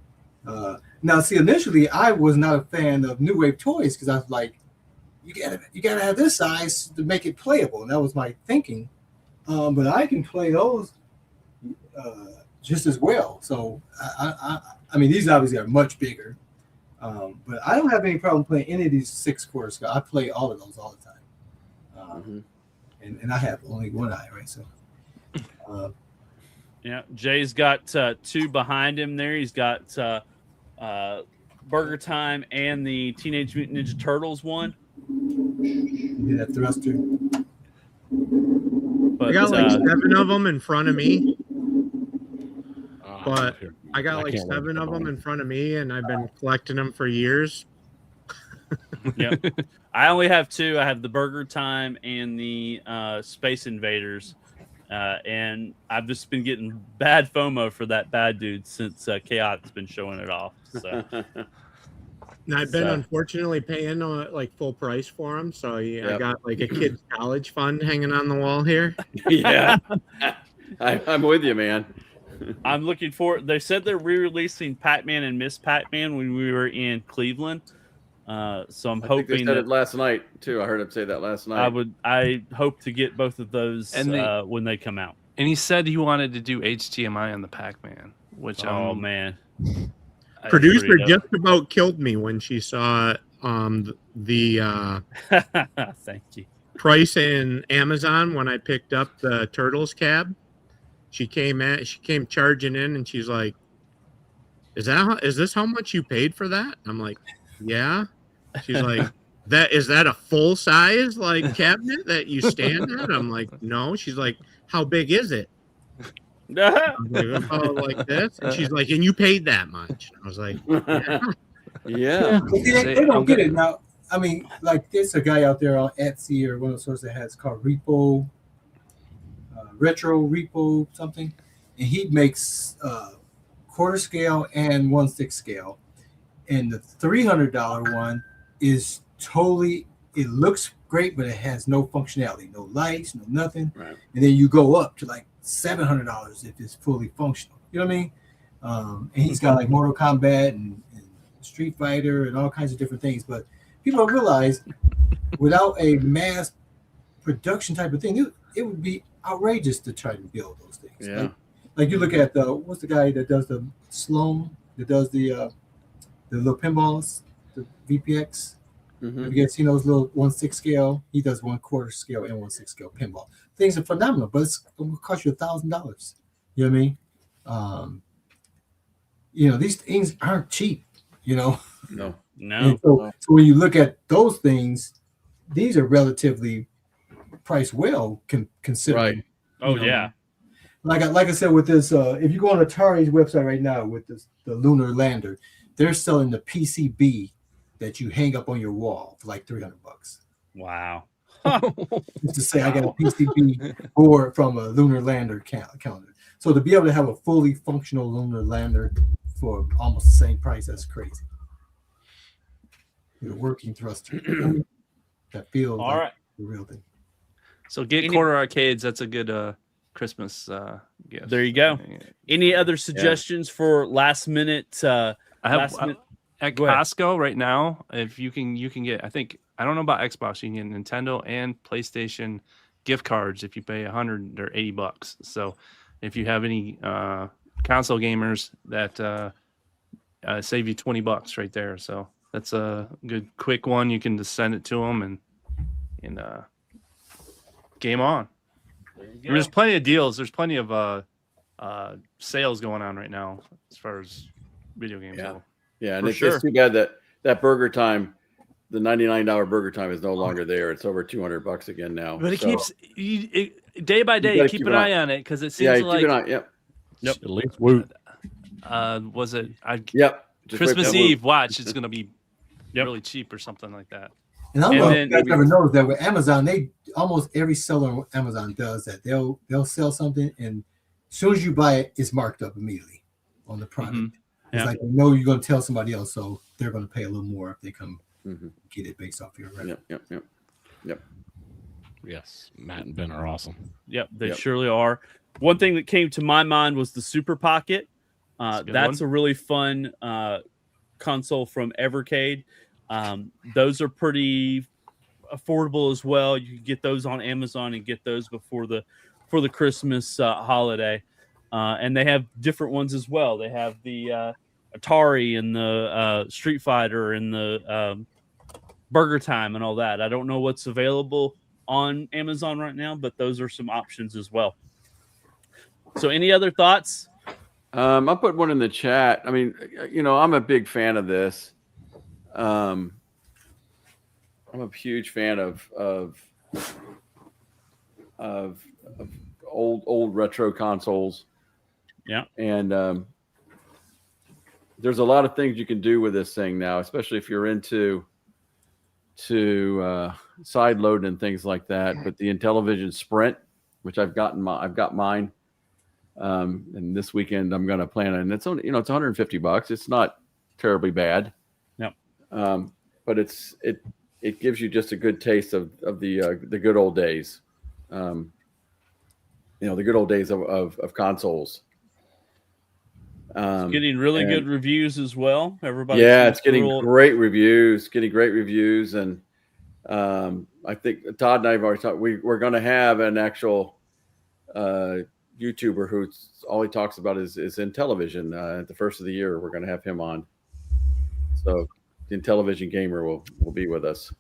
Now, see, initially I was not a fan of New Wave toys because I was like, you gotta have this size to make it playable, and that was my thinking. But I can play those just as well. So I mean, these obviously are much bigger, but I don't have any problem playing any of these 6 quarters. I play all of those all the time, and I have only one eye, right? So. Yeah, Jay's got 2 behind him there. He's got Burger Time and the Teenage Mutant Ninja Turtles one. Yeah, that thruster. But I got like 7 of them in front of me. Ah, But here. I got like can't wait 7 to of come them home. in front of me, and I've been collecting them for years. yeah, I only have 2. I have the Burger Time and the Space Invaders, and I've just been getting bad FOMO for that bad dude since Chaot's been showing it off. So And I've been So- unfortunately paying like full price for them. So yeah, I Yep. got like a kid's college fund hanging on the wall here. Yeah, I'm with you, man. I'm looking for. They said they're re-releasing Pac-Man and Miss Pac-Man when we were in Cleveland. So I'm I think they hoping said that it last night too. I heard him say that last night. I hope to get both of those And when they come out. And he said he wanted to do HDMI on the Pac-Man, which Oh man, That's Producer pretty dope. just about killed me when she saw the Thank you. price in Amazon when I picked up the Turtles cab. She came charging in and she's like, is this how much you paid for that? I'm like, yeah. She's like, is that a full size like cabinet that you stand at? I'm like, no. She's like, how big is it? I was like, oh, like this. And she's like, and you paid that much. I was like, yeah. yeah. But they don't get it now. I mean, like there's a guy out there on Etsy or one of those sorts that has called Repo, Retro Repo something, and he makes quarter scale and 1/6 scale, and the $300 one is totally. It looks great, but it has no functionality, no lights, no nothing. Right. And then you go up to like $700 if it's fully functional. You know what I mean? And he's got like Mortal Kombat and Street Fighter and all kinds of different things. But people don't realize without a mass production type of thing, it would be outrageous to try to build those things. Yeah. like you look at what's the guy that does the Sloan that does the little pinballs, the VPX. Mhm. Have you guys seen those little 1/6 scale? He does 1/4 scale and 1/6 scale pinball. Things are phenomenal, but it's going to cost you $1,000. You know what I mean? These things aren't cheap. No. No. And so when you look at those things, these are relatively priced well considering. Right. Oh you know, yeah. Like I said with this, if you go on Atari's website right now with the Lunar Lander, they're selling the PCB that you hang up on your wall for like $300. Wow. Just to say I got a PCB board from a Lunar Lander calendar. So to be able to have a fully functional Lunar Lander for almost the same price, that's crazy. With a working thruster that feels All like right. the real thing. So get Any- quarter arcades. That's a good Christmas gift. There you go. Any other suggestions for last minute? I have Last minute- at Go ahead. Costco right now. If you can get. I don't know about Xbox. You can get Nintendo and PlayStation gift cards if you pay $100 or $80. So if you have any console gamers, that save you $20 right there. So that's a good quick one. You can just send it to them and game on. There's plenty of deals. There's plenty of sales going on right now as far as video games Yeah. go. Yeah, and For it's sure. just too bad that Burger Time, the $99 Burger Time is no longer there. It's over $200 again now. But it So, keeps day by day. gotta Keep keep an an eye on it because it seems yeah, like keep an eye. Yep. At least Woot. was it Yep. Just wait for Christmas that little- Eve? Watch, it's gonna be really cheap or something like that. And I don't And know if then you guys ever noticed that with Amazon, they almost every seller on Amazon does that. They'll sell something, and as soon as you buy it, it's marked up immediately on the product. Mhm. It's Yeah. like they know you're going to tell somebody else, so they're going to pay a little more if they come Mhm. get it based off your record. Yep. Yes, Matt and Ben are awesome. Yep, they Yep. surely are. One thing that came to my mind was the Super Pocket. That's a good That's one. a really fun console from Evercade. Those are pretty affordable as well. You can get those on Amazon and get those for the Christmas holiday. And they have different ones as well. They have the Atari and the Street Fighter and the Burger Time and all that. I don't know what's available on Amazon right now, but those are some options as well. So any other thoughts? I'll put one in the chat. I mean, I'm a big fan of this. I'm a huge fan of old retro consoles. Yeah. And there's a lot of things you can do with this thing now, especially if you're into side loading and things like that. But the Intellivision Sprint, which I've got mine. And this weekend I'm going to plan on, and it's only, it's $150. It's not terribly bad. Yep. But it gives you just a good taste of the good old days. The good old days of consoles. Getting really and- good reviews as well. Everybody, Yeah, it's getting great reviews. And I think Todd and I have already talked. We're going to have an actual YouTuber who all he talks about is Intellivision. At the first of the year, we're going to have him on. So the Intellivision gamer will be with us.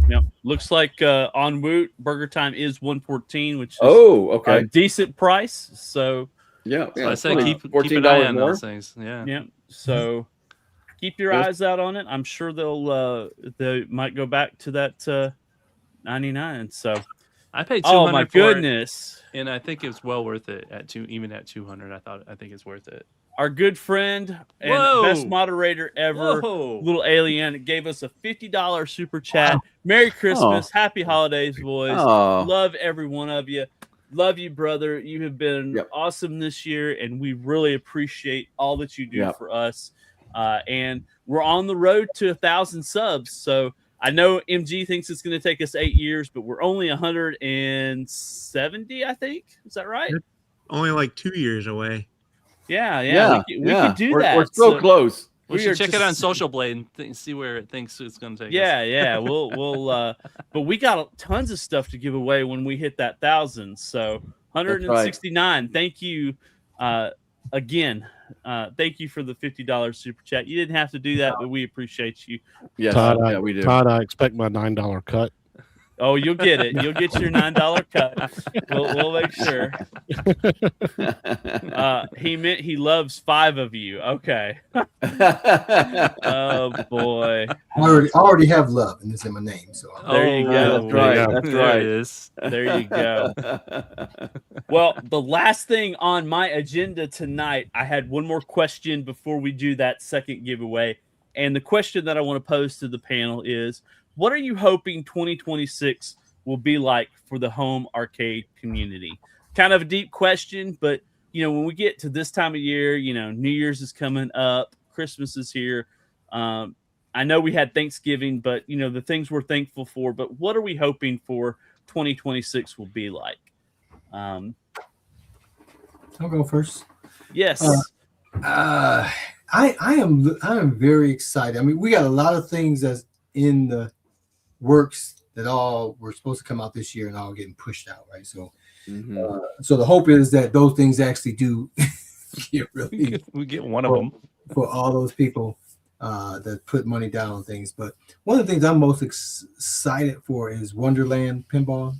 Yep. Looks like on Woot, Burger Time is $114, which is Okay. a decent price. So Yeah. So I say it's keep an $14 eye on more. those things. Yeah. yeah. So keep your eyes out on it. I'm sure they might go back to that 99. So I paid $200 oh my for it, goodness. and I think it's well worth it even at $200. I think it's worth it. Our good friend and Whoa. best moderator ever, Whoa. Little Alien, gave us a $50 super chat. Merry Christmas. Happy holidays, boys. Oh, Love every one of you. Love you, brother. You have been Yep. awesome this year, and we really appreciate all that you do Yep. for us. And we're on the road to 1,000 subs. So I know MG thinks it's going to take us 8 years, but we're only 170, I think. Is that right? Only like 2 years away. Yeah. We could do we're, that. We're so close. We We are should check it on just- Social Blade and see where it thinks it's going to take us. Yeah. We'll but we got tons of stuff to give away when we hit that 1,000. So 169. Thank you Again, thank you for the $50 super chat. You didn't have to do that, but we appreciate you. Yes, Todd, yeah, we do. Todd, I expect my $9 cut. Oh, you'll get it. You'll get your $9 cut. We'll make sure. He meant he loves 5 of you. Okay. Oh boy. I already have love, and it's in my name. So There you go. That's right. Yeah. That's There right. it is. There you go. Well, the last thing on my agenda tonight, I had one more question before we do that second giveaway. And the question that I want to pose to the panel is, what are you hoping 2026 will be like for the home arcade community? Kind of a deep question, but when we get to this time of year, New Year's is coming up, Christmas is here. I know we had Thanksgiving, but the things we're thankful for. But what are we hoping for 2026 will be like? I'll go first. Yes. I am very excited. I mean, we got a lot of things that's in the works that all were supposed to come out this year and all getting pushed out, right? So, so the hope is that those things actually do get really We get one of them. for all those people that put money down on things. But one of the things I'm most excited for is Wonderland Pinball.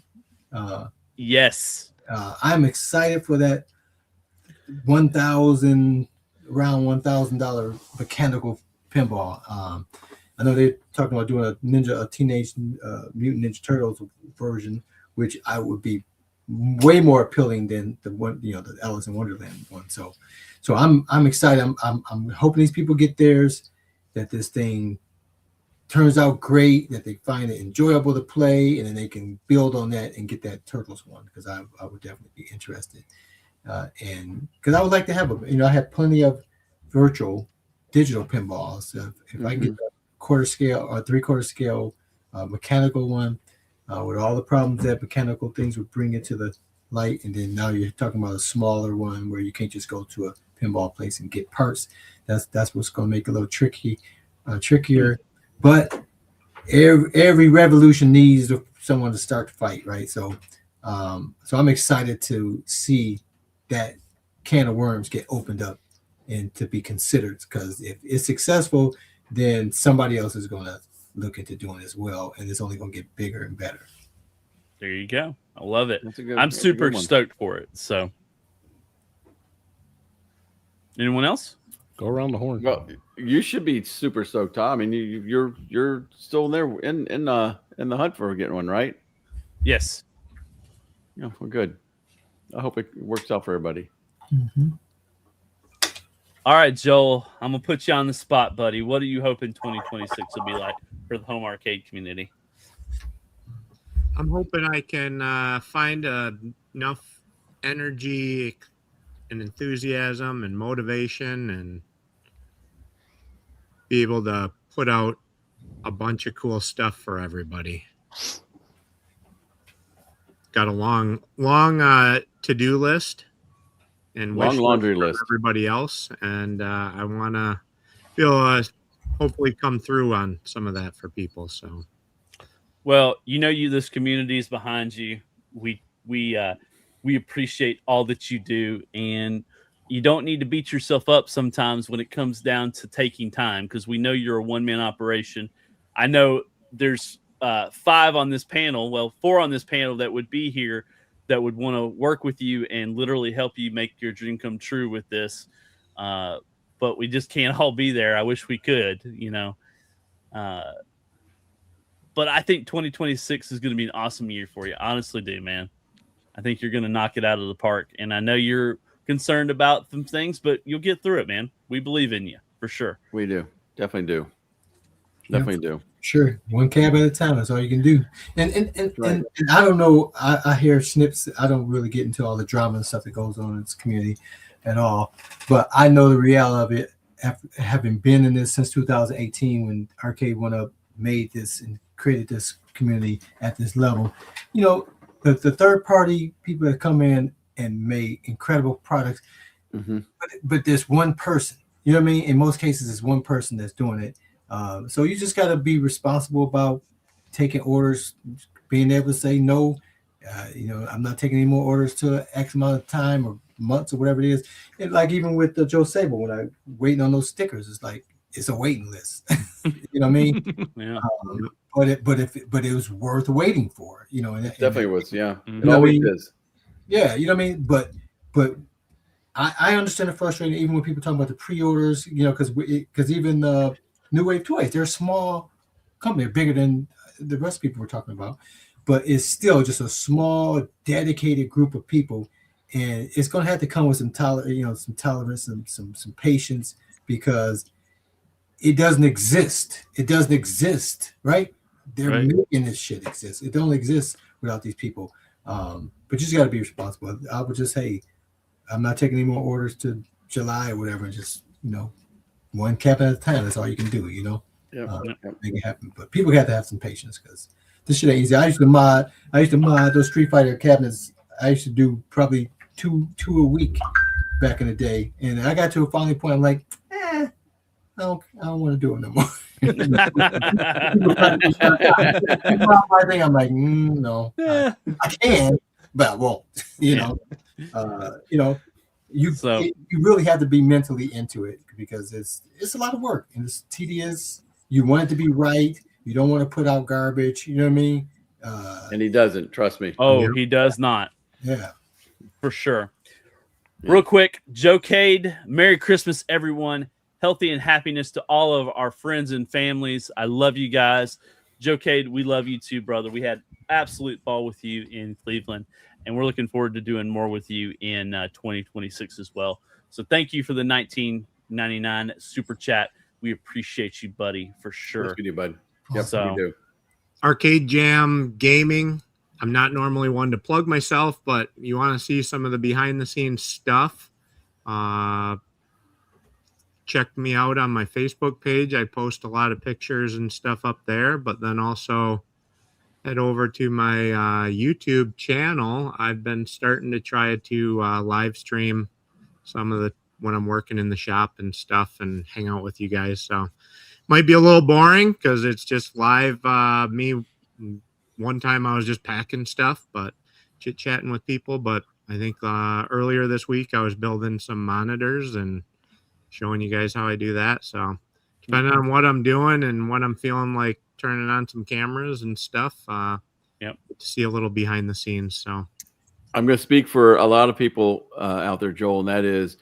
Yes. I'm excited for that around $1,000 mechanical pinball. I know they're talking about doing a Teenage Mutant Ninja Turtles version, which I would be way more appealing than the one, the Alice in Wonderland one. So I'm excited. I'm hoping these people get theirs, that this thing turns out great, that they find it enjoyable to play, and then they can build on that and get that Turtles one, because I would definitely be interested. And because I would like to have I have plenty of virtual digital pinballs. If I can get the quarter scale or 3/4 scale mechanical one, with all the problems that mechanical things would bring into the light, and then now you're talking about a smaller one where you can't just go to a pinball place and get parts. That's what's going to make it a little trickier. But every revolution needs someone to start the fight, right? So I'm excited to see that can of worms get opened up and to be considered, because if it's successful, then somebody else is going to look into doing it as well, and it's only going to get bigger and better. There you go. I love it. That's a good- I'm that's a super good one. stoked for it. So, anyone else? Go around the horn. Well, you should be super stoked, Tom. I mean, you're still there in the hunt for getting one, right? Yes. Yeah, well, good. I hope it works out for everybody. All right, Joel, I'm going to put you on the spot, buddy. What are you hoping 2026 will be like for the home arcade community? I'm hoping I can find enough energy and enthusiasm and motivation and be able to put out a bunch of cool stuff for everybody. Got a long to-do list and Long wish laundry for list. everybody else, and I want to feel hopefully come through on some of that for people. So, Well, this community is behind you. We appreciate all that you do, and you don't need to beat yourself up sometimes when it comes down to taking time, because we know you're a one-man operation. I know there's 5 on this panel, 4 on this panel that would be here that would want to work with you and literally help you make your dream come true with this. But we just can't all be there. I wish we could, but I think 2026 is going to be an awesome year for you. Honestly do, man. I think you're going to knock it out of the park. And I know you're concerned about some things, but you'll get through it, man. We believe in you for sure. We do. Definitely do. Definitely do. Sure, one cab at a time. That's all you can do. And Right. and I don't know. I hear snips. I don't really get into all the drama and stuff that goes on in this community at all. But I know the reality of it, having been in this since 2018 when Arcade One Up made this and created this community at this level. The third party people that come in and make incredible products, but there's one person. You know what I mean? In most cases, it's one person that's doing it. So you just got to be responsible about taking orders, being able to say no. I'm not taking any more orders to X amount of time, or months or whatever it is. And like even with the Joe Sable, when I waiting on those stickers, it's like it's a waiting list. You know what I mean? Yeah. But it was worth waiting for. You know, and Definitely was. Yeah, Mhm. it You know always what I mean? is. Yeah, you know what I mean. But I understand the frustration even when people talk about the pre-orders. You know, because even New Wave Toys, they're a small company, they're bigger than the rest of people we're talking about, but it's still just a small, dedicated group of people, and it's going to have to come with some tolerance, some patience, because it doesn't exist. It doesn't exist, right? They're Right. making this shit exist. It don't exist without these people. But you just got to be responsible. I would just say, I'm not taking any more orders to July or whatever. Just one cabinet at a time. That's all you can do. Yep. Make it happen. But people have to have some patience because this shit ain't easy. I used to mod those Street Fighter cabinets. I used to do probably two a week back in the day, and I got to a finally point. I'm like, I don't want to do it no more. I think I'm like, no, I can, but I won't. You really have to be mentally into it because it's a lot of work and it's tedious. You want it to be right. You don't want to put out garbage. You know what I mean? And he doesn't. Trust me. Oh, he does not. Yeah, for sure. Real quick, Joe Cade, Merry Christmas, everyone. Healthy and happiness to all of our friends and families. I love you guys. Joe Cade, we love you too, brother. We had absolute ball with you in Cleveland, and we're looking forward to doing more with you in 2026 as well. So thank you for the 1999 super chat. We appreciate you, buddy, for sure. Yes, we do, bud. Yep, So- we do. Arcade Jam Gaming. I'm not normally one to plug myself, but you want to see some of the behind the scenes stuff, check me out on my Facebook page. I post a lot of pictures and stuff up there, but then also head over to my YouTube channel. I've been starting to try to live stream some of the when I'm working in the shop and stuff and hang out with you guys. So might be a little boring because it's just live me. One time I was just packing stuff, but chit-chatting with people. But I think earlier this week I was building some monitors and showing you guys how I do that. So depending on what I'm doing and what I'm feeling like turning on some cameras and stuff, to see a little behind the scenes. So I'm going to speak for a lot of people out there, Joel, and that is,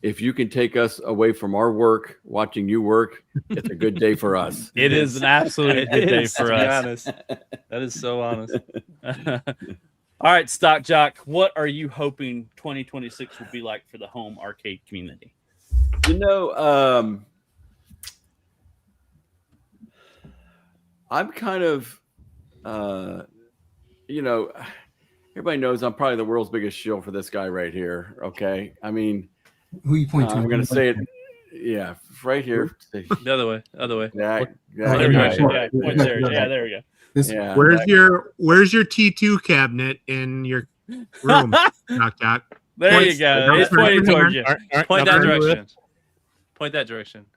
if you can take us away from our work, watching you work, it's a good day for us. It is an absolute good day for to be us. honest. That is so honest. All right, Stock Jock, what are you hoping 2026 will be like for the home arcade community? I'm kind of, everybody knows I'm probably the world's biggest shill for this guy right here. Okay. I mean, who you point to? I'm going to say it. Yeah. Right here. The other way. Other way. Yeah. There we yeah, go. Yeah, point there. Yeah, there we go. yeah. where's your T2 cabinet in your room, Doc? There you go. It's pointing towards you. Point that direction. Point that direction.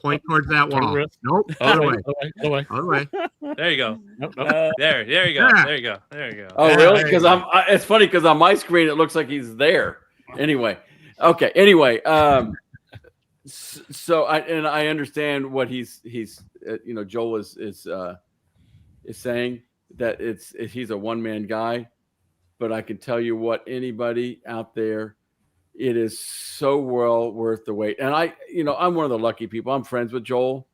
Point towards that wall. Turn Nope. Other way. Other way. Other way. There you go. Nope, nope. There you go. Yeah. There you go. There you go. Oh, Yeah, really? there Because you it's funny because on my screen, it looks like he's there. Anyway. Okay. Anyway. So I understand what he's Joel is saying that he's a one-man guy, but I can tell you what, anybody out there, it is so well worth the wait. And I'm one of the lucky people. I'm friends with Joel.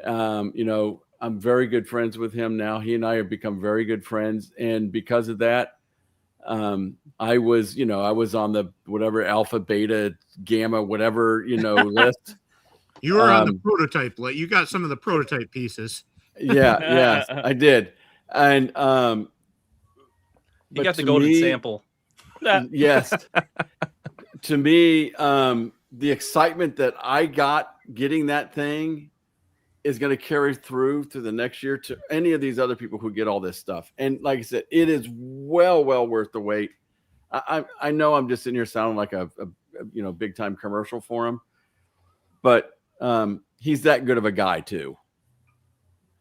I'm very good friends with him now. He and I have become very good friends. And because of that, I was on the whatever alpha, beta, gamma, whatever, list. You were on the prototype. You got some of the prototype pieces. Yeah, I did. And You got the golden sample. Yes. To me, the excitement that I got getting that thing is going to carry through to the next year to any of these other people who get all this stuff. And like I said, it is well worth the wait. I know I'm just sitting here sounding like a big time commercial for him, but he's that good of a guy too.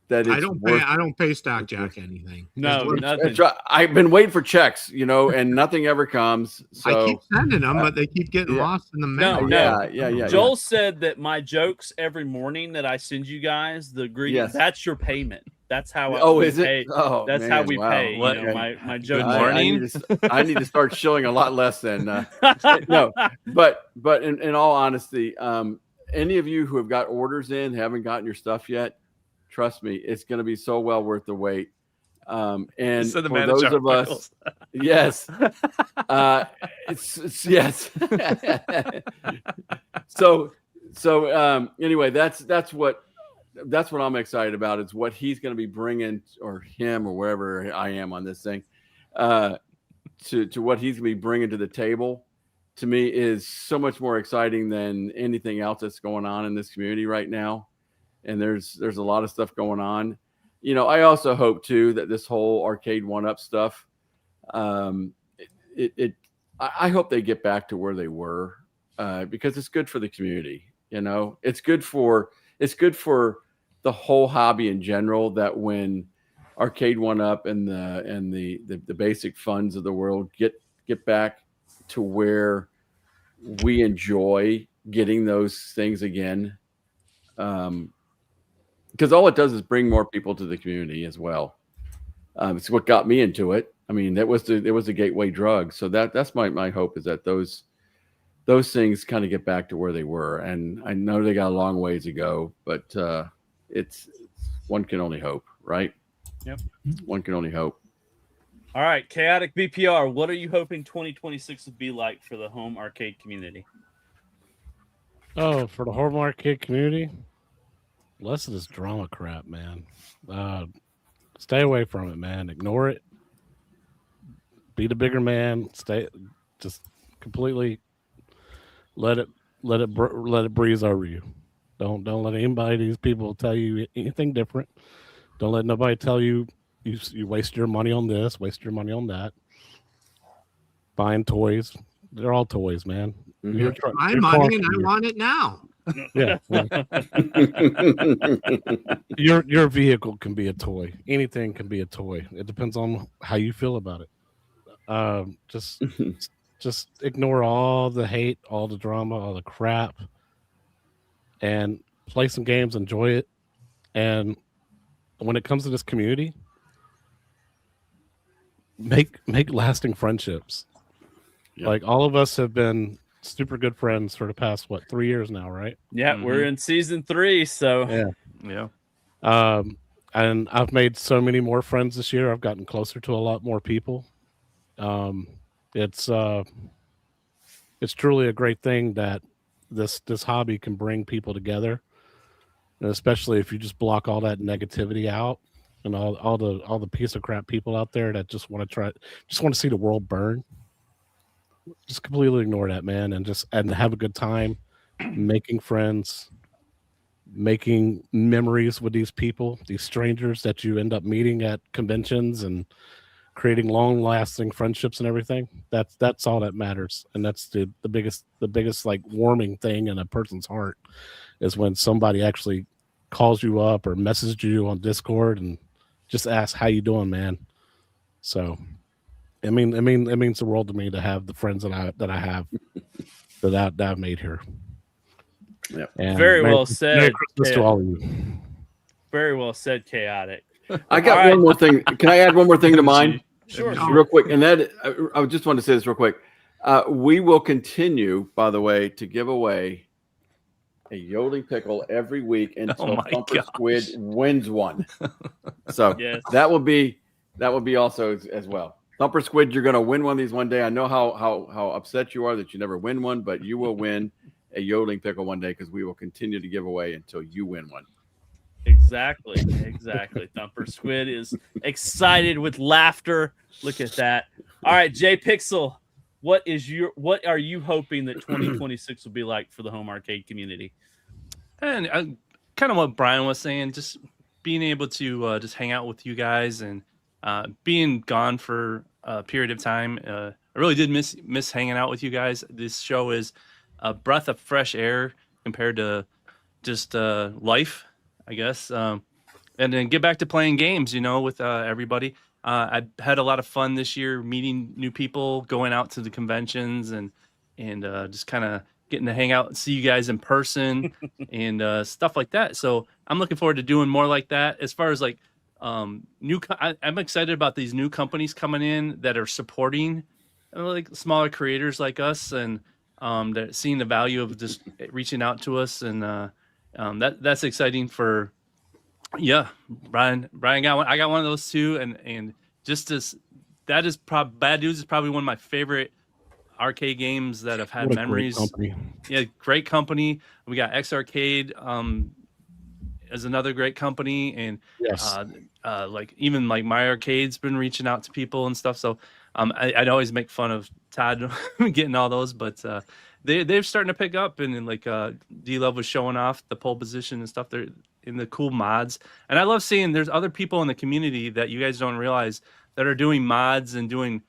that it's I don't pay Stock Jock anything. No, Just let- nothing. That's right. I've been waiting for checks, and nothing ever comes. I So keep sending them, but they keep getting yeah. lost in the No, mail. yeah. Joel said that my jokes every morning that I send you guys, the greetings, Yes. that's your payment. That's how Oh, we is pay. it? Oh, That's man, how we wow. pay. What? My jokes. morning. I need to start shilling a lot less than no. But in all honesty, any of you who have got orders in, haven't gotten your stuff yet, trust me, it's going to be so well worth the wait. And So the for those manager of us, articles. yes, it's yes. so anyway, that's what I'm excited about, is what he's going to be bringing, or him, or wherever I am on this thing, to what he's going to be bringing to the table. To me, is so much more exciting than anything else that's going on in this community right now. And there's a lot of stuff going on. I also hope too that this whole Arcade 1-Up stuff, I hope they get back to where they were, because it's good for the community. It's good for the whole hobby in general, that when Arcade 1-Up and the basic funds of the world get back to where we enjoy getting those things again, because all it does is bring more people to the community as well. It's what got me into it. I mean, it was the gateway drug. So that's my hope, is that those things kind of get back to where they were. And I know they got a long ways to go, but it's one can only hope, right? Yep. One can only hope. All right, Chaotic BPR, what are you hoping 2026 would be like for the home arcade community? Oh, for the home arcade community, less of this drama crap, man. Stay away from it, man. Ignore it. Be the bigger man. Just completely let it breeze over you. Don't let anybody, these people, tell you anything different. Don't let nobody tell you you waste your money on this, waste your money on that. Buying toys, they're all toys, man. Mhm. My money, and I want it now. Yeah. Your vehicle can be a toy. Anything can be a toy. It depends on how you feel about it. Just ignore all the hate, all the drama, all the crap, and play some games, enjoy it. And when it comes to this community, make lasting friendships. Yeah. Like, all of us have been super good friends for the past 3 years now, right? Yeah, we're in season 3, so Yeah. And I've made so many more friends this year. I've gotten closer to a lot more people. It's truly a great thing that this hobby can bring people together, and especially if you just block all that negativity out and all the piece of crap people out there that just want to see the world burn. Just completely ignore that, man, and have a good time, making friends, making memories with these people, these strangers that you end up meeting at conventions, and creating long-lasting friendships and everything. That's all that matters, and that's the biggest like warming thing in a person's heart, is when somebody actually calls you up or messages you on Discord and just asks, how you doing, man? So it means the world to me to have the friends that I have that I've made here. Yeah. And Very well said. Merry Christmas to all of you. very well said, Chaotic. I got All right. one more thing. Can I add one more thing to mine? Sure. Real quick. And that, I just want to say this real quick. We will continue, by the way, to give away a Yodeling Pickle every week until my Thumper gosh. Squid wins one. So Yes. that will be also as well. Thumper Squid, you're going to win one of these one day. I know how upset you are that you never win one, but you will win a Yodeling Pickle one day, because we will continue to give away until you win one. Exactly. Thumper Squid is excited with laughter. Look at that. All right, Jay Pixel, what are you hoping that 2026 will be like for the home arcade community? And kind of what Brian was saying, just being able to just hang out with you guys, and being gone for a period of time. I really did miss hanging out with you guys. This show is a breath of fresh air compared to just life, I guess. and then get back to playing games, with everybody. I had a lot of fun this year meeting new people, going out to the conventions and just kind of getting to hang out and see you guys in person and stuff like that. So I'm looking forward to doing more like that. As far as like I'm excited about these new companies coming in that are supporting like smaller creators like us, and that seeing the value of just reaching out to us, and that's exciting for. Yeah, Brian got one. I got one of those too, and just as that is Bad Dudes is probably one of my favorite arcade games that have had What a great memories. company. Yeah, great company. We got X Arcade as another great company, and Yes. like even like My Arcade's been reaching out to people and stuff. So I'd always make fun of Todd getting all those, but they're starting to pick up, and then like D Love was showing off the pole position and stuff. They're in the cool mods, and I love seeing there's other people in the community that you guys don't realize that are doing mods and doing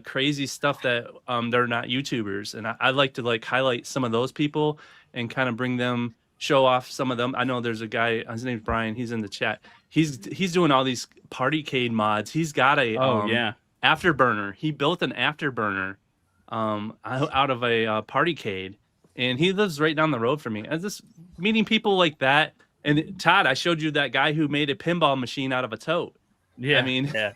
crazy stuff that they're not YouTubers, and I like to like highlight some of those people and kind of bring them, show off some of them. I know there's a guy, his name's Brian, he's in the chat. He's doing all these Partycade mods. He's got a afterburner. He built an afterburner out of a Partycade, and he lives right down the road from me. And just meeting people like that. And Todd, I showed you that guy who made a pinball machine out of a tote. Yeah, I mean, yeah.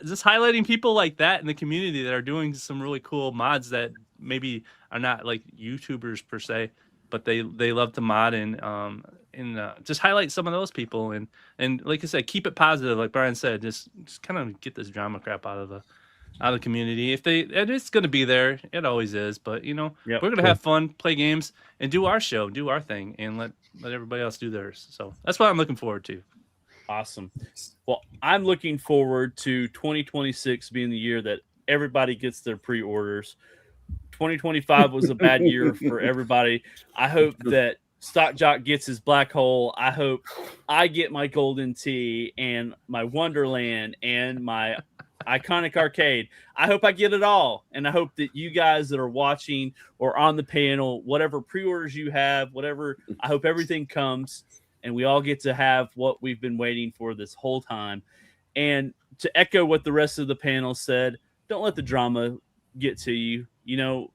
just highlighting people like that in the community that are doing some really cool mods that maybe are not like YouTubers per se, but they love to mod, and just highlight some of those people, and like I said, keep it positive. Like Brian said, just kind of get this drama crap out of the community. And it's going to be there. It always is, but we're going to have fun, play games, and do our show, do our thing, and let everybody else do theirs. So that's what I'm looking forward to. Awesome. Well, I'm looking forward to 2026 being the year that everybody gets their pre-orders. 2025 was a bad year for everybody. I hope that Stock Jock gets his black hole. I hope I get my Golden Tee and my Wonderland and my Iconic Arcade. I hope I get it all. And I hope that you guys that are watching or on the panel, whatever pre-orders you have, whatever, I hope everything comes and we all get to have what we've been waiting for this whole time. And to echo what the rest of the panel said, don't let the drama get to you.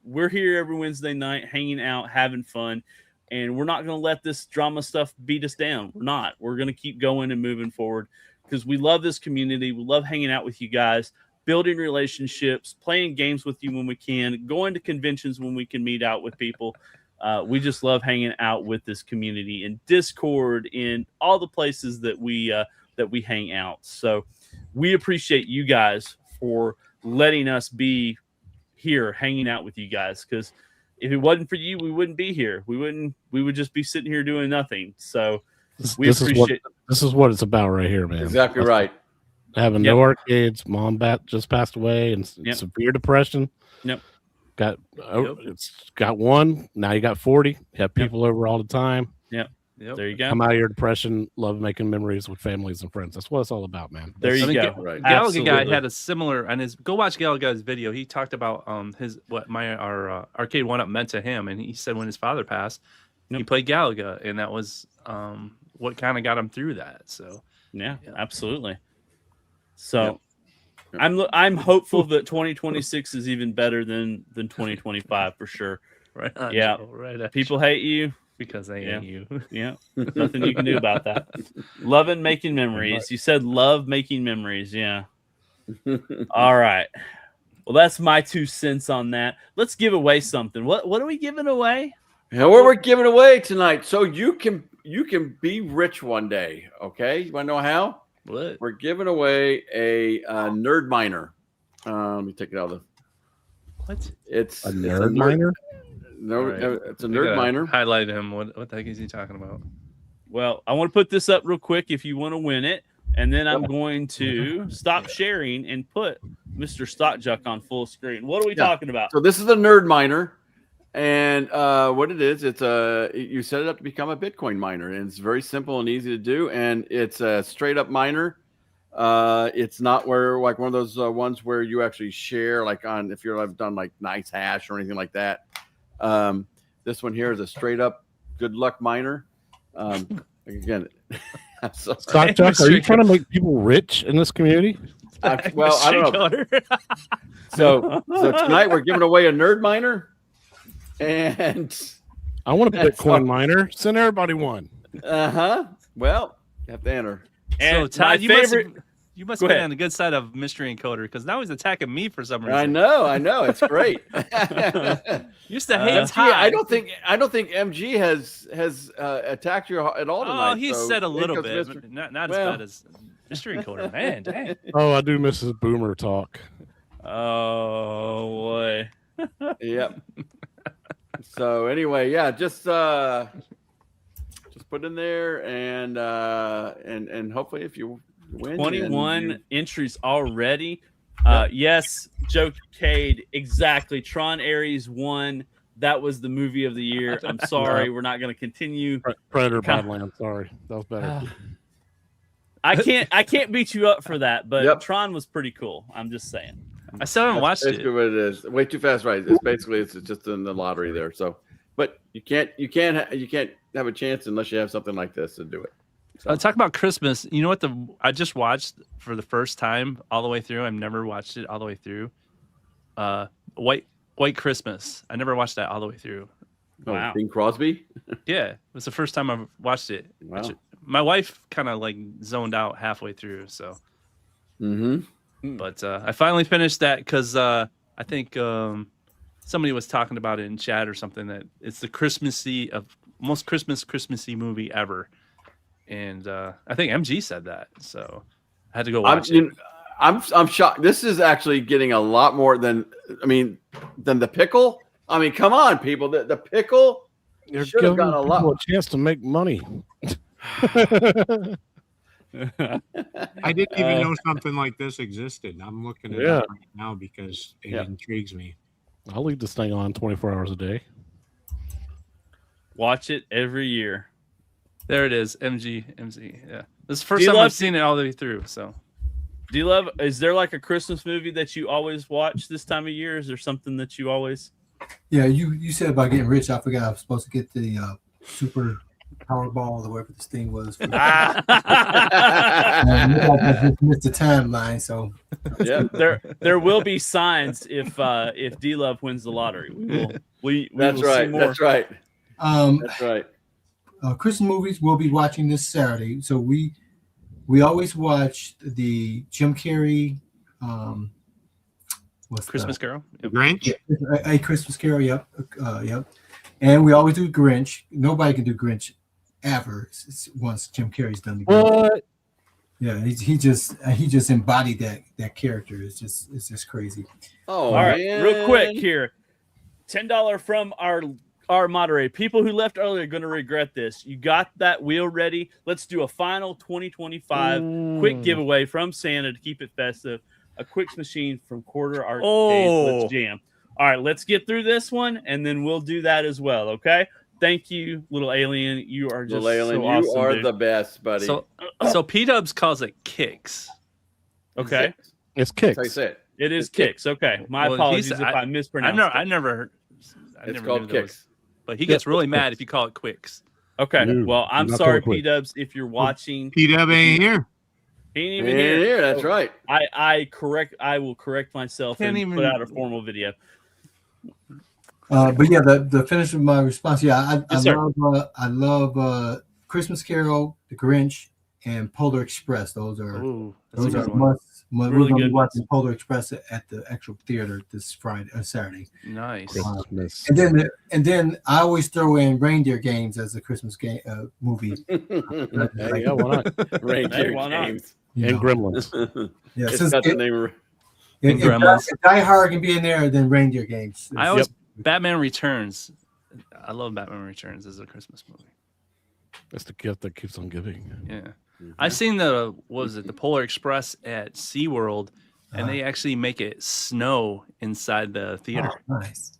We're here every Wednesday night hanging out, having fun, and we're not going to let this drama stuff beat us down. We're not. We're going to keep going and moving forward because we love this community. We love hanging out with you guys, building relationships, playing games with you when we can, going to conventions when we can meet out with people. We just love hanging out with this community in Discord, in all the places that we hang out. So we appreciate you guys for letting us be here hanging out with you guys, because if it wasn't for you, we wouldn't be here. We would just be sitting here doing nothing. So we appreciate this is what it's about right here, man. Exactly right. Having no arcades, mom just passed away, and severe depression. Yep. It's got one. Now you got 40. You have people over all the time. Yep. There you go. Come out of your depression, love making memories with families and friends. That's what it's all about, man. There you go. Right. Galaga guy had a similar, and go watch Galaga's video. He talked about our arcade 1-up meant to him, and he said when his father passed, he played Galaga, and that was what kind of got him through that. So yeah. Absolutely. So I'm hopeful that 2026 is even better than 2025 for sure. Right on, yeah. Joe, right. People hate you because they hate you. Yeah. Nothing you can do about that. Loving making memories. You said love making memories. Yeah. All right. Well, that's my 2 cents on that. Let's give away something. What are we giving away? What we're giving away tonight, so you can be rich one day. Okay, you want to know how? What? We're giving away a Nerd Miner. Let me take it out of the. What? It's a Nerd Miner. No, it's a Nerd Miner. Highlight him. What the heck is he talking about? Well, I want to put this up real quick if you want to win it, and then I'm going to stop sharing and put Mr. Stock Jock on full screen. What are we talking about? So this is a Nerd Miner. And what it is, it's you set it up to become a Bitcoin miner, and it's very simple and easy to do. And it's a straight up miner. It's not where like one of those ones where you actually share, like on if you've done like Nice Hash or anything like that. This one here is a straight up good luck miner. again. So, Stock Chuck, are you trying to make people rich in this community? well, I don't know. So tonight we're giving away a Nerd Miner, and I want a Bitcoin miner. Send everybody one. Well, you have to enter. And so Todd, you must Go be ahead. on the good side of Mystery Encoder because now he's attacking me for some reason. I know, it's great. Used to hate MG, Todd. I don't think MG has attacked you at all tonight. Oh, he so said a little here bit, comes but not Well. as bad as Mystery Encoder. Man, dang. Oh, I do miss his boomer talk. Oh boy. Yep. So anyway, yeah, just put in there and hopefully if you win, 21 entries already. Yes, Joe Cade, exactly. Tron Ares won. That was the movie of the year. I'm sorry, we're not going to continue. Predator Badlands. Sorry, that was better. I can't beat you up for that, but Yep. Tron was pretty cool. I'm just saying. I still haven't watched basically it. what it is. Way too fast, right? It's just in the lottery there. So, but you can't have a chance unless you have something like this to do it. So, Talk about Christmas. You know what? I just watched for the first time all the way through. I've never watched it all the way through. White Christmas. I never watched that all the way through. Wow. Bing Crosby. Yeah, it was the first time I've watched it. Wow. My wife kind of like zoned out halfway through. So, but I finally finished that because I think somebody was talking about it in chat or something that it's the most Christmassy movie ever. And I think MG said that, so I had to go watch it. I'm shocked. This is actually getting a lot more than the pickle. I mean, come on, people. The pickle You're should have giving gotten a people lot. a chance to make money. I didn't even know something like this existed. I'm looking it up right now because it intrigues me. I'll leave this thing on 24 hours a day. Watch it every year. There it is, MG. Yeah, this is the first time I've seen it all the way through. So, D-Love, is there like a Christmas movie that you always watch this time of year? Is there something that you always? Yeah, you said about getting rich. I forgot I was supposed to get the super Powerball or whatever this thing was. I just missed the timeline, so Yeah, there will be signs if D-Love wins the lottery. We that's will see right. more. That's right. That's right. Christmas movies we'll be watching this Saturday. So we always watch the Jim Carrey. What's Christmas Carol. Yep. Grinch? A Christmas Carol. Yep. Yep. And we always do Grinch. Nobody can do Grinch ever once Jim Carrey's done the Grinch. What? Yeah, he just embodied that character. It's just crazy. Oh, All right, man. real quick here. $10 from our moderator. People who left earlier are going to regret this. You got that wheel ready. Let's do a final 2025 quick giveaway from Santa to keep it festive. A Quicks machine from Quarter Arcade. Let's jam. All right, let's get through this one, and then we'll do that as well, okay? Thank you, little alien. You are just Little alien, so awesome, you are dude. the best, buddy. So P-Dubs calls it kicks. Okay. It's That's how you kicks. say it. It is kicks. Okay. My Well, apologies he's- if I mispronounced I it. never heard. I It's never called knew that was- kicks. But he gets really mad if you call it quicks. Okay. No, Well, I'm not sorry, quick. P-Dubs, if you're watching. P-Dub ain't here. He ain't Here, even here. that's right. I will correct myself Can't and even- put out a formal video. But yeah, the finish of my response. Yeah, Yes, sir. I love Christmas Carol, The Grinch, and Polar Express. Those are Ooh, that's a those are good one. must. We're Really going to good be watching Polar Express at the actual theater this Saturday. Nice. Christmas. And then I always throw in Reindeer Games as a Christmas game movie. Yeah, why not? Reindeer Hey, why not? games. You And know. Gremlins. Yeah, It's since got the it, name. if Gremlins. Die Hard can be in there, then Reindeer Games. I always Batman Returns. I love Batman Returns as a Christmas movie. That's the gift that keeps on giving. Yeah. I've seen the Polar Express at SeaWorld, and they actually make it snow inside the theater. Oh, nice.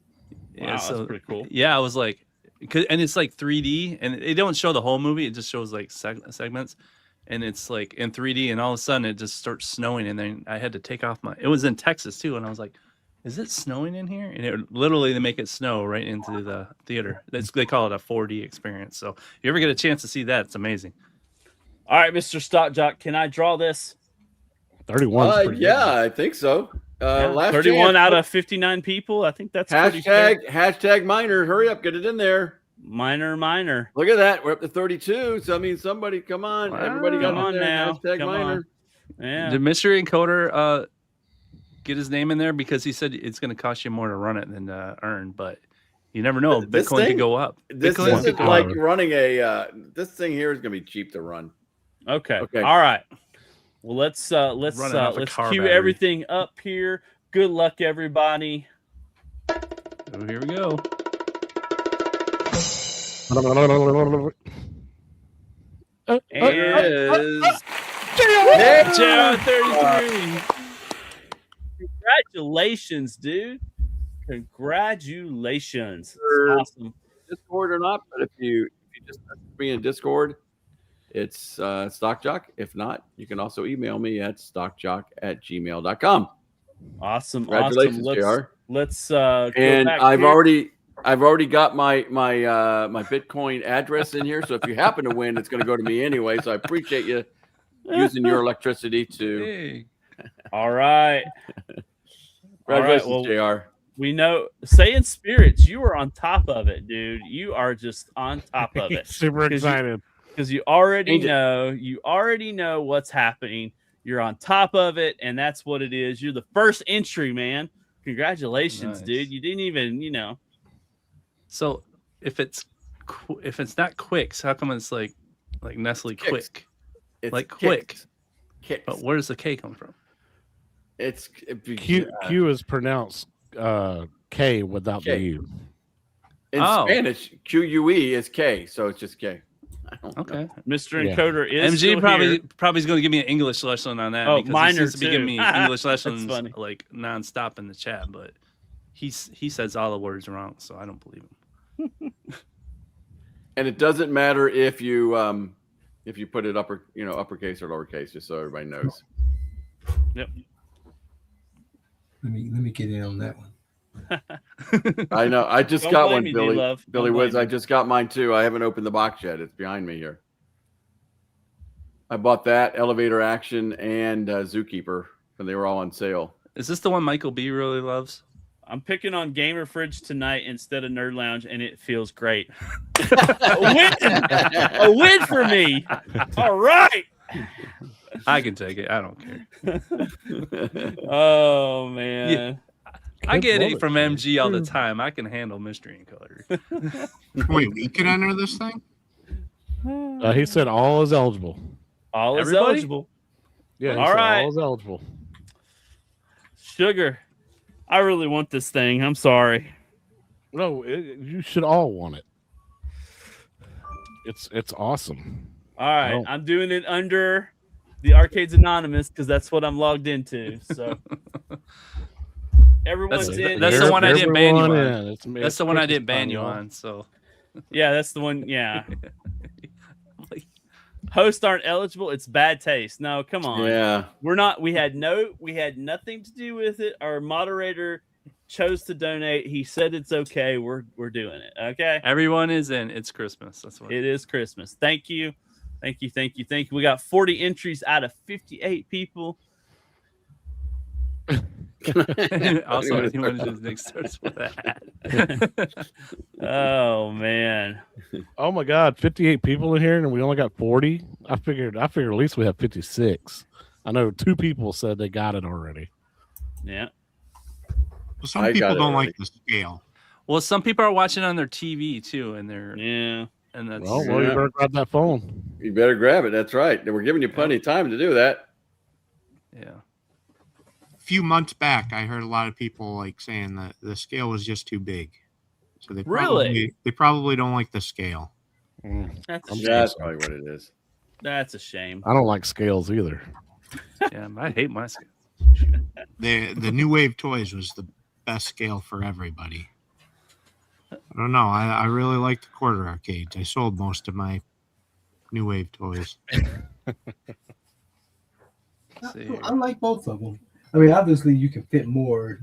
Wow, that's pretty cool. Yeah, I was like, and it's like 3D, and they don't show the whole movie; it just shows like segments, and it's like in 3D, and all of a sudden it just starts snowing, and then I had to take off it was in Texas too, and I was like, is it snowing in here? And it literally they make it snow right into the theater. They call it a 4D experience. So if you ever get a chance to see that, it's amazing. All right, Mr. Stock Jock, can I draw this? 31. Yeah, I think so. Last 31 chance. out of 59 people. I think that's pretty fair. Hashtag minor. Hurry up, get it in there. Minor. Look at that. We're up to 32. So I mean, somebody, come on. Wow. Everybody got Come on in there. now. Hashtag Come minor. on. Yeah. Did Mystery Encoder get his name in there? Because he said it's going to cost you more to run it than to earn, but you never know. This Bitcoin thing- could go up. This Bitcoin isn't could go like up. running a. This thing here is going to be cheap to run. Okay. Okay. All right. Well, let's Running off a car cue battery. everything up here. Good luck, everybody. Oh, here we go. Is John 33. Congratulations, dude. Congratulations. Sure. That's awesome. Discord or not? But if you just message me in Discord, it's StockJock. If not, you can also email me at stockjock@gmail.com. Awesome. Congratulations, awesome. JR. Let's go And back I've here. already got my Bitcoin address in here. So if you happen to win, it's going to go to me anyway. So I appreciate you using your electricity to. Hey. All right. Congratulations, well, JR. We know, saying spirits, you are on top of it, dude. You are just on top of it. Super excited. Because you already Change it. know what's happening. You're on top of it, and that's what it is. You're the first entry, man. Congratulations, Nice. dude. You didn't even, So if it's not Quicks, how come it's like Nestle Kicks. Quick? It's Like quick. Kicks. But where does the K come from? It's Q is pronounced K without K. the U. in Oh. Spanish. QUE is K, so it's just K. I don't know. Okay. Mr. Yeah. Encoder is MG still probably here. is going to give me an English lesson on that. Oh, because minor he seems to be giving too. me English lessons funny. like nonstop in the chat, but he says all the words wrong, so I don't believe him. And it doesn't matter if you put it uppercase or lowercase, just so everybody knows. Yep. Let me get in on that one. I know. I just Don't got blame one, me, Billy. D-Love. Billy Don't Woods. blame I me. just got mine too. I haven't opened the box yet. It's behind me here. I bought that Elevator Action and Zookeeper when they were all on sale. Is this the one Michael B really loves? I'm picking on Gamer Fridge tonight instead of Nerd Lounge, and it feels great. A win for me. All right. I can take it. I don't care. Oh man. I get love it it, from man. MG all the time. I can handle Mystery Encoder. Wait, we can enter this thing? He said all is eligible. All is Everybody? eligible. Yeah, he All said right. all is eligible. Sugar. I really want this thing. I'm sorry. No, you should all want it. It's awesome. All right. Oh. I'm doing it under the Arcades Anonymous because that's what I'm logged into. So everyone's in. that's the one I didn't ban you Everyone on. in. It's- That's it's the one I Christmas didn't ban time, you y'all. on. So Yeah, that's the one. Yeah. Hosts aren't eligible. It's bad taste. No, come on. Yeah. We're not. We had nothing to do with it. Our moderator chose to donate. He said it's okay. We're doing it. Okay. everyone is in. It's Christmas. That's what. It is Christmas. Thank you. We got 40 entries out of 58 people. Also, anyone who's next starts with that. Oh man. Oh my God, 58 people in here, and we only got 40. I figured at least we have 56. I know 2 people said they got it already. Yeah. Well, some I got people it don't already. like the scale. Well, some people are watching on their TV too, and they're Yeah. and that's Well, you better grab that phone. You better grab it. That's right. We're giving you plenty of time to do that. yeah. A few months back, I heard a lot of people like saying that the scale was just too big. So Really? they probably don't like the scale. That's a I'm shame. That's probably what it is. That's a shame. I don't like scales either. Yeah, I hate my scale. The New Wave Toys was the best scale for everybody. I don't know. I really like the quarter arcades. I sold most of my New Wave toys. See. I like both of them. I mean, obviously, you can fit more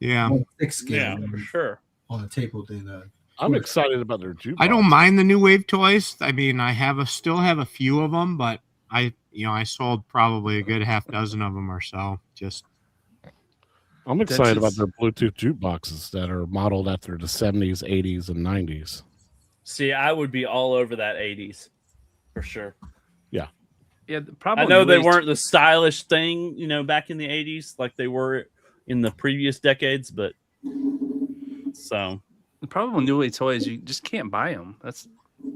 Yeah. more thick skin Yeah, for sure. on the table than I'm excited about their jukebox. I don't mind the new wave toys. I mean, I still have a few of them, but I sold probably a good half dozen of them or so. Just I'm excited about just- their Bluetooth jukeboxes that are modeled after the 70s, 80s, and 90s. See, I would be all over that 80s for sure. Yeah, the problem. I know with they Waze- weren't the stylish thing, back in the 80s like they were in the previous decades, but so The problem with New Way toys, you just can't buy them. That's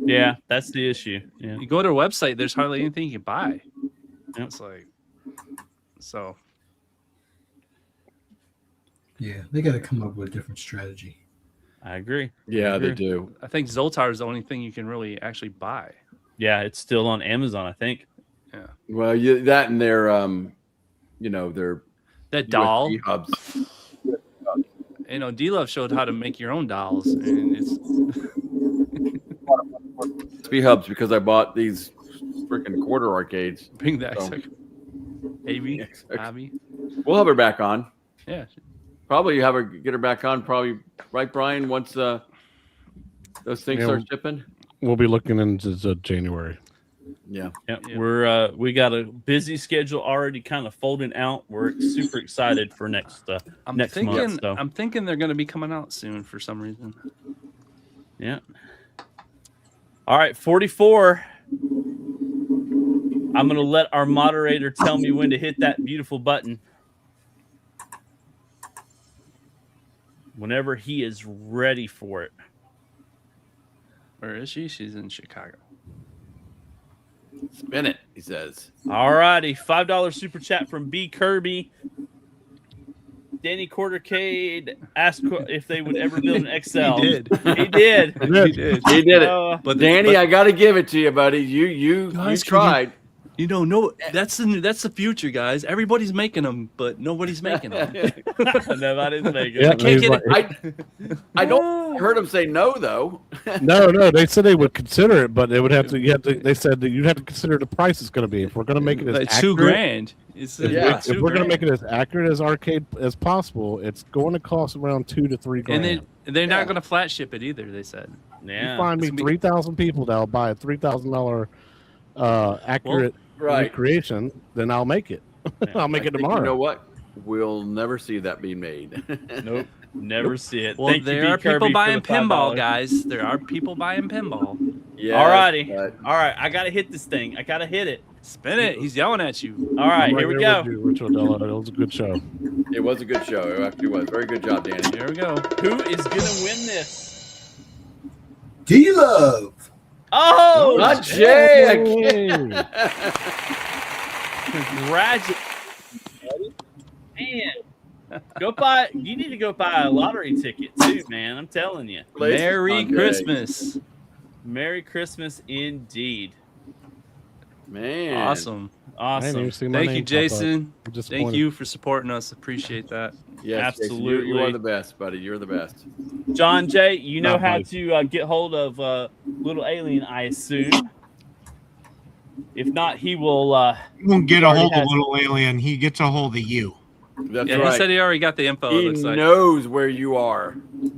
yeah, that's the issue. Yeah. you go to their website. There's hardly anything you can buy. Yep. It's like so. yeah, they got to come up with a different strategy. I agree. Yeah, they do. I think Zoltar is the only thing you can really actually buy. Yeah, it's still on Amazon, I think. Well, that and their their That doll, USB hubs. D Love showed how to make your own dolls, and it's USB hubs because I bought these freaking quarter arcades. bring that. So- Abby, Yeah, Abby, We'll have her back on. yeah. Probably get her back on. Probably right, Brian. Once those things Yeah, start shipping. We'll be looking into January. Yeah. Yeah, Yeah. we got a busy schedule already kind of folding out. We're super excited for next I'm next thinking. month. So. I'm thinking they're going to be coming out soon for some reason. Yeah. All right, 44. I'm going to let our moderator tell me when to hit that beautiful button. Whenever he is ready for it. Where is she? She's in Chicago. Spin it, he says. All righty. $5 super chat from B. Kirby. Danny Quartercade asked if they would ever build an XL. He did. He did. He did. He did it. But Danny, I got to give it to you, buddy. You Guys, can tried. no, that's the future, guys. Everybody's making them, but nobody's making them. Nobody's making Yeah, it. can't get it. I don't heard him say no though. No, they said they would consider it, but they would have to. They said that you'd have to consider the price it's going to be. If we're going to make it as like accurate, $2,000. It's Yeah. if we're going to make it as accurate as arcade as possible, it's going to cost around $2,000 to $3,000. and they're Yeah. not going to flat ship it either. They said. Yeah. You find me It's gonna be- 3,000 people that'll buy a $3,000 accurate Right. recreation, then I'll make it. I'll make I it think tomorrow. You know what? We'll never see that being made. Nope. Never see it. Well, Thank you, there B. are Kirby, people for buying the pinball, $5. guys. There are people buying pinball. Yeah. All righty. but All right. I got to hit this thing. I got to hit it. Spin it. He's yelling at you. All right. I'm Here we there go. with you, Rich Odella. It was a good show. It was a good show. It actually was. Very good job, Danny. Here we go. Who is going to win this? D-Love. Oh, Not Jay. Hey. congratulations. Man. You need to go buy a lottery ticket too, man. I'm telling you. Merry Jay. Christmas. Merry Christmas indeed. Man. Awesome. I didn't even Awesome. see my Thank you, name pop up. Jason. I'm Thank disappointed. you for supporting us. Appreciate that. Yes, Jason, you Absolutely. are the best, buddy. You're the best. John Jay, you know Not how mine. to get hold of Little Alien, I assume. If not, he will. you won't get a already hold of has- little alien. He gets a hold of you. That's Yeah, right. he said he already got the info. It He looks like. knows where you are.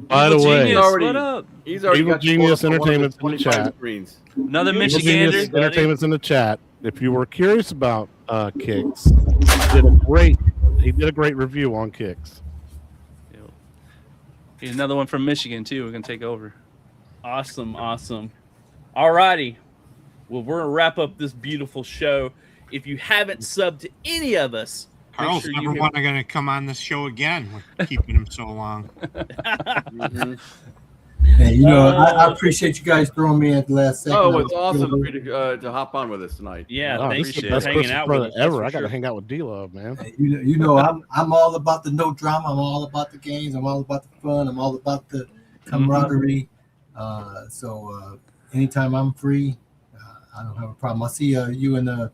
By the Evil way, Genius, already- what up? He's already Evil got you Genius pulled up on one of his Entertainment's in the 25 chat. screens. Another Evil Evil Michigander, Genius buddy. Entertainment's in the chat. If you were curious about Kicks, he did a great review on Kicks. Here's another one from Michigan too. We're gonna take over. Awesome. All righty. Well, we're gonna wrap up this beautiful show. If you haven't subbed to any of us, make Carl's sure you never hit- want to gonna come on this show again. We're keeping him so long. Mhm. Hey, I appreciate you guys throwing me at the last second. Oh, it's awesome for you to hop on with us tonight. Yeah, Wow, thanks this is for the best hanging Christmas out with present us. that's ever. for I got to sure. hang out with D-Love, man. Hey, I'm all about the no drama. I'm all about the games. I'm all about the fun. I'm all about the camaraderie. Anytime I'm free, I don't have a problem. I see you and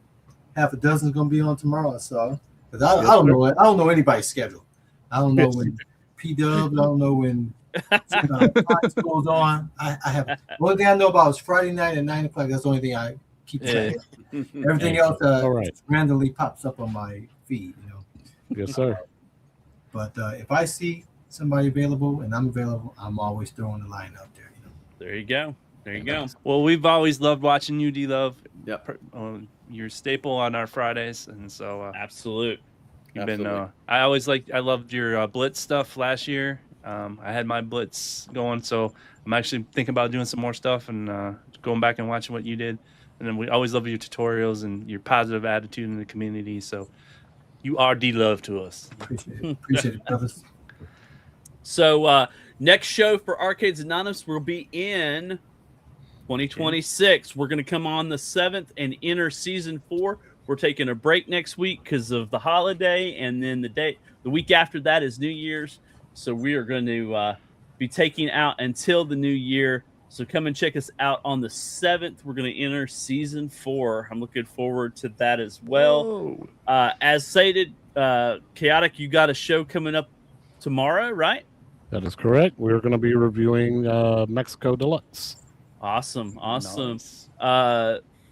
half a dozen is going to be on tomorrow. So, because I don't know. I don't know anybody's schedule. I don't know when P-Dubs. I don't know when Fox goes on. I have the only thing I know about is Friday night at 9:00. That's the only thing I keep track of. Everything else All right. randomly pops up on my feed. Yes, sir. But if I see somebody available and I'm available, I'm always throwing the line out there. There you go. There you go. Well, we've always loved watching you, D-Love. Yep. You're a staple on our Fridays, and so Absolute. you've been. Absolutely. I loved your Blitz stuff last year. I had my Blitz going, so I'm actually thinking about doing some more stuff and going back and watching what you did. And then we always love your tutorials and your positive attitude in the community. So you are D-Love to us. Appreciate it. Appreciate it, brothers. So next show for Arcades Anonymous will be in 2026. We're going to come on the 7th and enter season 4. We're taking a break next week because of the holiday, and then the week after that is New Year's. So we are going to be taking out until the new year. So come and check us out on the 7th. We're going to enter season 4. I'm looking forward to that as well. As stated, Chaotic, you got a show coming up tomorrow, right? That is correct. We're going to be reviewing Mexico Deluxe. Awesome. Nice.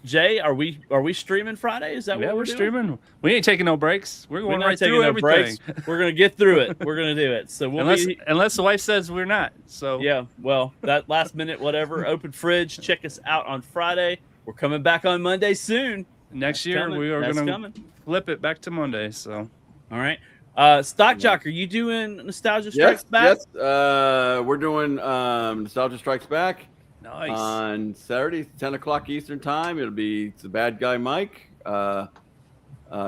Jay, are we streaming Friday? Is that what we're doing? streaming. We ain't taking no breaks. We're going We're not right taking through no everything. breaks. We're gonna get through it. We're gonna do it. So we'll Unless the wife says we're not. So yeah. Well, that last minute, whatever. Open fridge. Check us out on Friday. We're coming back on Monday soon. next year Coming. we are That's going to coming. flip it back to Monday. So All right. Stock Jock, are you doing Nostalgia Strikes Yes, Back? yes. We're doing Nostalgia Strikes Back nice. on Saturday, 10 o'clock Eastern Time. It'll be the bad guy Mike,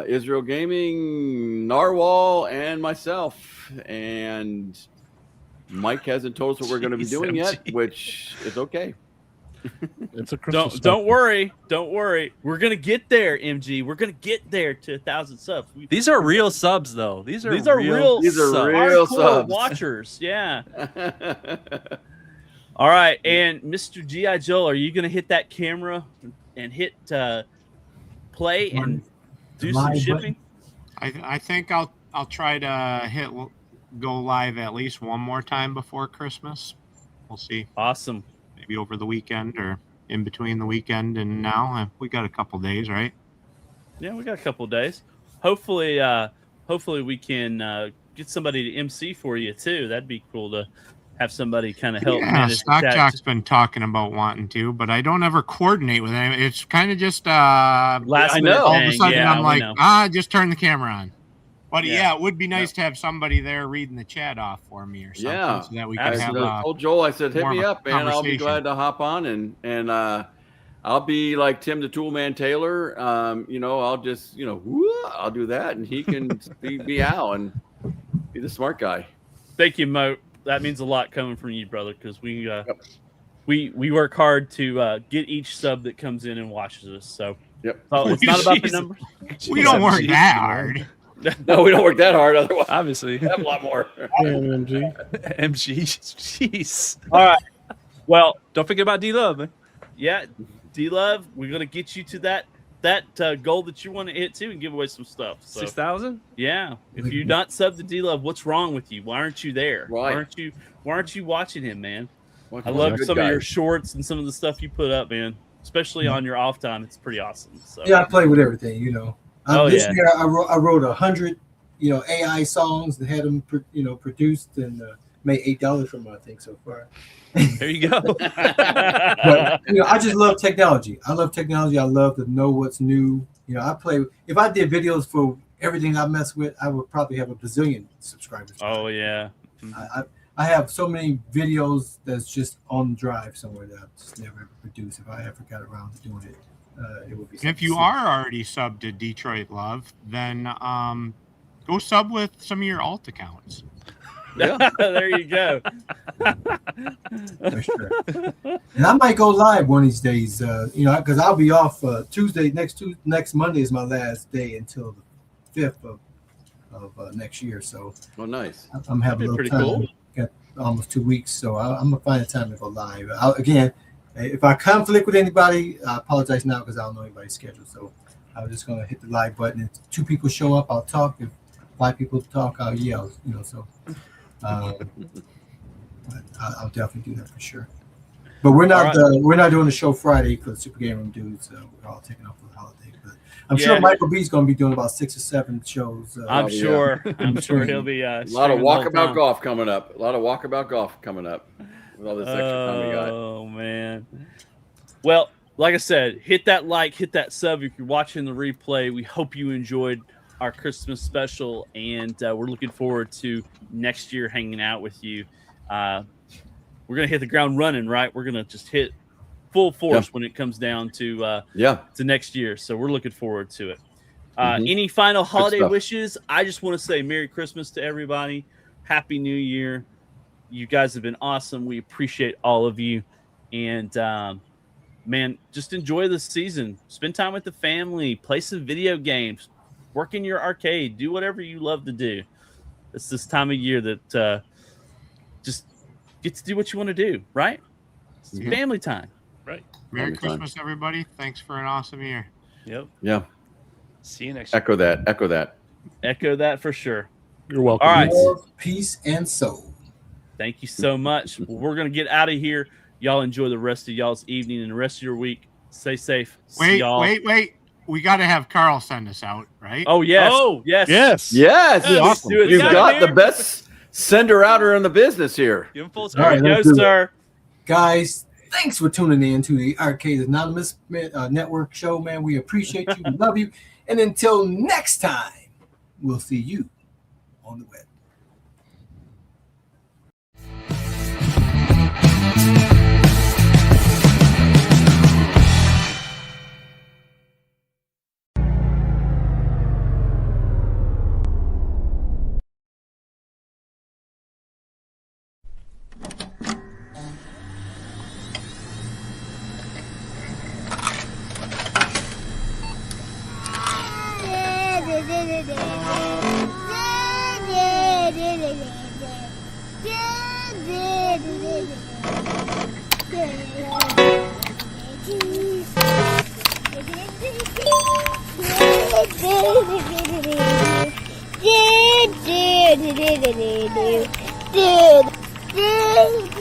Israel Gaming, Narwhal, and myself. And Mike hasn't told us what we're going to be doing yet, which is okay. It's a Christmas Don't special. worry. Don't worry. We're gonna get there, MG. We're gonna get there to 1,000 subs. These are real subs, though. These are These are real These are subs. real hardcore subs. watchers. Yeah. All right, and Mr. G.I. Joe, are you going to hit that camera and hit play and do some Live shipping? I think I'll try to go live at least one more time before Christmas. We'll see. Awesome. Maybe over the weekend or in between the weekend and now. We got a couple days, right? Yeah, we got a couple of days. Hopefully we can get somebody to MC for you too. That'd be cool to have somebody kind of help. Yeah, manage the Stock chat. Jock's been talking about wanting to, but I don't ever coordinate with him. It's kind of just Last I minute know. all of a thing. sudden Yeah, I'm we like, know. just turn the camera on. But Yeah. yeah, it would be nice to have somebody there reading the chat off for me or something, Yeah. so that we I can Absolutely. have told Joel, I said, hit more me of a up, man. I'll be conversation. glad to hop on and I'll be like Tim the Toolman Taylor. I'll just, I'll do that and he can be Al and be the smart guy. Thank you, Mo. That means a lot coming from you, brother, because we work hard to get each sub that comes in and watches us. So Yep. it's not about the Jesus. numbers. we don't work that hard. No, we don't work that hard. Otherwise, Obviously. we have a lot more. MG. MG. Jeez. All right. Well, Don't forget about D-Love, man. yeah, D-Love, we're gonna get you to that goal that you want to hit too, and give away some stuff. So 6,000? yeah, if you're not sub to D-Love, what's wrong with you? Why aren't you there? Right. Why aren't you watching him, man? Well, I he's a love good some guy. of your shorts and some of the stuff you put up, man. Especially on your off time, it's pretty awesome. So Yeah, I play with everything, Oh, this yeah. year I wrote 100, AI songs that had them, produced and made $8 from them, I think, so far. There you go. But I just love technology. I love technology. I love to know what's new. If I did videos for everything I mess with, I would probably have a bazillion subscribers. oh yeah, I have so many videos that's just on drive somewhere that I just never ever produce. If I ever got around to doing it, it would be. If you are already subbed to Detroit Love, then go sub with some of your alt accounts. there you go. For sure. And I might go live one of these days, because I'll be off Tuesday. Next Monday is my last day until the 5th of next year. So Oh, nice. I'm having a That'd be little pretty time. Got almost 2 weeks, so I'm gonna find a time to go live. Again, if I conflict with anybody, I apologize now because I don't know anybody's schedule. So I'm just gonna hit the live button. If 2 people show up, I'll talk. If 5 people talk, I'll yell. So. But I'll definitely do that for sure. But we're All not right. we're not doing the show Friday for the Super Game Room dudes. We're all taking off for the holiday. But I'm Yeah. sure Michael B's going to be doing about 6 or 7 shows. I'm yeah. sure. I'm sure he'll be. A lot of streaming the whole walkabout time. golf coming up. A lot of walkabout golf coming up with all this extra time we got. Oh man. Well, like I said, hit that like, hit that sub if you're watching the replay. We hope you enjoyed our Christmas special, and we're looking forward to next year hanging out with you. We're gonna hit the ground running, right? We're gonna just hit full force when it comes down to next year. So we're looking forward to it. Any final holiday stuff. wishes? I just want to say Merry Christmas to everybody. Happy New Year. You guys have been awesome. We appreciate all of you. And man, just enjoy the season. Spend time with the family. Play some video games. Work in your arcade. Do whatever you love to do. It's this time of year that just get to do what you want to do, right? It's family time. Right. Merry Every time. Christmas, everybody. Thanks for an awesome year. Yep. Yeah. See you next year. Echo that. Echo that. Echo that for sure. You're welcome. All right. Love, peace, and soul. Thank you so much. Well, we're going to get out of here. Y'all enjoy the rest of y'all's evening and the rest of your week. Stay safe. See Wait, y'all. wait. We got to have Carl send us out, right? Oh, yes. Oh, yes. Yes. Yes. Let's awesome. do it. You've Got got him the here. best sender outer in the business here. Give him full All screen. right, There you let's go, do it. sir. Guys, thanks for tuning in to the Arcade Anonymous Network show, man. We appreciate you. We love you. And until next time, we'll see you on the web. Dude.